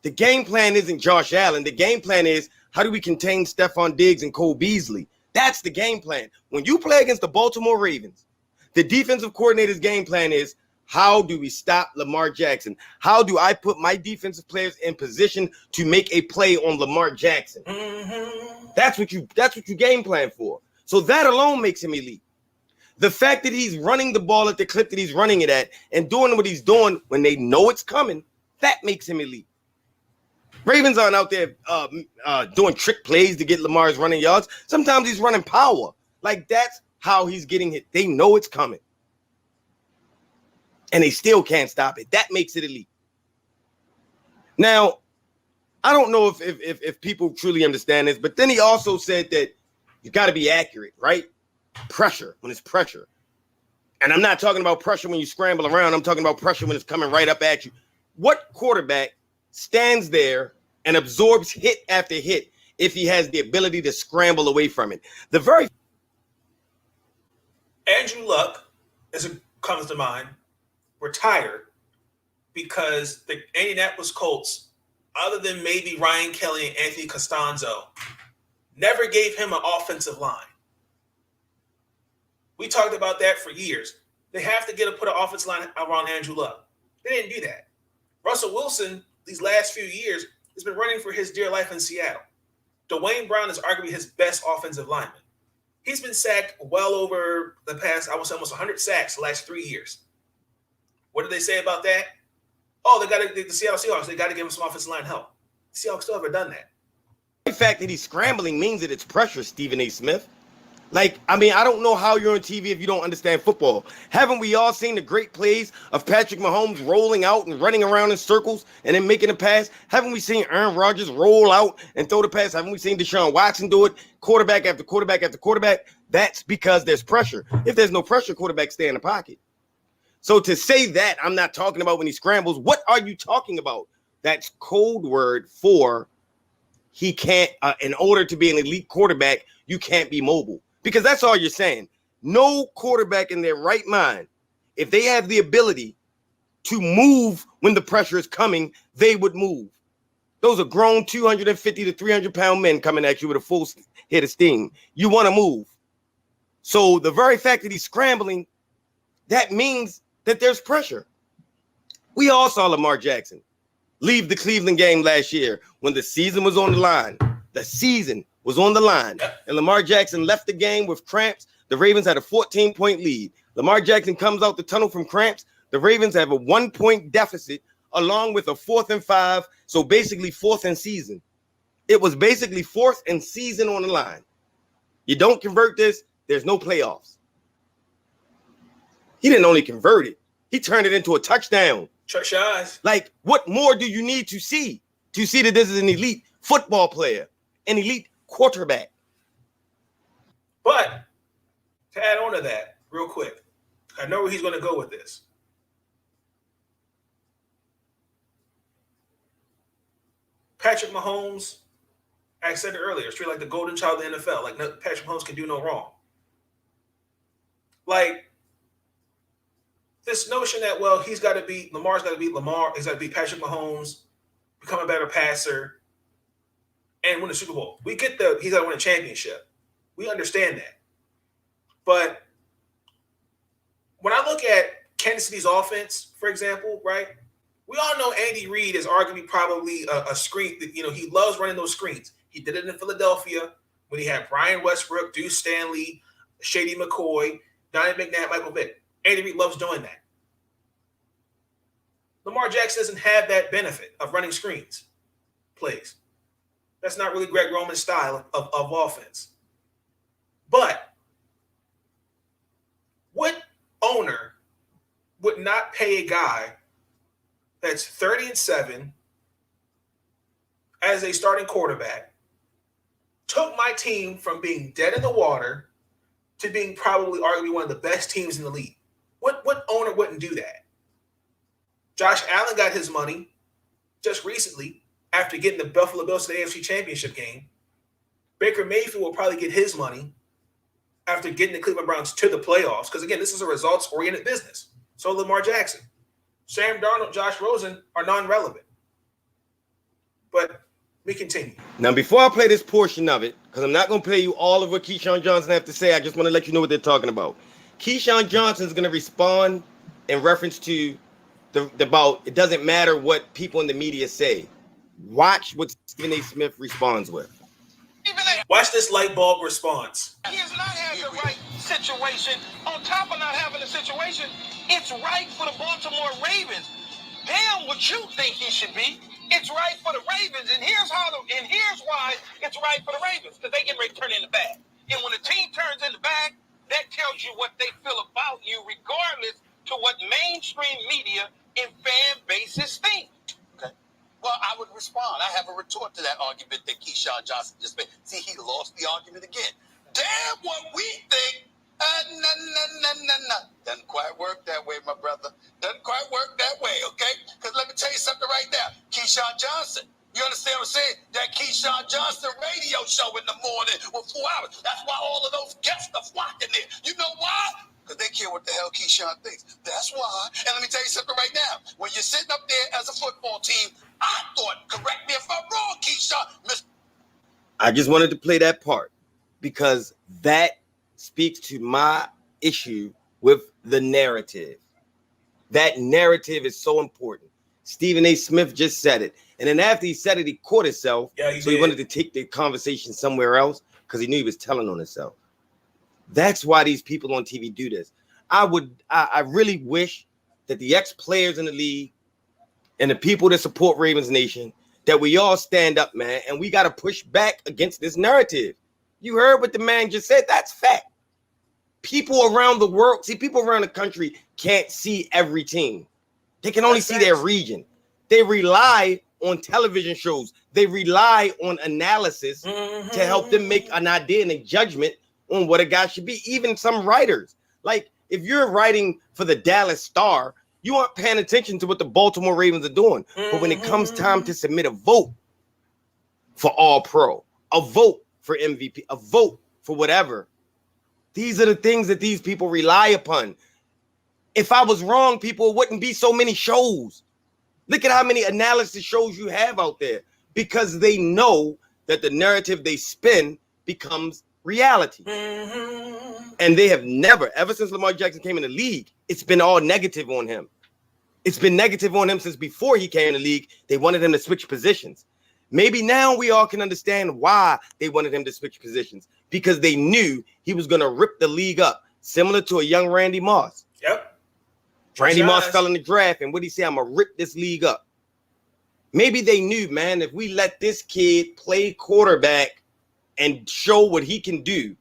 The game plan isn't Josh Allen. The game plan is how do we contain Stephon Diggs and Cole Beasley? That's the game plan. When you play against the Baltimore Ravens, the defensive coordinator's game plan is how do we stop Lamar Jackson? How do I put my defensive players in position to make a play on Lamar Jackson? That's what you game plan for. So that alone makes him elite. The fact that he's running the ball at the clip that he's running it at and doing what he's doing when they know it's coming, that makes him elite. Ravens aren't out there doing trick plays to get Lamar's running yards. Sometimes he's running power. Like, that's how he's getting hit. They know it's coming. And they still can't stop it. That makes it elite. Now, I don't know if people truly understand this, but then he also said that you got to be accurate, right? Pressure, when it's pressure. And I'm not talking about pressure when you scramble around. I'm talking about pressure when it's coming right up at you. What quarterback stands there and absorbs hit after hit if he has the ability to scramble away from it? The very Andrew Luck, as it comes to mind, retired because the Indianapolis Colts, other than maybe Ryan Kelly and Anthony Costanzo, never gave him an offensive line. We talked about that for years. They have to put an offensive line around Andrew Luck. They didn't do that. Russell Wilson, these last few years, has been running for his dear life in Seattle. Dwayne Brown is arguably his best offensive lineman. He's been sacked well over the past, I would say almost 100 sacks the last 3 years. What did they say about that? Oh, the Seattle Seahawks, they got to give him some offensive line help. The Seahawks still haven't done that. The fact that he's scrambling means that it's pressure, Stephen A. Smith. Like, I mean, I don't know how you're on TV if you don't understand football. Haven't we all seen the great plays of Patrick Mahomes rolling out and running around in circles and then making a pass? Haven't we seen Aaron Rodgers roll out and throw the pass? Haven't we seen Deshaun Watson do it? Quarterback after quarterback after quarterback. That's because there's pressure. If there's no pressure, quarterbacks stay in the pocket. So to say that, I'm not talking about when he scrambles. What are you talking about? That's code word for he can't, in order to be an elite quarterback, you can't be mobile. Because that's all you're saying. No quarterback in their right mind, if they have the ability to move when the pressure is coming, they would move. Those are grown 250 to 300 pound men coming at you with a full head of steam. You want to move. So the very fact that he's scrambling, that means that there's pressure. We all saw Lamar Jackson leave the Cleveland game last year when the season was on the line. The season was on the line, and Lamar Jackson left the game with cramps. The Ravens had a 14-point lead. Lamar Jackson comes out the tunnel from cramps. The Ravens have a 1-point deficit along with a 4th and 5, so basically 4th and season. It was basically 4th and season on the line. You don't convert this, there's no playoffs. He didn't only convert it, he turned it into a touchdown. Trust your eyes. Like, what more do you need to see that this is an elite football player, an elite quarterback? But to add on to that, real quick, I know where he's going to go with this. Patrick Mahomes, I said it earlier, straight like the golden child of the NFL. Like, no, Patrick Mahomes can do no wrong. Like, this notion that, well, Lamar's got to beat Lamar, he's got to beat Patrick Mahomes, become a better passer, and win the Super Bowl. We get he's got to win a championship. We understand that. But when I look at Kansas City's offense, for example, right, we all know Andy Reid is arguably probably a screen. You know, he loves running those screens. He did it in Philadelphia when he had Brian Westbrook, Deuce Stanley, Shady McCoy, Donnie McNabb, Michael Vick. Andy Reid loves doing that. Lamar Jackson doesn't have that benefit of running screens plays. That's not really Greg Roman's style of offense. But what owner would not pay a guy that's 30-7 as a starting quarterback, took my team from being dead in the water to being probably arguably one of the best teams in the league? What owner wouldn't do that? Josh Allen got his money just recently after getting the Buffalo Bills to the AFC Championship game. Baker Mayfield will probably get his money after getting the Cleveland Browns to the playoffs. Because, again, this is a results-oriented business. So Lamar Jackson. Sam Darnold, Josh Rosen are non-relevant. But we continue. Now, before I play this portion of it, because I'm not going to play you all of what Keyshawn Johnson have to say, I just want to let you know what they're talking about. Keyshawn Johnson is going to respond in reference to about it doesn't matter what people in the media say. Watch what Stephen A. Smith responds with. Watch this light bulb response. He has not had the right situation. On top of not having the situation, it's right for the Baltimore Ravens. Damn what you think he should be. It's right for the Ravens. And here's why it's right for the Ravens. Because they get ready to turn in the bag. And when a team turns in the bag, that tells you what they feel about you, regardless to what mainstream media and fan bases think. Well, I would respond. I have a retort to that argument that Keyshawn Johnson just made. See, he lost the argument again. Damn what we think. Doesn't quite work that way, my brother. Doesn't quite work that way, okay? Because let me tell you something right now. Keyshawn Johnson, you understand what I'm saying? That Keyshawn Johnson radio show in the morning with 4 hours. That's why all of those guests are flocking there. You know why? Because they care what the hell Keyshawn thinks. That's why. And let me tell you something right now. When you're sitting up there as a football team, I thought, correct me if I'm wrong, Keyshawn. I just wanted to play that part because that speaks to my issue with the narrative. That narrative is so important. Stephen A. Smith just said it. And then after he said it, he caught himself. Yeah, he wanted to take the conversation somewhere else because he knew he was telling on himself. That's why these people on TV do this. I really wish that the ex-players in the league and the people that support Ravens Nation, that we all stand up, man, and we got to push back against this narrative. You heard what the man just said. That's fact. People around the world, people around the country can't see every team. They can only see their region. They rely on television shows. They rely on analysis to help them make an idea and a judgment on what a guy should be. Even some writers. Like, if you're writing for the Dallas Star, you aren't paying attention to what the Baltimore Ravens are doing. But when it comes time to submit a vote for All-Pro, a vote for MVP, a vote for whatever, these are the things that these people rely upon. If I was wrong, people, it wouldn't be so many shows. Look at how many analysis shows you have out there because they know that the narrative they spin becomes reality. And they have never, ever since Lamar Jackson came in the league, it's been all negative on him. It's been negative on him since before he came in the league. They wanted him to switch positions. Maybe now we all can understand why they wanted him to switch positions, because they knew he was going to rip the league up, similar to a young Randy Moss. Yep. Randy Moss fell in the draft, and what did he say? I'm going to rip this league up. Maybe they knew, man, if we let this kid play quarterback and show what he can do,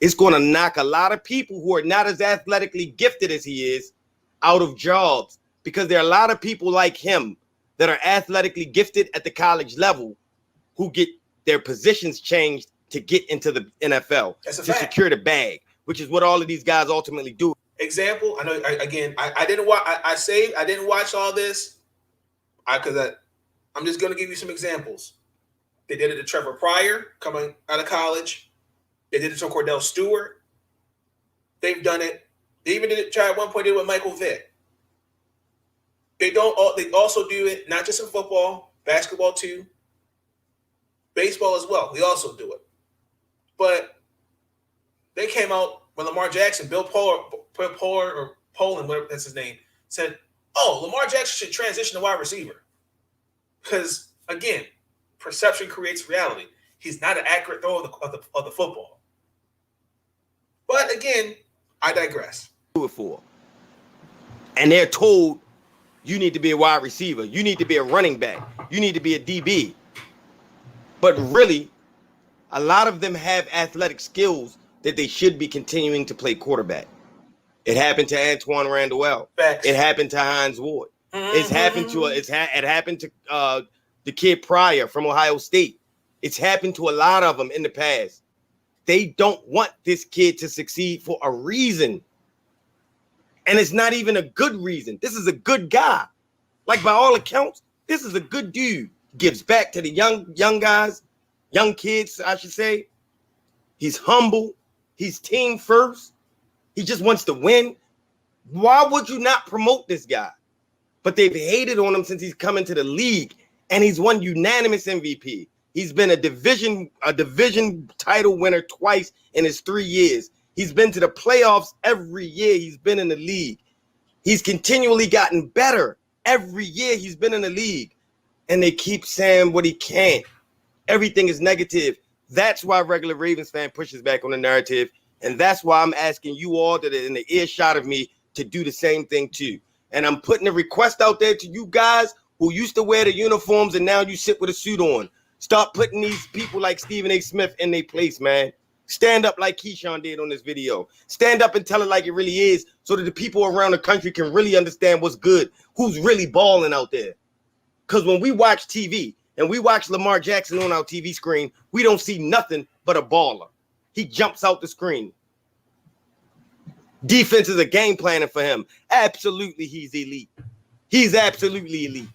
It's going to knock a lot of people who are not as athletically gifted as he is out of jobs, because there are a lot of people like him that are athletically gifted at the college level who get their positions changed to get into the NFL to secure the bag, which is what all of these guys ultimately do. Example, I know. I didn't watch. I didn't watch all this. I'm just going to give you some examples. They did it to Trevor Pryor coming out of college. They did it to Cordell Stewart. They've done it. They even did it. Try at one point. Did it with Michael Vick. They also do it not just in football, basketball too, baseball as well. We also do it. But they came out when Lamar Jackson, Bill Poland, whatever that's his name, said, "Oh, Lamar Jackson should transition to wide receiver," because again, perception creates reality. He's not an accurate thrower of the football. But again, I digress. And they're told, you need to be a wide receiver. You need to be a running back. You need to be a DB. But really, a lot of them have athletic skills that they should be continuing to play quarterback. It happened to Antoine Randall. It happened to Hines Ward. It happened to the kid Pryor from Ohio State. It's happened to a lot of them in the past. They don't want this kid to succeed for a reason. And it's not even a good reason. This is a good guy. Like, by all accounts, this is a good dude. Gives back to the young guys, young kids, I should say. He's humble. He's team first. He just wants to win. Why would you not promote this guy? But they've hated on him since he's come into the league, and he's won unanimous MVP. He's been a division title winner twice in his 3 years. He's been to the playoffs every year he's been in the league. He's continually gotten better every year he's been in the league. And they keep saying what he can't. Everything is negative. That's why regular Ravens fan pushes back on the narrative. And that's why I'm asking you all that are in the earshot of me to do the same thing too. And I'm putting a request out there to you guys who used to wear the uniforms and now you sit with a suit on. Stop putting these people like Stephen A. Smith in their place, man. Stand up like Keyshawn did on this video. Stand up and tell it like it really is so that the people around the country can really understand what's good, who's really balling out there. Because when we watch TV and we watch Lamar Jackson on our TV screen, we don't see nothing but a baller. He jumps out the screen. Defenses are game planning for him. Absolutely, he's elite. He's absolutely elite.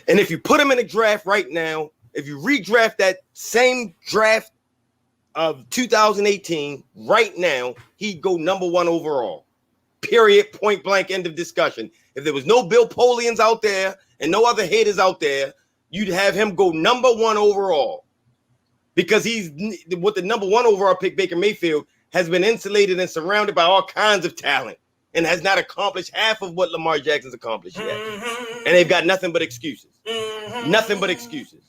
And if you put him in a draft right now, if you redraft that same draft of 2018 right now, he'd go #1 overall. Period. Point blank. End of discussion. If there was no Bill Polians out there and no other haters out there, you'd have him go #1 overall. Because he's with the #1 overall pick, Baker Mayfield, has been insulated and surrounded by all kinds of talent and has not accomplished half of what Lamar Jackson's accomplished yet. And they've got nothing but excuses. Nothing but excuses.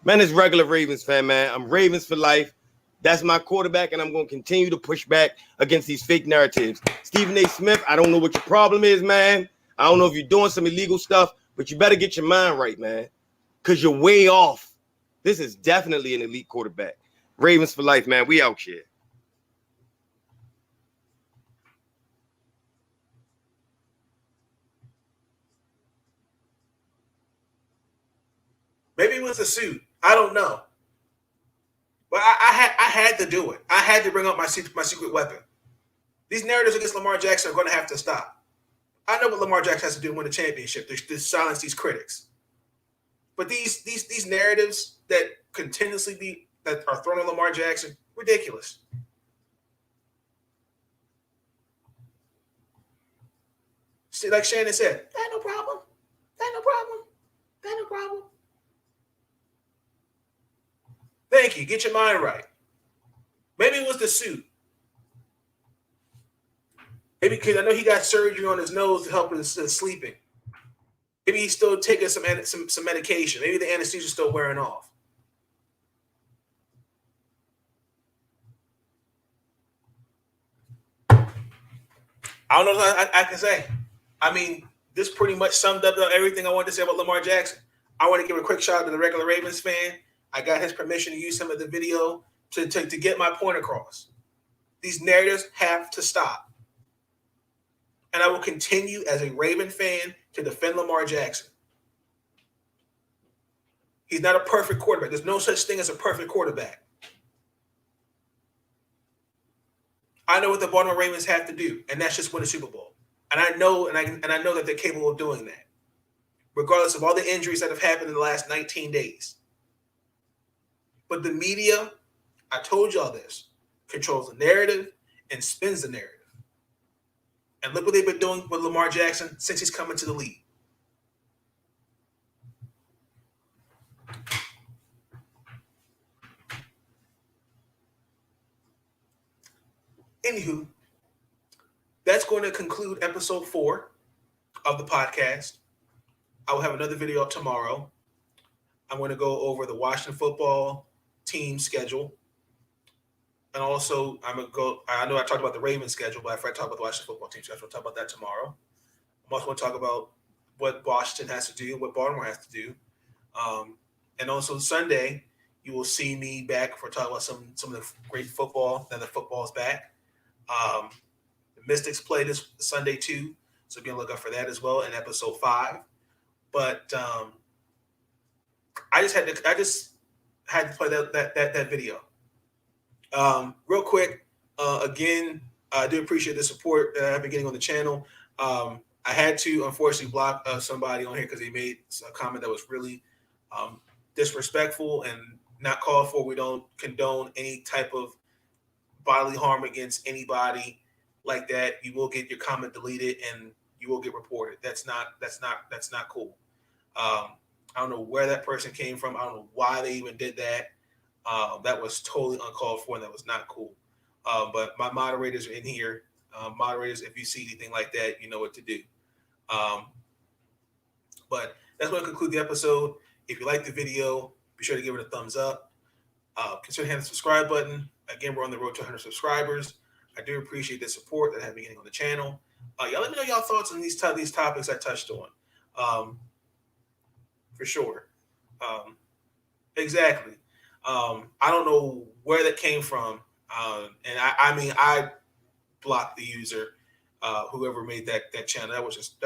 Man, it's regular Ravens fan, man. I'm Ravens for life. That's my quarterback, and I'm going to continue to push back against these fake narratives. Stephen A. Smith, I don't know what your problem is, man. I don't know if you're doing some illegal stuff, but you better get your mind right, man, because you're way off. This is definitely an elite quarterback. Ravens for life, man. We out here. Maybe it was the suit. I don't know. But I had to do it. I had to bring up my secret weapon. These narratives against Lamar Jackson are going to have to stop. I know what Lamar Jackson has to do to win a championship to silence these critics. But these narratives that continuously that are thrown on Lamar Jackson, ridiculous. See, like Shannon said, that ain't no problem. That ain't no problem. That ain't no problem. Thank you. Get your mind right. Maybe it was the suit. Maybe because I know he got surgery on his nose to help his sleeping. Maybe he's still taking some medication. Maybe the anesthesia's still wearing off. I don't know what I can say. I mean, this pretty much summed up everything I wanted to say about Lamar Jackson. I want to give a quick shout out to the regular Ravens fan. I got his permission to use some of the video to get my point across. These narratives have to stop. And I will continue as a Raven fan to defend Lamar Jackson. He's not a perfect quarterback. There's no such thing as a perfect quarterback. I know what the Baltimore Ravens have to do, and that's just win a Super Bowl. And I know, and I know that they're capable of doing that, regardless of all the injuries that have happened in the last 19 days. But the media, I told y'all this, controls the narrative and spins the narrative. And look what they've been doing with Lamar Jackson since he's come into the league. Anywho, that's going to conclude episode 4 of the podcast. I will have another video up tomorrow. I'm going to go over the Washington football team schedule. And also, I know I talked about the Ravens schedule, but after I talk about the Washington football team schedule, I'll talk about that tomorrow. I'm also going to talk about what Washington has to do, what Baltimore has to do. And also Sunday, you will see me back for talking about some of the great football, now that football is back. The Mystics play this Sunday too, so be on the lookout for that as well in episode 5. But I just had to play that video. Real quick, again, I do appreciate the support that I've been getting on the channel. I had to unfortunately block somebody on here because they made a comment that was really disrespectful and not called for. We don't condone any type of bodily harm against anybody like that. You will get your comment deleted and you will get reported. That's not cool. I don't know where that person came from. I don't know why they even did that. That was totally uncalled for and that was not cool. But my moderators are in here. Moderators, if you see anything like that, you know what to do. But that's going to conclude the episode. If you like the video, be sure to give it a thumbs up. Consider hitting the subscribe button. Again, we're on the road to 100 subscribers. I do appreciate the support that I've been getting on the channel. Y'all let me know y'all thoughts on these topics I touched on. For sure. Exactly. I don't know where that came from. And I blocked the user, whoever made that channel. That was just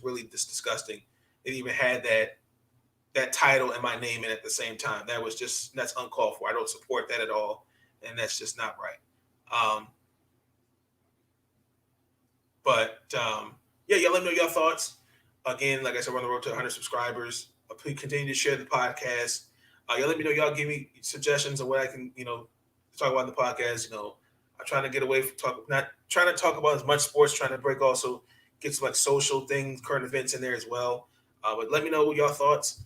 really disgusting. It even had that title and my name in at the same time. That's uncalled for. I don't support that at all. And that's just not right. Yeah, y'all let me know your thoughts. Again, like I said, we're on the road to 100 subscribers. Please continue to share the podcast. Y'all let me know. Y'all give me suggestions of what I can, talk about in the podcast. I'm trying to get away from not trying to talk about as much sports, trying to break also get some like social things, current events in there as well. But let me know your thoughts.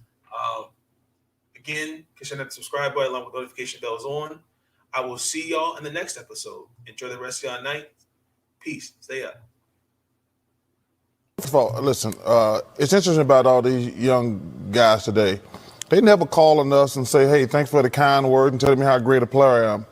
Again, consider the subscribe button along with notification bells on. I will see y'all in the next episode. Enjoy the rest of y'all night. Peace. Stay up. First of all, listen, it's interesting about all these young guys today. They never call on us and say, hey, thanks for the kind word and telling me how great a player I am.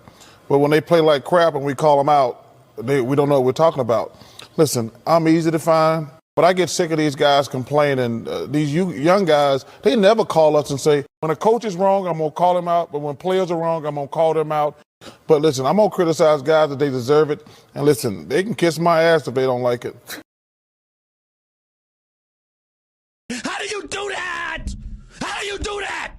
But when they play like crap and we call them out, we don't know what we're talking about. Listen, I'm easy to find, but I get sick of these guys complaining. These young guys, they never call us and say, when a coach is wrong, I'm going to call him out. But when players are wrong, I'm going to call them out. But listen, I'm going to criticize guys that they deserve it. And listen, they can kiss my ass if they don't like it. How do you do that? How do you do that?